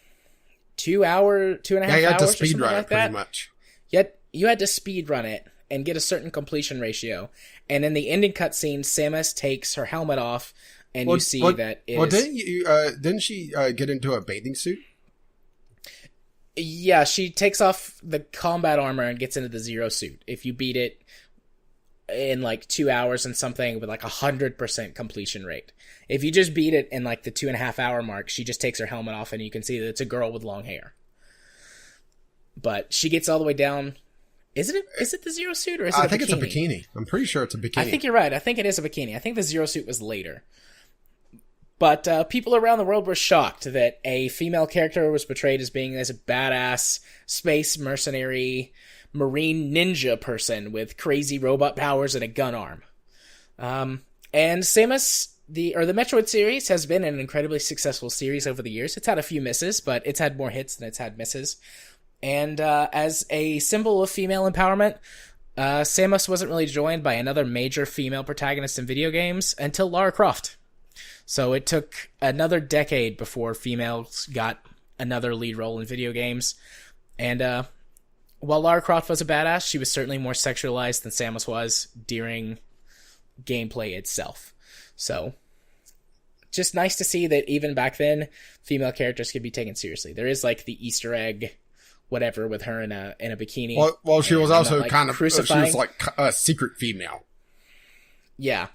Speaker 1: 2 hours, 2.5 hours.
Speaker 2: Yeah, you had to
Speaker 1: or something
Speaker 2: speedrun
Speaker 1: like
Speaker 2: it pretty
Speaker 1: that.
Speaker 2: much.
Speaker 1: Yet you had to speedrun it and get a certain completion ratio. And in the ending cutscene, Samus takes her helmet off, and you see that is...
Speaker 2: Well, didn't she get into a bathing suit?
Speaker 1: Yeah, she takes off the combat armor and gets into the Zero suit. If you beat it in like 2 hours and something with like 100% completion rate. If you just beat it in like the 2.5 hour mark, she just takes her helmet off and you can see that it's a girl with long hair. But she gets all the way down. Is it the Zero suit or is it
Speaker 2: I think it's a bikini. I'm pretty sure it's a bikini.
Speaker 1: I think you're right. I think it is a bikini. I think the Zero suit was later. But people around the world were shocked that a female character was portrayed as being this badass space mercenary marine ninja person with crazy robot powers and a gun arm. And Samus, the Metroid series, has been an incredibly successful series over the years. It's had a few misses, but it's had more hits than it's had misses. And as a symbol of female empowerment, Samus wasn't really joined by another major female protagonist in video games until Lara Croft. So it took another decade before females got another lead role in video games. And while Lara Croft was a badass, she was certainly more sexualized than Samus was during gameplay itself. So just nice to see that even back then, female characters could be taken seriously. There is like the Easter egg, whatever, with her in a bikini.
Speaker 2: Well, she was also
Speaker 1: like,
Speaker 2: kind of
Speaker 1: crucifying.
Speaker 2: She was like a secret female.
Speaker 1: Yeah.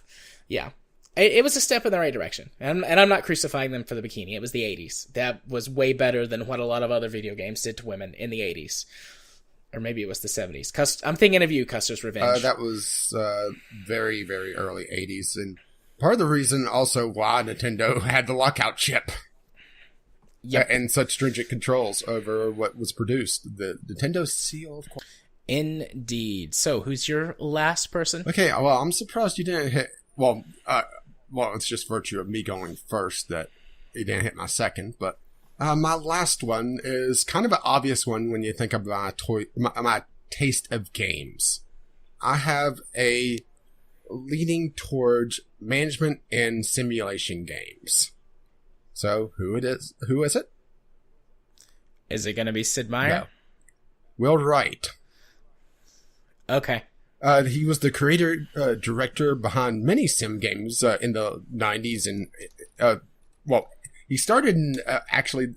Speaker 1: It was a step in the right direction. And I'm not crucifying them for the bikini. It was the 80s. That was way better than what a lot of other video games did to women in the 80s. Or maybe it was the 70s. I'm thinking of you, Custer's Revenge.
Speaker 2: That was very, very early 80s. And part of the reason also why Nintendo had the lockout chip.
Speaker 1: Yep.
Speaker 2: And such stringent controls over what was produced. The Nintendo seal of quality.
Speaker 1: Indeed. So, who's your last person?
Speaker 2: Okay, well, I'm surprised you didn't hit... Well, it's just virtue of me going first that it didn't hit my second, but my last one is kind of an obvious one when you think of my taste of games. I have a leaning towards management and simulation games. So, who is it?
Speaker 1: Is it going to be Sid Meier?
Speaker 2: No. Will Wright.
Speaker 1: Okay.
Speaker 2: He was the creator, director behind many sim games in the 90s. And, he started in, actually,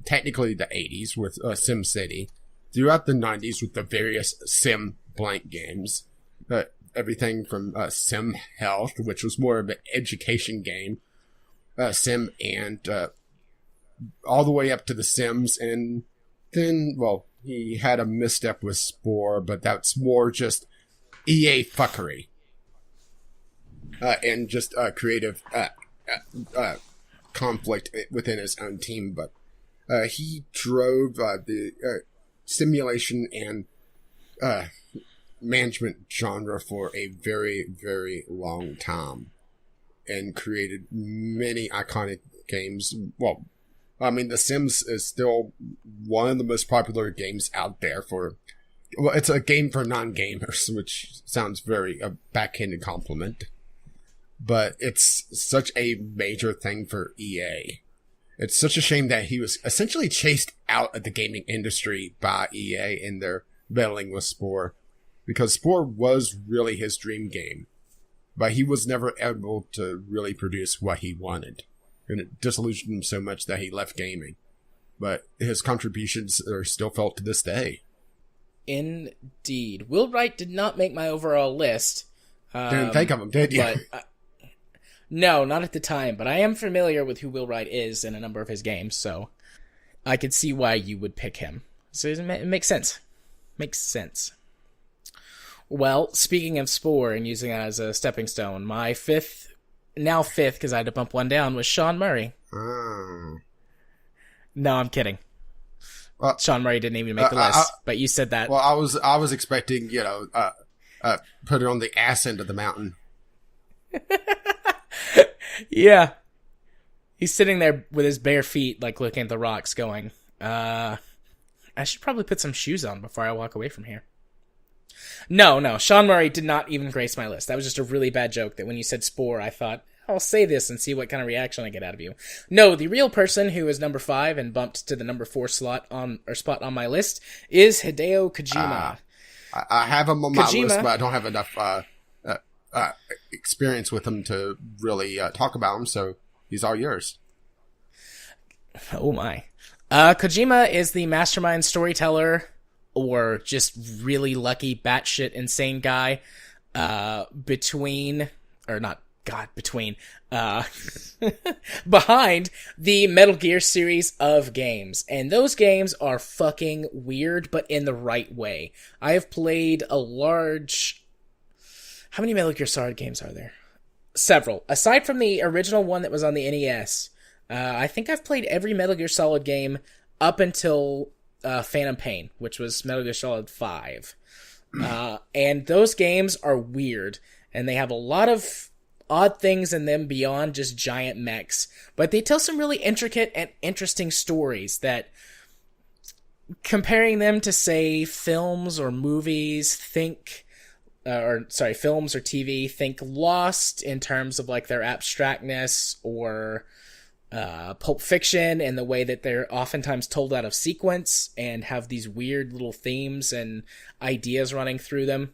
Speaker 2: technically the 80s with Sim City. Throughout the 90s with the various sim blank games. Everything from Sim Health, which was more of an education game. Sim and all the way up to The Sims. And then, he had a misstep with Spore, but that's more just EA fuckery. And just creative conflict within his own team. But he drove the simulation and management genre for a very, very long time. And created many iconic games. Well, I mean, The Sims is still one of the most popular games out there it's a game for non-gamers, which sounds very a backhanded compliment. But it's such a major thing for EA. It's such a shame that he was essentially chased out of the gaming industry by EA in their battling with Spore. Because Spore was really his dream game. But he was never able to really produce what he wanted. And it disillusioned him so much that he left gaming. But his contributions are still felt to this day.
Speaker 1: Indeed. Will Wright did not make my overall list.
Speaker 2: Didn't think of him, did you?
Speaker 1: But, no, not at the time, but I am familiar with who Will Wright is in a number of his games, so I could see why you would pick him. So it makes sense. Makes sense. Well, speaking of Spore and using that as a stepping stone, my fifth, because I had to bump one down, was Sean Murray.
Speaker 2: Oh.
Speaker 1: No, I'm kidding.
Speaker 2: Well,
Speaker 1: Sean Murray didn't even make the list, but you said that.
Speaker 2: Well, I was expecting, put it on the ass end of the mountain.
Speaker 1: Yeah. He's sitting there with his bare feet, like looking at the rocks going, I should probably put some shoes on before I walk away from here. No, Sean Murray did not even grace my list. That was just a really bad joke that when you said Spore, I thought, I'll say this and see what kind of reaction I get out of you. No, the real person who is number 5 and bumped to the number 4 spot on my list is Hideo Kojima.
Speaker 2: I have him on my list, but I don't have enough experience with him to really talk about him, so he's all yours.
Speaker 1: Oh my. Kojima is the mastermind storyteller, or just really lucky batshit insane guy, behind the Metal Gear series of games. And those games are fucking weird, but in the right way. I have played a large... How many Metal Gear Solid games are there? Several. Aside from the original one that was on the NES, I think I've played every Metal Gear Solid game up until Phantom Pain, which was Metal Gear Solid 5. And those games are weird, and they have a lot of odd things in them beyond just giant mechs. But they tell some really intricate and interesting stories that, comparing them to, say, films or movies, films or TV, think Lost in terms of like their abstractness, or Pulp Fiction and the way that they're oftentimes told out of sequence and have these weird little themes and ideas running through them.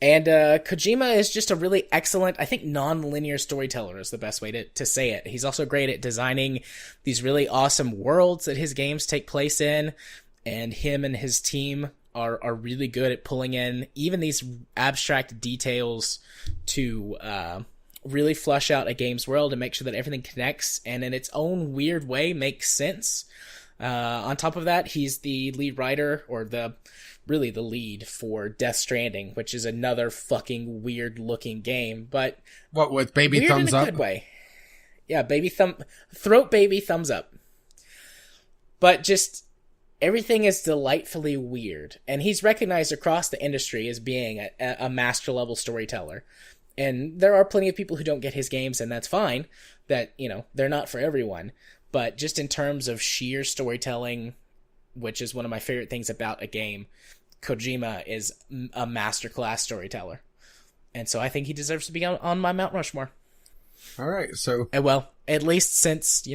Speaker 1: And Kojima is just a really excellent, I think non-linear storyteller is the best way to say it. He's also great at designing these really awesome worlds that his games take place in, and him and his team are really good at pulling in even these abstract details to really flush out a game's world and make sure that everything connects and in its own weird way makes sense. On top of that, he's the lead writer, or the lead for Death Stranding, which is another fucking weird looking game, but
Speaker 2: what, with baby
Speaker 1: weird
Speaker 2: thumbs
Speaker 1: in a
Speaker 2: up?
Speaker 1: Good way. Yeah, throat baby thumbs up. But just everything is delightfully weird, and he's recognized across the industry as being a master level storyteller. And there are plenty of people who don't get his games, and that's fine. That, they're not for everyone. But just in terms of sheer storytelling, which is one of my favorite things about a game, Kojima is a masterclass storyteller. And so I think he deserves to be on my Mount Rushmore.
Speaker 2: All right, so...
Speaker 1: Well, at least since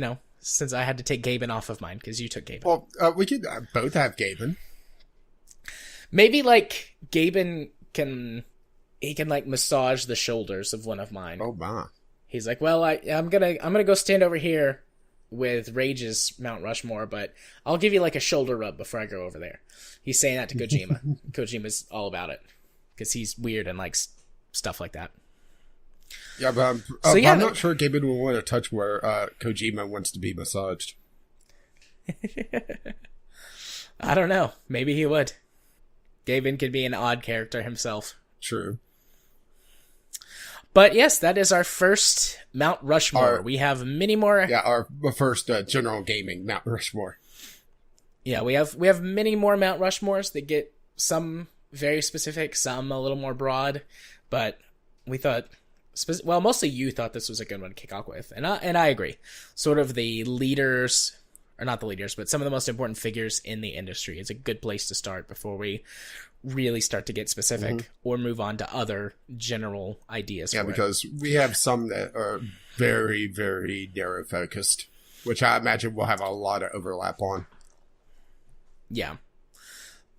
Speaker 1: I had to take Gaben off of mine, because you took Gaben.
Speaker 2: Well, we could both have Gaben.
Speaker 1: Maybe, Gaben can massage the shoulders of one of mine.
Speaker 2: Oh, my.
Speaker 1: He's like, well, I'm gonna go stand over here with Rage's Mount Rushmore, but I'll give you a shoulder rub before I go over there. He's saying that to Kojima. Kojima's all about it because he's weird and likes stuff like that.
Speaker 2: Yeah, but I'm not sure Gaben will want to touch where Kojima wants to be massaged.
Speaker 1: I don't know. Maybe he would. Gaben could be an odd character himself.
Speaker 2: True.
Speaker 1: But yes, that is our first Mount Rushmore. We have many more.
Speaker 2: Yeah, our first general gaming Mount Rushmore.
Speaker 1: Yeah, we have many more Mount Rushmores that get some very specific, some a little more broad. But we thought, mostly you thought this was a good one to kick off with, and I agree. Sort of the leaders, or not the leaders, but some of the most important figures in the industry is a good place to start before we really start to get specific or move on to other general ideas.
Speaker 2: Yeah, because we have some that are very, very narrow focused, which I imagine we'll have a lot of overlap on.
Speaker 1: Yeah.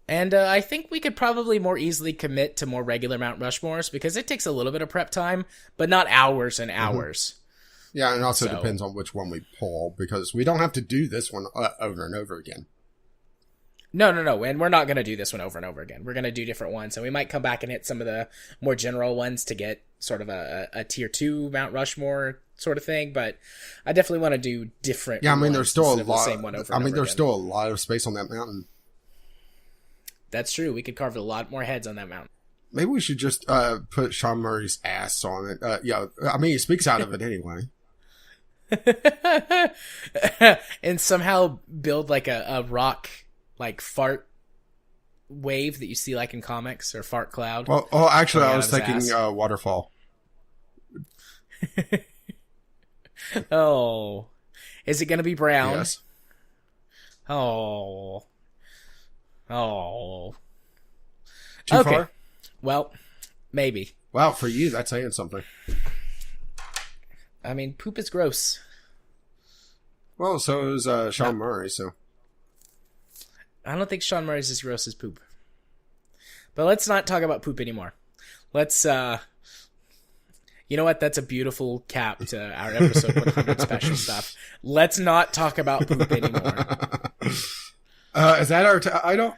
Speaker 1: And I think we could probably more easily commit to more regular Mount Rushmores because it takes a little bit of prep time, but not hours and hours.
Speaker 2: Yeah, and also depends on which one we pull, because we don't have to do this one over and over again.
Speaker 1: No, and we're not going to do this one over and over again. We're going to do different ones, and we might come back and hit some of the more general ones to get sort of a tier 2 Mount Rushmore sort of thing, but I definitely want to do different.
Speaker 2: Yeah, I mean, there's still a lot.
Speaker 1: There's
Speaker 2: still a lot of space on that mountain.
Speaker 1: That's true. We could carve a lot more heads on that mountain.
Speaker 2: Maybe we should just put Sean Murray's ass on it. Yeah, I mean, he speaks out of it anyway.
Speaker 1: And somehow build like a rock, like fart wave that you see like in comics, or fart cloud.
Speaker 2: Well, actually, I was thinking waterfall.
Speaker 1: Oh, is it going to be brown?
Speaker 2: Yes.
Speaker 1: Oh.
Speaker 2: Too far?
Speaker 1: Well, maybe.
Speaker 2: Wow, for you, that's saying something.
Speaker 1: I mean, poop is gross.
Speaker 2: Well, so is Sean Murray, so.
Speaker 1: I don't think Sean Murray's as gross as poop. But let's not talk about poop anymore. Let's, you know what? That's a beautiful cap to our episode 100 special stuff. Let's not talk about poop anymore.
Speaker 2: Is that our title?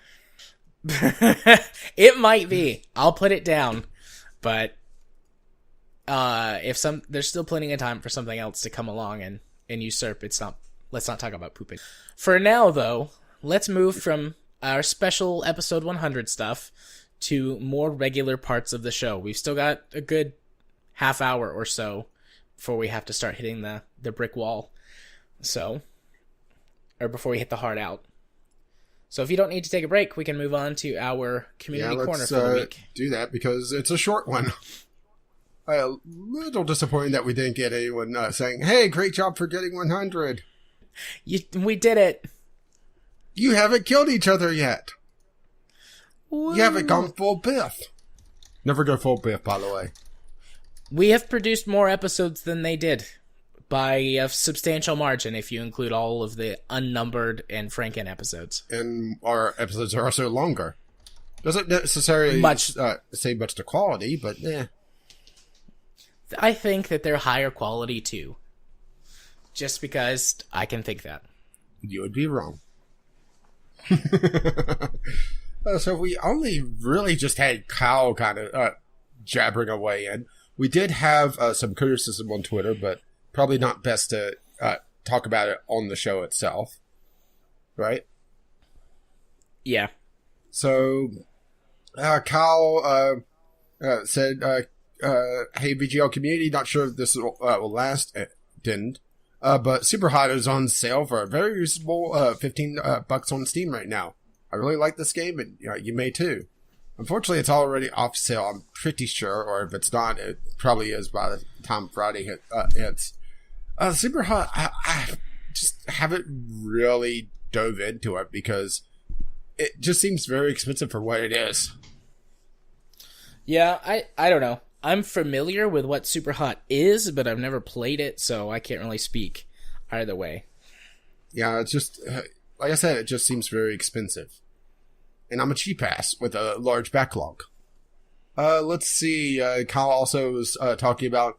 Speaker 1: It might be. I'll put it down. But there's still plenty of time for something else to come along and usurp. Let's not talk about pooping. For now, though, let's move from our special episode 100 stuff to more regular parts of the show. We've still got a good half hour or so before we have to start hitting the brick wall. Or before we hit the hard out. So if you don't need to take a break, we can move on to our community corner for the week.
Speaker 2: Do that because it's a short one. A little disappointing that we didn't get anyone saying, "Hey, great job for getting 100."
Speaker 1: We did it.
Speaker 2: You haven't killed each other yet.
Speaker 1: Woo.
Speaker 2: You haven't gone full Biff. Never go full Biff, by the way.
Speaker 1: We have produced more episodes than they did. By a substantial margin, if you include all of the unnumbered and Franken episodes.
Speaker 2: And our episodes are also longer. Doesn't necessarily say much to quality, but yeah.
Speaker 1: I think that they're higher quality too. Just because I can think that.
Speaker 2: You would be wrong. So we only really just had Kyle kind of jabbering away, and we did have some criticism on Twitter, but probably not best to talk about it on the show itself, right?
Speaker 1: Yeah.
Speaker 2: So, Kyle said, "Hey, VGL community, not sure if this will last." It didn't. But Super Hot is on sale for a very reasonable $15 on Steam right now. I really like this game, and you may too. Unfortunately, it's already off sale, I'm pretty sure, or if it's not, it probably is by the time Friday hits. Super Hot, I just haven't really dove into it because it just seems very expensive for what it is.
Speaker 1: Yeah, I don't know. I'm familiar with what Super Hot is, but I've never played it, so I can't really speak either way.
Speaker 2: Yeah, it's just, like I said, it just seems very expensive. And I'm a cheap ass with a large backlog. Let's see, Kyle also was talking about,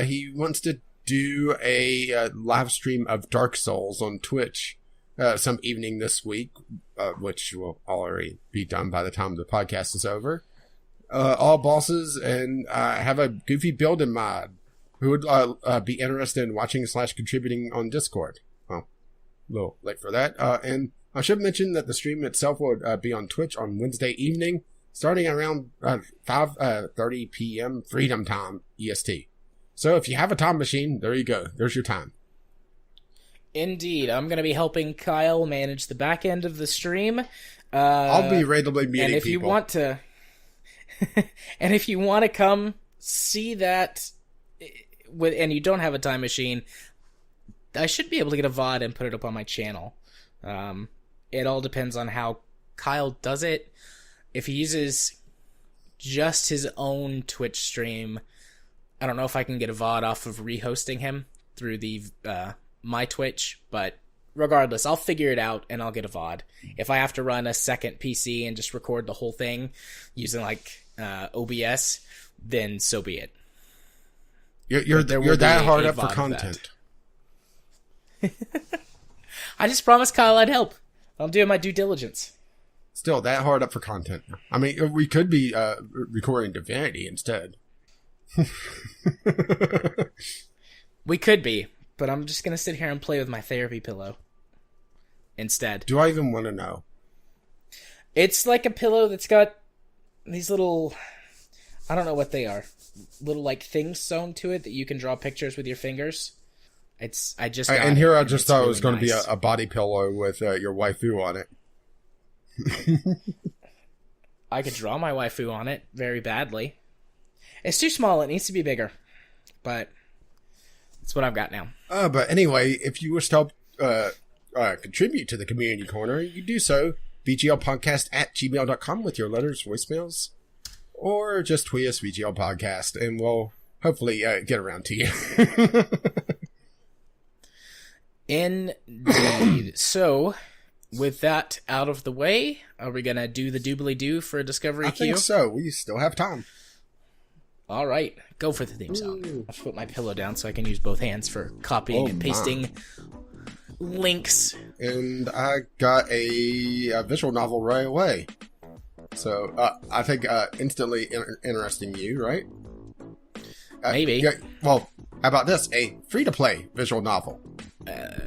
Speaker 2: he wants to do a live stream of Dark Souls on Twitch some evening this week, which will already be done by the time the podcast is over. All bosses, and have a goofy build in mind. Who would be interested in watching / contributing on Discord? Well, a little late for that. And I should mention that the stream itself would be on Twitch on Wednesday evening, starting around 5:30 p.m. Freedom Time EST. So if you have a time machine, there you go. There's your time.
Speaker 1: Indeed. I'm going to be helping Kyle manage the back end of the stream.
Speaker 2: I'll be randomly meeting people.
Speaker 1: And if you want to... and if you want to come see that, and you don't have a time machine, I should be able to get a VOD and put it up on my channel. It all depends on how Kyle does it. If he uses just his own Twitch stream, I don't know if I can get a VOD off of rehosting him through the my Twitch, but regardless, I'll figure it out and I'll get a VOD. If I have to run a second PC and just record the whole thing using like OBS, then so be it.
Speaker 2: You're that hard up for content.
Speaker 1: I just promised Kyle I'd help. I'm doing my due diligence.
Speaker 2: Still, that hard up for content. I mean, we could be recording Divinity instead.
Speaker 1: We could be, but I'm just gonna sit here and play with my therapy pillow instead.
Speaker 2: Do I even want to know?
Speaker 1: It's like a pillow that's got these little, I don't know what they are, little like things sewn to it that you can draw pictures with your fingers. I just got
Speaker 2: and here I just thought it was
Speaker 1: really
Speaker 2: going to
Speaker 1: nice.
Speaker 2: be a body pillow with your waifu on it.
Speaker 1: I could draw my waifu on it very badly. It's too small. It needs to be bigger. But that's what I've got now.
Speaker 2: But anyway, if you wish to help contribute to the community corner, you do so. VGLpodcast@gmail.com with your letters, voicemails, or just tweet us VGL Podcast, and we'll hopefully get around to you.
Speaker 1: Indeed. So, with that out of the way, are we going to do the doobly-doo for Discovery
Speaker 2: I
Speaker 1: Queue?
Speaker 2: think so. We still have time.
Speaker 1: All right. Go for the theme song. I'll put my pillow down so I can use both hands for copying and pasting links.
Speaker 2: And I got a visual novel right away. So, I think instantly interesting you, right?
Speaker 1: Maybe.
Speaker 2: Yeah, well, how about this? A free-to-play visual novel.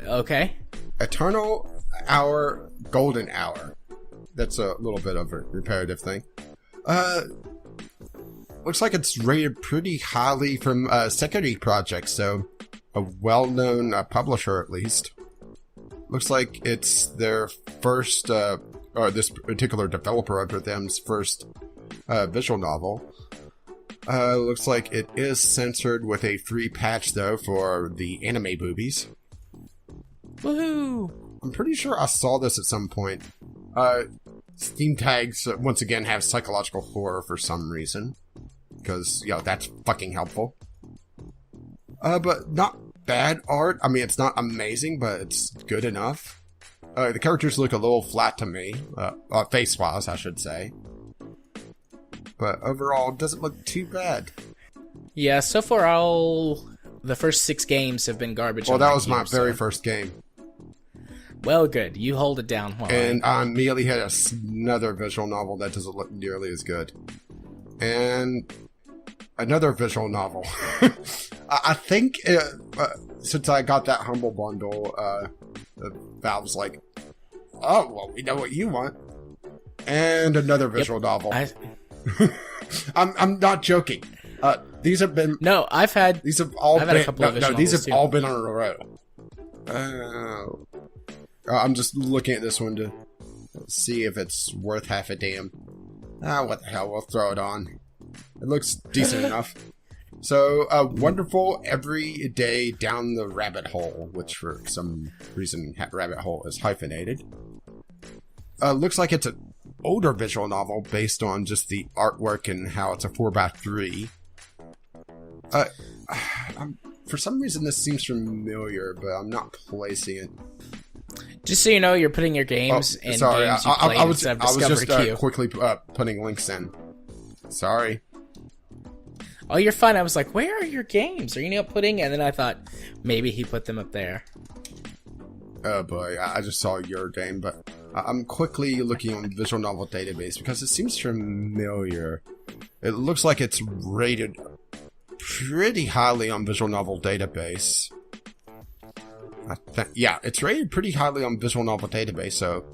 Speaker 1: Okay.
Speaker 2: Eternal Hour, Golden Hour. That's a little bit of a repetitive thing. Looks like it's rated pretty highly from SENRAN Project, so a well-known publisher at least. Looks like it's their first, or this particular developer under them's first visual novel. Looks like it is censored with a free patch, though, for the anime boobies.
Speaker 1: Woohoo!
Speaker 2: I'm pretty sure I saw this at some point. Steam tags, once again, have psychological horror for some reason. Because, that's fucking helpful. But not bad art. I mean, it's not amazing, but it's good enough. The characters look a little flat to me. Face-wise, I should say. But overall, it doesn't look too bad.
Speaker 1: Yeah, so far the first 6 games have been garbage.
Speaker 2: Well, that was my very first game.
Speaker 1: Well, good. You hold it down.
Speaker 2: And I immediately had another visual novel that doesn't look nearly as good. And another visual novel. I think since I got that Humble Bundle, Valve's like, oh, well, we know what you want. And another visual novel. I'm not joking. These have been...
Speaker 1: No, I've had...
Speaker 2: These have all been...
Speaker 1: a couple of visual
Speaker 2: these have
Speaker 1: novels,
Speaker 2: all been on a row. I'm just looking at this one to see if it's worth half a damn. What the hell, we'll throw it on. It looks decent enough. So, wonderful every day down the rabbit hole, which for some reason rabbit hole is hyphenated. Looks like it's an older visual novel based on just the artwork and how it's a 4x3. For some reason this seems familiar, but I'm not placing it.
Speaker 1: Just so you know, you're putting your games in games you played instead of Discovery Queue.
Speaker 2: Quickly putting links in. Sorry.
Speaker 1: Oh, you're fine. I was like, where are your games? Are you not putting? And then I thought, maybe he put them up there.
Speaker 2: Oh boy, I just saw your game, but I'm quickly looking on the Visual Novel Database because it seems familiar. It looks like it's rated pretty highly on Visual Novel Database. Yeah, it's rated pretty highly on Visual Novel Database, so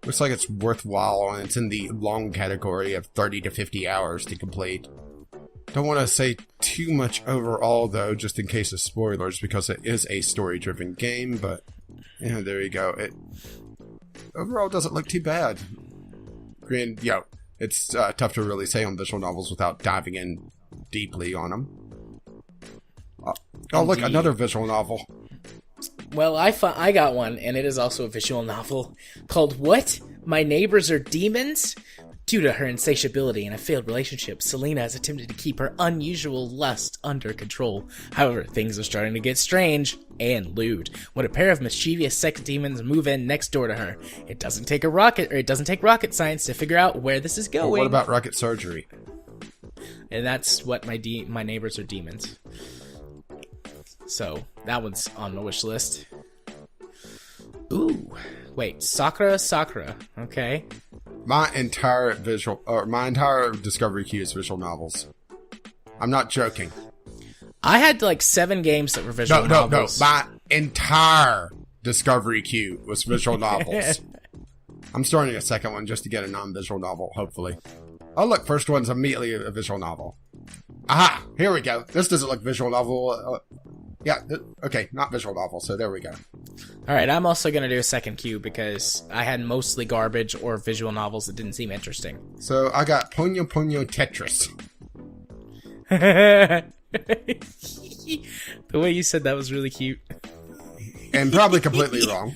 Speaker 2: looks like it's worthwhile, and it's in the long category of 30 to 50 hours to complete. Don't want to say too much overall, though, just in case of spoilers, because it is a story-driven game, but, there you go. It overall doesn't look too bad. It's tough to really say on visual novels without diving in deeply on them. Oh, look, another visual novel.
Speaker 1: Well, I got one, and it is also a visual novel called What? My Neighbors Are Demons? Due to her insatiability in a failed relationship, Selena has attempted to keep her unusual lust under control. However, things are starting to get strange and lewd when a pair of mischievous sex demons move in next door to her. It doesn't take rocket science to figure out where this is going.
Speaker 2: Well, what about rocket surgery?
Speaker 1: And that's what my neighbors are demons. So that one's on the wish list. Ooh, wait, Sakura. Okay.
Speaker 2: My entire discovery queue is visual novels. I'm not joking.
Speaker 1: I had like 7 games that were visual novels.
Speaker 2: No. My entire discovery queue was visual novels. I'm starting a second one just to get a non-visual novel, hopefully. Oh, look, first one's immediately a visual novel. Aha! Here we go. This doesn't look visual novel. Okay, not visual novel, so there we go.
Speaker 1: Alright, I'm also going to do a second queue because I had mostly garbage or visual novels that didn't seem interesting.
Speaker 2: So I got Puyo Tetris.
Speaker 1: The way you said that was really cute.
Speaker 2: And probably completely wrong.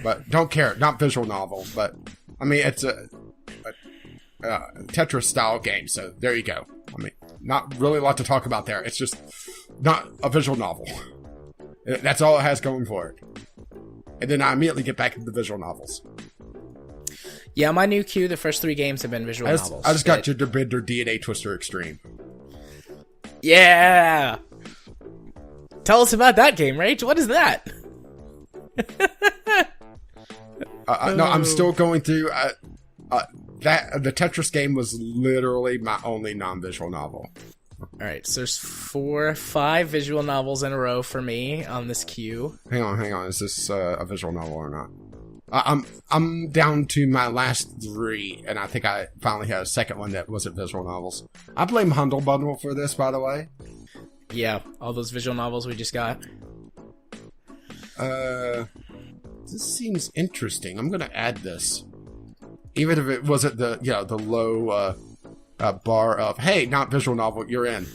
Speaker 2: But don't care. Not visual novel. But, I mean, it's a Tetris style game. So there you go. I mean, not really a lot to talk about there. It's just not a visual novel. That's all it has going for it. And then I immediately get back into the visual novels.
Speaker 1: Yeah, my new queue, the first 3 games have been visual novels.
Speaker 2: I just got Jitter Bender DNA Twister Extreme.
Speaker 1: Yeah! Tell us about that game, Rach. What is that?
Speaker 2: No, I'm still going through... the Tetris game was literally my only non-visual novel.
Speaker 1: Alright, so there's 5 visual novels in a row for me on this queue.
Speaker 2: Hang on. Is this a visual novel or not? I'm down to my last 3, and I think I finally had a second one that wasn't visual novels. I blame Humble Bundle for this, by the way.
Speaker 1: Yeah, all those visual novels we just got.
Speaker 2: This seems interesting. I'm gonna add this. Even if it wasn't the low bar of, hey, not visual novel, you're in.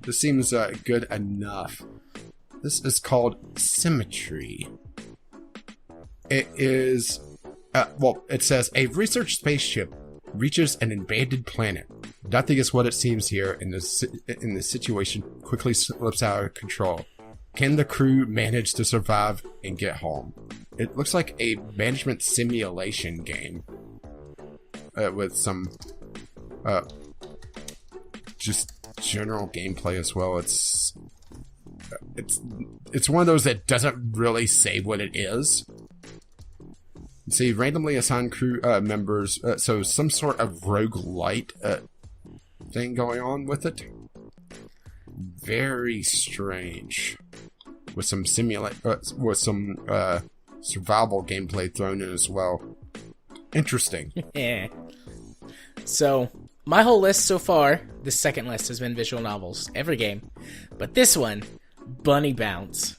Speaker 2: This seems good enough. This is called SYMMETRY. It is, it says, a research spaceship reaches an abandoned planet. Nothing is what it seems here, and the situation quickly slips out of control. Can the crew manage to survive and get home? It looks like a management simulation game with some just general gameplay as well. It's one of those that doesn't really say what it is. See, randomly assigned crew members, so some sort of roguelite thing going on with it. Very strange. With some survival gameplay thrown in as well. Interesting.
Speaker 1: Yeah. So, my whole list so far, the second list has been visual novels. Every game. But this one, Bunny Bounce.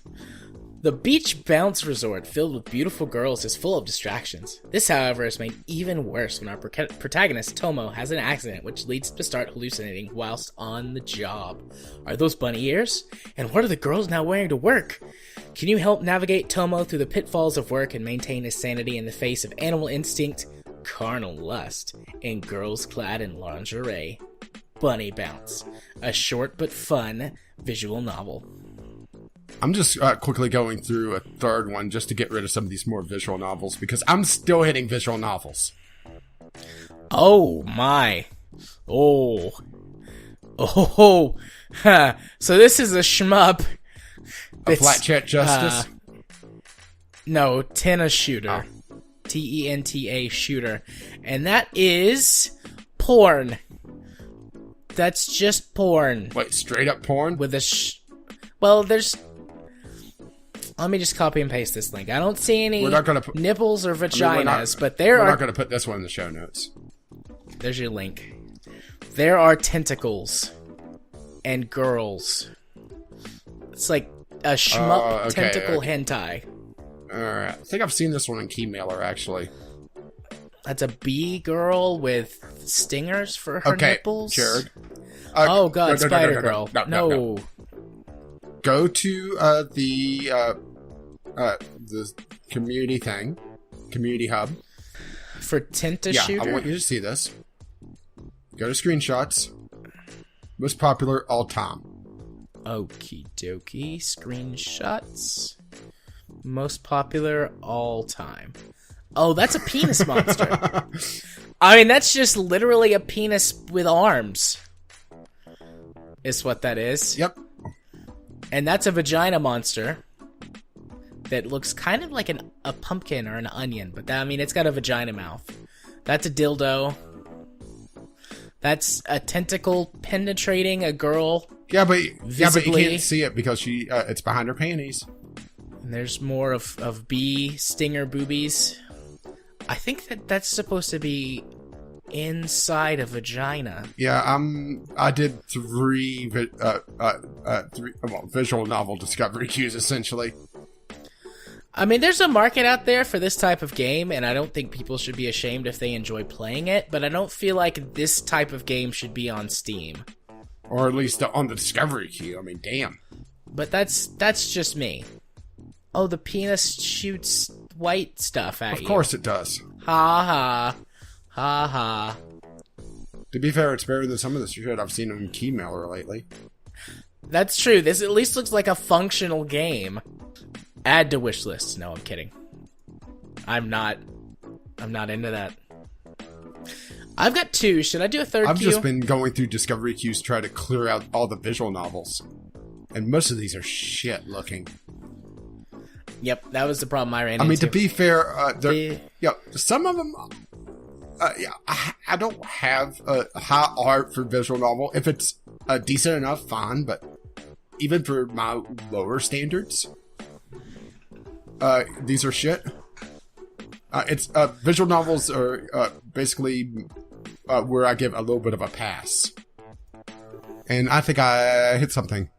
Speaker 1: The beach bounce resort filled with beautiful girls is full of distractions. This, however, is made even worse when our protagonist, Tomo, has an accident which leads to start hallucinating whilst on the job. Are those bunny ears? And what are the girls now wearing to work? Can you help navigate Tomo through the pitfalls of work and maintain his sanity in the face of animal instinct, carnal lust, and girls clad in lingerie? Bunny Bounce, a short but fun visual novel.
Speaker 2: I'm just quickly going through a third one just to get rid of some of these more visual novels because I'm still hitting visual novels.
Speaker 1: Oh my. Oh. Huh. So this is a shmup.
Speaker 2: A Flat Chat Justice?
Speaker 1: No, Tena Shooter. Oh. Tenta Shooter. And that is porn. That's just porn.
Speaker 2: Wait, straight up porn?
Speaker 1: With a well, there's... Let me just copy and paste this link. I don't see any nipples or vaginas, but there are...
Speaker 2: We're not going to put this one in the show notes.
Speaker 1: There's your link. There are tentacles and girls. It's like a shmup tentacle hentai.
Speaker 2: Alright, I think I've seen this one in Keymailer, actually.
Speaker 1: That's a bee girl with stingers for her nipples?
Speaker 2: Jared.
Speaker 1: Oh god, Spider Girl. No.
Speaker 2: Go to the community thing, community hub.
Speaker 1: For Tenta Shooter?
Speaker 2: I want you to see this. Go to screenshots. Most popular all time.
Speaker 1: Okie dokie. Screenshots. Most popular all time. Oh, that's a penis monster. I mean, that's just literally a penis with arms. Is what that is.
Speaker 2: Yep.
Speaker 1: And that's a vagina monster. that looks kind of like a pumpkin or an onion, but it's got a vagina mouth. That's a dildo. That's a tentacle penetrating a girl.
Speaker 2: Yeah, but
Speaker 1: visibly.
Speaker 2: you can't see it because it's behind her panties.
Speaker 1: And there's more of bee stinger boobies. I think that's supposed to be inside a vagina.
Speaker 2: Yeah, I did three visual novel discovery cues, essentially.
Speaker 1: There's a market out there for this type of game, and I don't think people should be ashamed if they enjoy playing it, but I don't feel like this type of game should be on Steam.
Speaker 2: Or at least on the discovery queue. damn.
Speaker 1: But that's just me. Oh, the penis shoots white stuff at you.
Speaker 2: Of course it does.
Speaker 1: Ha ha. Ha ha.
Speaker 2: To be fair, it's better than some of the shit I've seen on Keymailer lately.
Speaker 1: That's true. This at least looks like a functional game. Add to wish list. No, I'm kidding. I'm not into that. I've got 2. Should I do a third
Speaker 2: I've
Speaker 1: queue?
Speaker 2: just been going through discovery queues trying to clear out all the visual novels. And most of these are shit looking.
Speaker 1: Yep, that was the problem I ran into.
Speaker 2: To be fair, some of them... I don't have a high art for visual novel. If it's decent enough, fine. But even for my lower standards... these are shit. It's visual novels are basically where I give a little bit of a pass, and I think I hit something.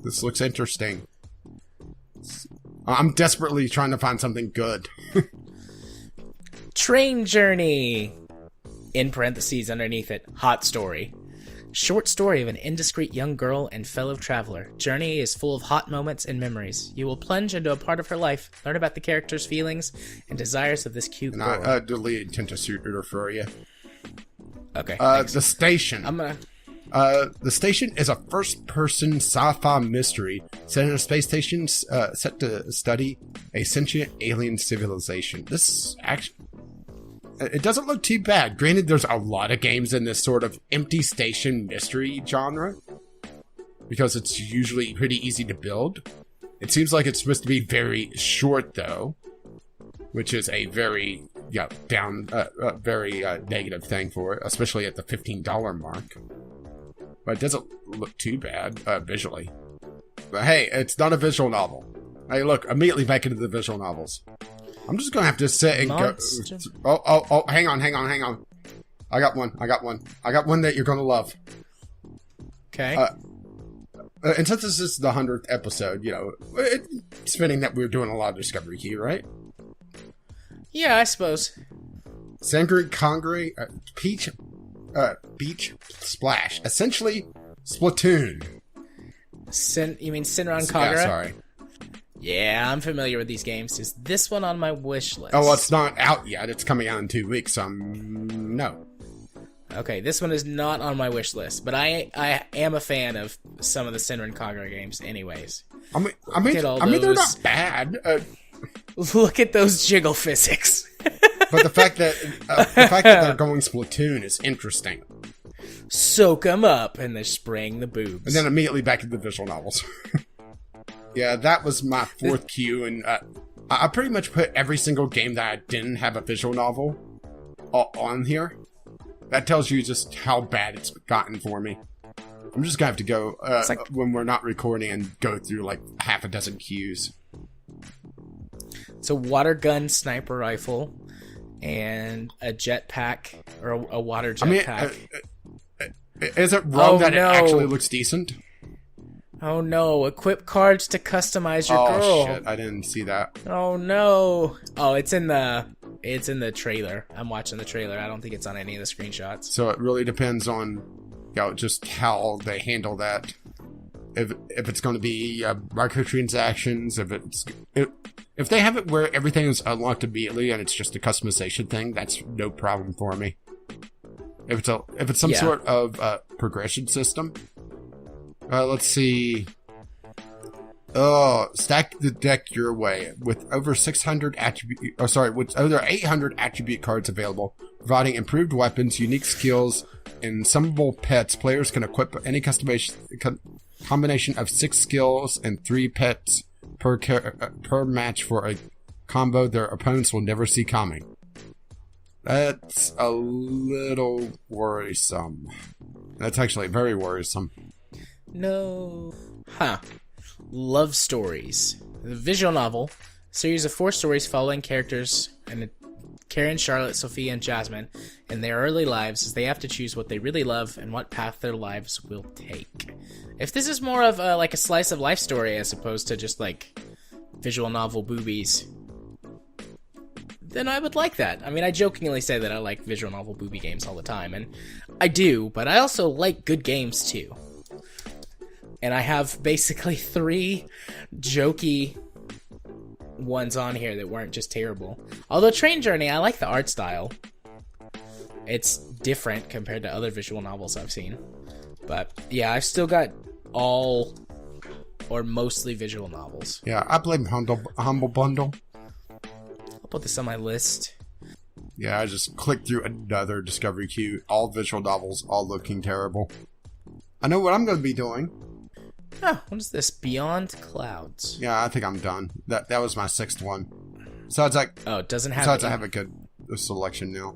Speaker 2: This looks interesting. I'm desperately trying to find something good.
Speaker 1: Train Journey. In parentheses underneath it, hot story. Short story of an indiscreet young girl and fellow traveler. Journey is full of hot moments and memories. You will plunge into a part of her life, learn about the character's feelings and desires of this cute girl.
Speaker 2: And I deleted Tenta for you.
Speaker 1: Okay.
Speaker 2: The Station. The Station is a first-person sci-fi mystery set in a space station set to study a sentient alien civilization. This actually... It doesn't look too bad. Granted, there's a lot of games in this sort of empty station mystery genre, because it's usually pretty easy to build. It seems like it's supposed to be very short, though, which is a very negative thing for it, especially at the $15 mark. But it doesn't look too bad visually. But hey, it's not a visual novel. Hey, look, immediately back into the visual novels. I'm just gonna have to sit and
Speaker 1: Monster.
Speaker 2: go. Oh! Hang on. I got one that you're gonna love.
Speaker 1: Okay.
Speaker 2: And since this is the 100th episode, it's fitting that we're doing a lot of discovery here, right?
Speaker 1: Yeah, I suppose.
Speaker 2: Sangre Congre Beach Splash. Essentially, Splatoon.
Speaker 1: You mean SENRAN KAGURA?
Speaker 2: Yeah, sorry.
Speaker 1: Yeah, I'm familiar with these games. Is this one on my wish list?
Speaker 2: Oh, well, it's not out yet. It's coming out in 2 weeks, so no.
Speaker 1: Okay, this one is not on my wish list, but I am a fan of some of the SENRAN KAGURA games anyways.
Speaker 2: I mean they're not bad.
Speaker 1: Look at those jiggle physics.
Speaker 2: But the fact that they're going Splatoon is interesting.
Speaker 1: Soak them up, and they're spraying the boobs.
Speaker 2: And then immediately back to the visual novels. Yeah, that was my 4th cue, and I pretty much put every single game that I didn't have a visual novel on here. That tells you just how bad it's gotten for me. I'm just gonna have to go when we're not recording and go through like half a dozen cues.
Speaker 1: It's a water gun sniper rifle and a jetpack, or a water jetpack.
Speaker 2: Is it wrong that it actually looks decent?
Speaker 1: Oh no, equip cards to customize your girl.
Speaker 2: Oh shit, I didn't see that.
Speaker 1: Oh no. Oh, it's in the trailer. I'm watching the trailer. I don't think it's on any of the screenshots.
Speaker 2: So it really depends on just how they handle that. If it's going to be microtransactions, if they have it where everything is unlocked immediately and it's just a customization thing, that's no problem for me. If it's some sort of progression system. Let's see. Oh, stack the deck your way with over 600 with over 800 attribute cards available, providing improved weapons, unique skills, and summable pets. Players can equip any combination of 6 skills and 3 pets per match for a combo their opponents will never see coming. That's a little worrisome. That's actually very worrisome.
Speaker 1: No. Huh. Love Stories. The visual novel. A series of 4 stories following characters and Karen, Charlotte, Sophia, and Jasmine in their early lives as they have to choose what they really love and what path their lives will take. If this is more of like a slice of life story as opposed to just like visual novel boobies, then I would like that. I mean, I jokingly say that I like visual novel booby games all the time, and I do, but I also like good games too. And I have basically 3 jokey ones on here that weren't just terrible. Although Train Journey, I like the art style. It's different compared to other visual novels I've seen. But yeah, I've still got all or mostly visual novels.
Speaker 2: Yeah, I blame Humble Bundle.
Speaker 1: I'll put this on my list.
Speaker 2: Yeah, I just clicked through another Discovery queue. All visual novels, all looking terrible. I know what I'm going to be doing.
Speaker 1: Oh, what is this? Beyond Clouds.
Speaker 2: Yeah, I think I'm done. That was my 6th one. So it's like...
Speaker 1: Oh, it doesn't have...
Speaker 2: Besides, I have a good selection now.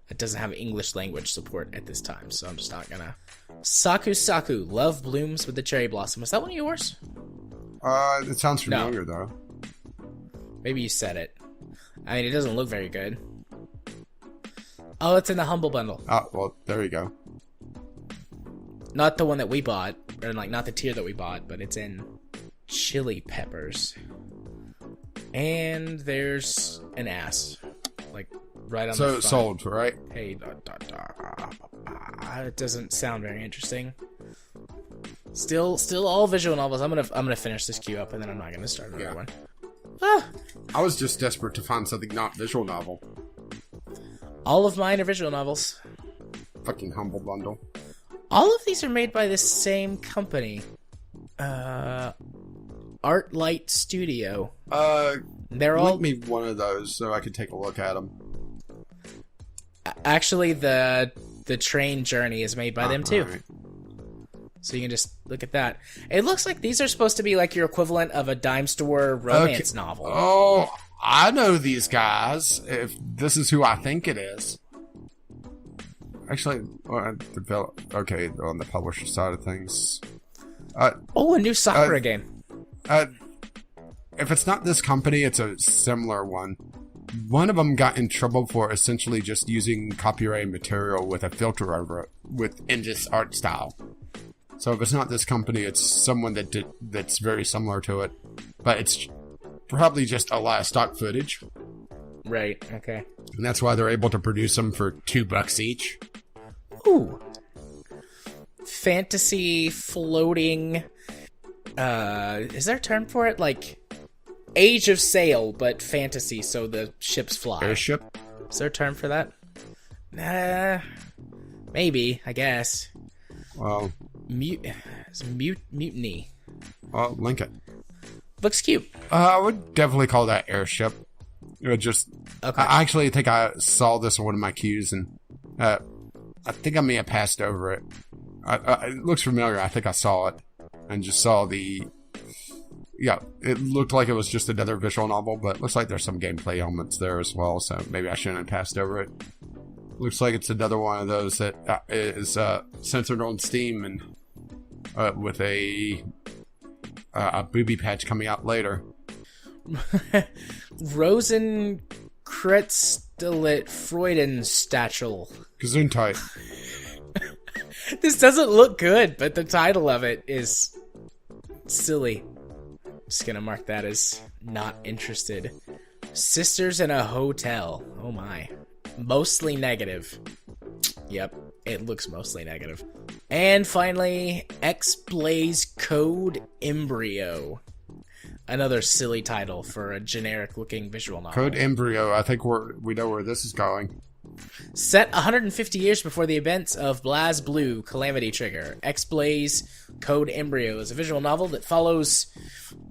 Speaker 1: It doesn't have English language support at this time, so I'm just not gonna... Saku Saku, Love Blooms with the Cherry Blossom. Is that one of yours?
Speaker 2: It sounds familiar, though.
Speaker 1: Maybe you said it. I mean, it doesn't look very good. Oh, it's in the Humble Bundle.
Speaker 2: Oh, well, there you go.
Speaker 1: Not the one that we bought, or like not the tier that we bought, but it's in Chili Peppers. And there's an ass, like right on the front.
Speaker 2: So sold, right?
Speaker 1: Hey, it doesn't sound very interesting. Still all visual novels. I'm gonna finish this queue up, and then I'm not gonna start another one. Ah.
Speaker 2: I was just desperate to find something not visual novel.
Speaker 1: All of mine are visual novels.
Speaker 2: Fucking Humble Bundle.
Speaker 1: All of these are made by the same company. Art Light Studio. They're all...
Speaker 2: Link me one of those so I can take a look at them.
Speaker 1: Actually, the Train Journey is made by them too.
Speaker 2: Right.
Speaker 1: So you can just look at that. It looks like these are supposed to be like your equivalent of a dime store romance novel.
Speaker 2: Oh, I know these guys. If this is who I think it is. Actually, on the publisher side of things.
Speaker 1: A new Sakura game.
Speaker 2: If it's not this company, it's a similar one. One of them got in trouble for essentially just using copyrighted material with a filter over it, in this art style. So if it's not this company, it's someone that's very similar to it. But it's probably just a lot of stock footage.
Speaker 1: Right, okay.
Speaker 2: And that's why they're able to produce them for $2 each.
Speaker 1: Ooh. Fantasy floating... is there a term for it? Like, Age of Sail, but fantasy, so the ships fly.
Speaker 2: Airship?
Speaker 1: Is there a term for that? Maybe, I guess.
Speaker 2: Well...
Speaker 1: Mutiny.
Speaker 2: Well, link it.
Speaker 1: Looks cute.
Speaker 2: I would definitely call that airship. It would just... Okay. I actually think I saw this on one of my queues, and I think I may have passed over it. It looks familiar. I think I saw it. And just saw the... Yeah, it looked like it was just another visual novel, but it looks like there's some gameplay elements there as well, so maybe I shouldn't have passed over it. Looks like it's another one of those that is censored on Steam and with a booby patch coming out later.
Speaker 1: Rosenkreuzstillet Freudenstachel.
Speaker 2: Gesundheit.
Speaker 1: This doesn't look good, but the title of it is silly. Just gonna mark that as not interested. Sisters in a Hotel. Oh my. Mostly negative. Yep, it looks mostly negative. And finally, X-Blaze Code Embryo. Another silly title for a generic-looking visual novel.
Speaker 2: Code Embryo, I think we know where this is going.
Speaker 1: Set 150 years before the events of BlazBlue Calamity Trigger, X-Blaze Code Embryo is a visual novel that follows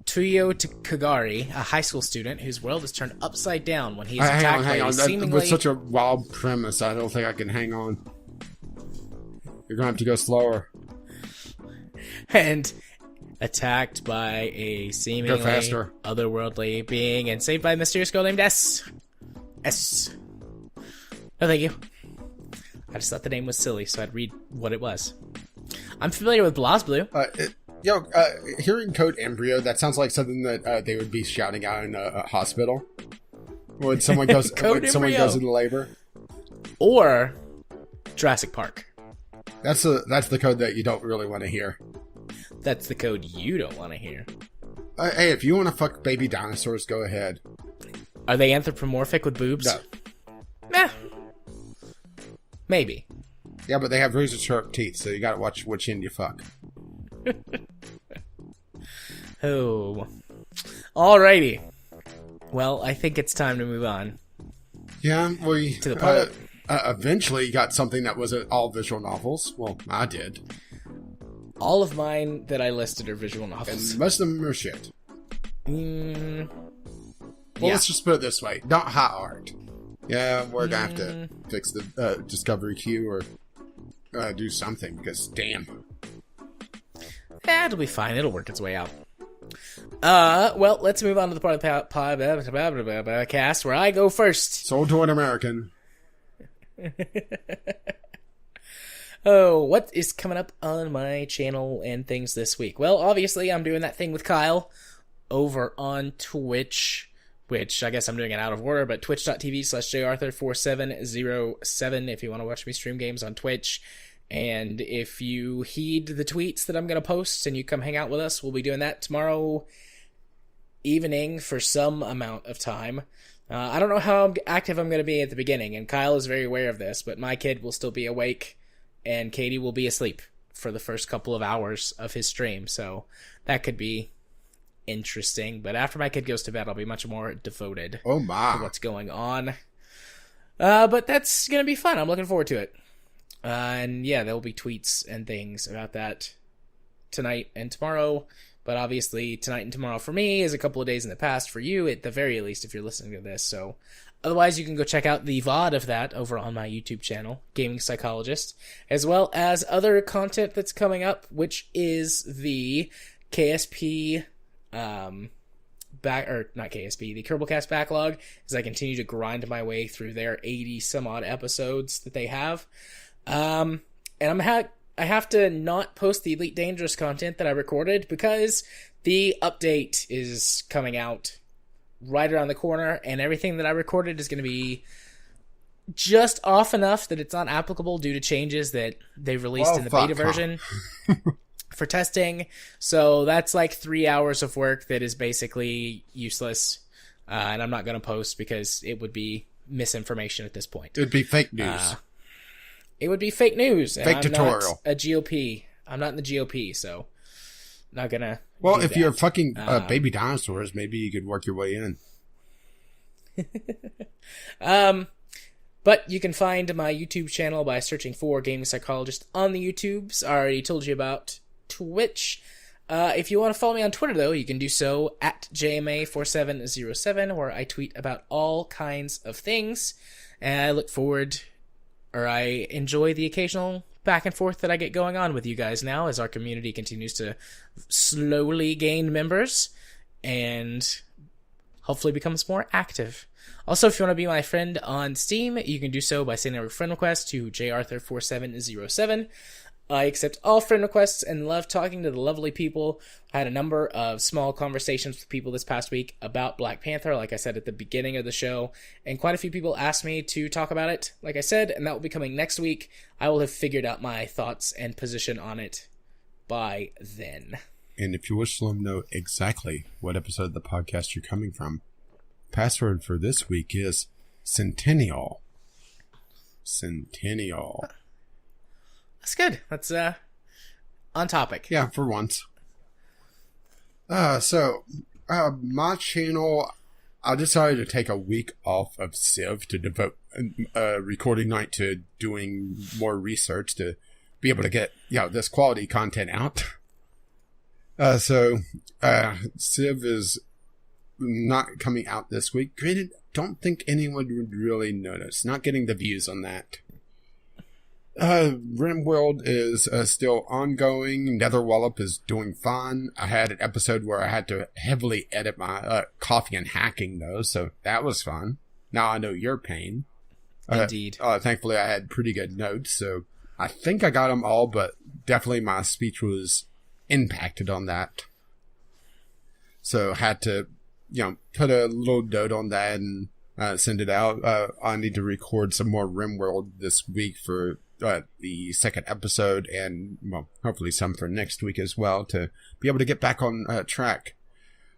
Speaker 1: Puyo Kagari, a high school student whose world is turned upside down when he is attacked by a seemingly...
Speaker 2: With such a wild premise, I don't think I can hang on. You're going to have to go slower.
Speaker 1: And attacked by a
Speaker 2: Go
Speaker 1: seemingly
Speaker 2: faster.
Speaker 1: otherworldly being and saved by a mysterious girl named S. S. No, thank you. I just thought the name was silly, so I'd read what it was. I'm familiar with BlazBlue.
Speaker 2: Hearing code embryo, that sounds like something that they would be shouting out in a hospital when someone goes into labor.
Speaker 1: Or Jurassic Park.
Speaker 2: That's the code that you don't really want to hear.
Speaker 1: That's the code you don't want to hear.
Speaker 2: Hey, if you want to fuck baby dinosaurs, go ahead.
Speaker 1: Are they anthropomorphic with boobs?
Speaker 2: No.
Speaker 1: Eh. Maybe.
Speaker 2: Yeah, but they have razor sharp teeth, so you gotta watch which end you fuck.
Speaker 1: Oh. Alrighty. Well, I think it's time to move on.
Speaker 2: Yeah,
Speaker 1: to the part.
Speaker 2: Eventually got something that wasn't all visual novels. Well, I did.
Speaker 1: All of mine that I listed are visual novels.
Speaker 2: And most of them are shit. Well, let's just put it this way. Not hot art. Yeah, we're gonna have to fix the discovery queue or do something, because damn.
Speaker 1: Yeah, it'll be fine. It'll work its way out. Well, let's move on to the part of the podcast where I go first.
Speaker 2: Sold to an American.
Speaker 1: Oh, what is coming up on my channel and things this week? Well, obviously, I'm doing that thing with Kyle over on Twitch, which I guess I'm doing it out of order, but twitch.tv/jarthur4707 if you want to watch me stream games on Twitch. And if you heed the tweets that I'm going to post and you come hang out with us, we'll be doing that tomorrow evening for some amount of time. I don't know how active I'm going to be at the beginning, and Kyle is very aware of this, but my kid will still be awake, and Katie will be asleep for the first couple of hours of his stream, so that could be interesting. But after my kid goes to bed, I'll be much more devoted
Speaker 2: to
Speaker 1: what's going on. But that's going to be fun. I'm looking forward to it. And yeah, there'll be tweets and things about that tonight and tomorrow. But obviously, tonight and tomorrow for me is a couple of days in the past for you, at the very least, if you're listening to this. So otherwise, you can go check out the VOD of that over on my YouTube channel, Gaming Psychologist, as well as other content that's coming up, which is the KSP, the Kerbalcast backlog, as I continue to grind my way through their 80 some odd episodes that they have. And I have to not post the Elite Dangerous content that I recorded because the update is coming out right around the corner, and everything that I recorded is going to be just off enough that it's not applicable due to changes that they've released in the beta version for testing. So that's like 3 hours of work that is basically useless, and I'm not going to post because it would be misinformation at this point.
Speaker 2: It would be fake news.
Speaker 1: It would be fake news.
Speaker 2: Fake tutorial.
Speaker 1: Not a GOP. I'm not in the GOP, so I'm not gonna.
Speaker 2: Well, if you're fucking baby dinosaurs, maybe you could work your way in.
Speaker 1: But you can find my YouTube channel by searching for Gaming Psychologist on the YouTubes. I already told you about Twitch. If you want to follow me on Twitter, though, you can do so at JMA4707, where I tweet about all kinds of things. And I enjoy the occasional back and forth that I get going on with you guys now as our community continues to slowly gain members and hopefully becomes more active. Also, if you want to be my friend on Steam, you can do so by sending a friend request to jarthur4707. I accept all friend requests and love talking to the lovely people. I had a number of small conversations with people this past week about Black Panther, like I said at the beginning of the show, and quite a few people asked me to talk about it, like I said, and that will be coming next week. I will have figured out my thoughts and position on it by then.
Speaker 2: And if you wish to let them know exactly what episode of the podcast you're coming from, password for this week is Centennial. Centennial.
Speaker 1: That's good. That's on topic.
Speaker 2: Yeah, for once. My channel, I decided to take a week off of Civ to devote recording night to doing more research to be able to get this quality content out. Civ is not coming out this week. Granted, don't think anyone would really notice. Not getting the views on that. RimWorld is still ongoing. Netherwallop is doing fine. I had an episode where I had to heavily edit my coffee and hacking, though, so that was fun. Now I know your pain.
Speaker 1: Indeed.
Speaker 2: Thankfully, I had pretty good notes, so I think I got them all, but definitely my speech was impacted on that. So had to, put a little note on that and send it out. I need to record some more RimWorld this week for the second episode, and hopefully some for next week as well, to be able to get back on track.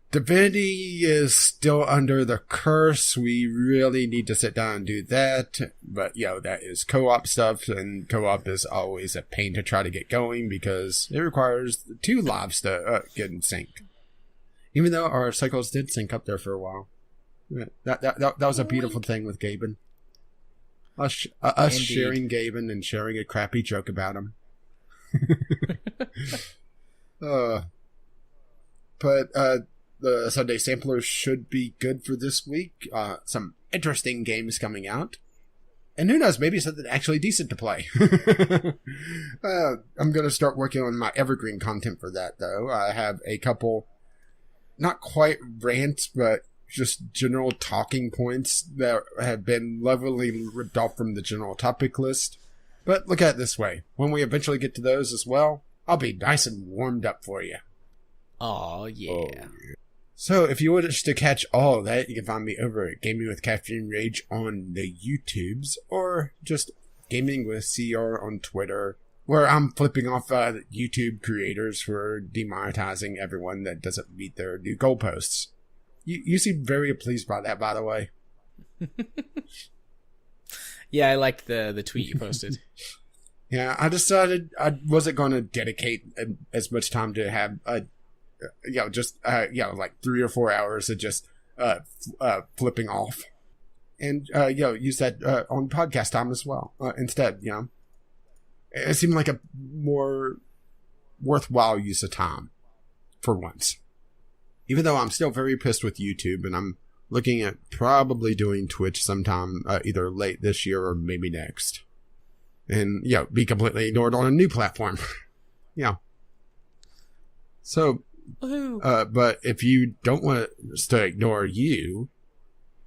Speaker 2: Divinity is still under the curse. We really need to sit down and do that, but that is co-op stuff, and co-op is always a pain to try to get going because it requires 2 lives to get in sync. Even though our cycles did sync up there for a while. That was a beautiful thing with Gaben. Us sharing Gaben and sharing a crappy joke about him. But the Sunday Sampler should be good for this week. Some interesting games coming out. And who knows, maybe something actually decent to play. I'm going to start working on my evergreen content for that, though. I have a couple, not quite rants, but just general talking points that have been lovingly ripped off from the general topic list. But look at it this way. When we eventually get to those as well, I'll be nice and warmed up for you.
Speaker 1: Oh yeah.
Speaker 2: So if you wish to catch all of that, you can find me over at Gaming with Caffeine Rage on the YouTubes, or just Gaming with CR on Twitter, where I'm flipping off YouTube creators for demonetizing everyone that doesn't meet their new goalposts. You seem very pleased by that, by the way.
Speaker 1: Yeah, I liked the tweet you posted.
Speaker 2: Yeah, I decided I wasn't going to dedicate as much time to have like 3 or 4 hours of just flipping off, and use that on podcast time as well. Instead, it seemed like a more worthwhile use of time for once. Even though I'm still very pissed with YouTube, and I'm looking at probably doing Twitch sometime either late this year or maybe next. And, be completely ignored on a new platform. So, but if you don't want us to ignore you,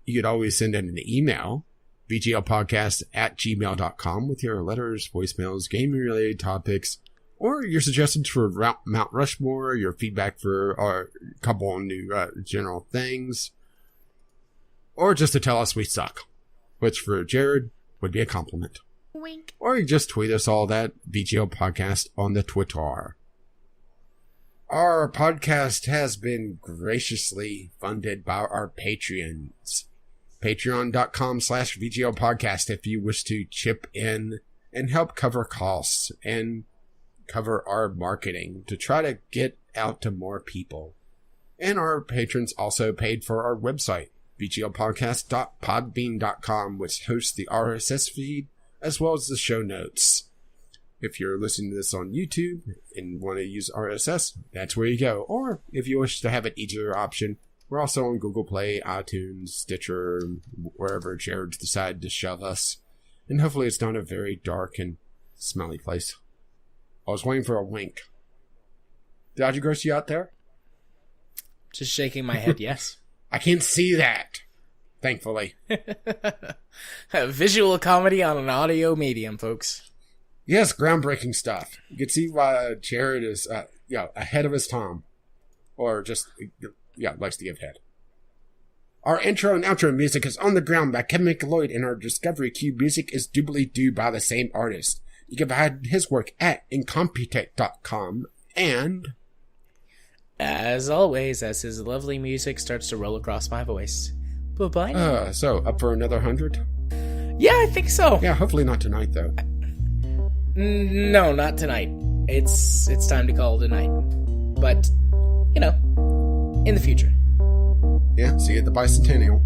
Speaker 2: you could always send in an email, vglpodcast@gmail.com, with your letters, voicemails, gaming-related topics, or your suggestions for Mount Rushmore, your feedback for our couple of new general things, or just to tell us we suck, which for Jared would be a compliment.
Speaker 1: Wink.
Speaker 2: Or you just tweet us all that, VGL Podcast, on the Twitter. Our podcast has been graciously funded by our Patreons. Patreon.com/VGL Podcast if you wish to chip in and help cover costs and cover our marketing to try to get out to more people. And our patrons also paid for our website, vglpodcast.podbean.com, which hosts the RSS feed as well as the show notes. If you're listening to this on YouTube and want to use RSS, that's where you go. Or if you wish to have an easier option, we're also on Google Play, iTunes, Stitcher, wherever Jared's decided to shove us. And hopefully it's not a very dark and smelly place. I was waiting for a wink. Did I gross you out there?
Speaker 1: Just shaking my head, yes.
Speaker 2: I can't see that, thankfully.
Speaker 1: Visual comedy on an audio medium, folks.
Speaker 2: Yes, groundbreaking stuff. You can see why Jared is, ahead of his time. Or just, likes to give head. Our intro and outro music is On the Ground by Kevin McLeod, and our Discovery Cube music is Doobly Doo by the same artist. You can find his work at incompetech.com, and...
Speaker 1: as always, as his lovely music starts to roll across my voice. Bye-bye.
Speaker 2: So, up for another 100?
Speaker 1: Yeah, I think so.
Speaker 2: Yeah, hopefully not tonight, though.
Speaker 1: No, not tonight. It's time to call it a night. But, in the future.
Speaker 2: Yeah, see you at the Bicentennial.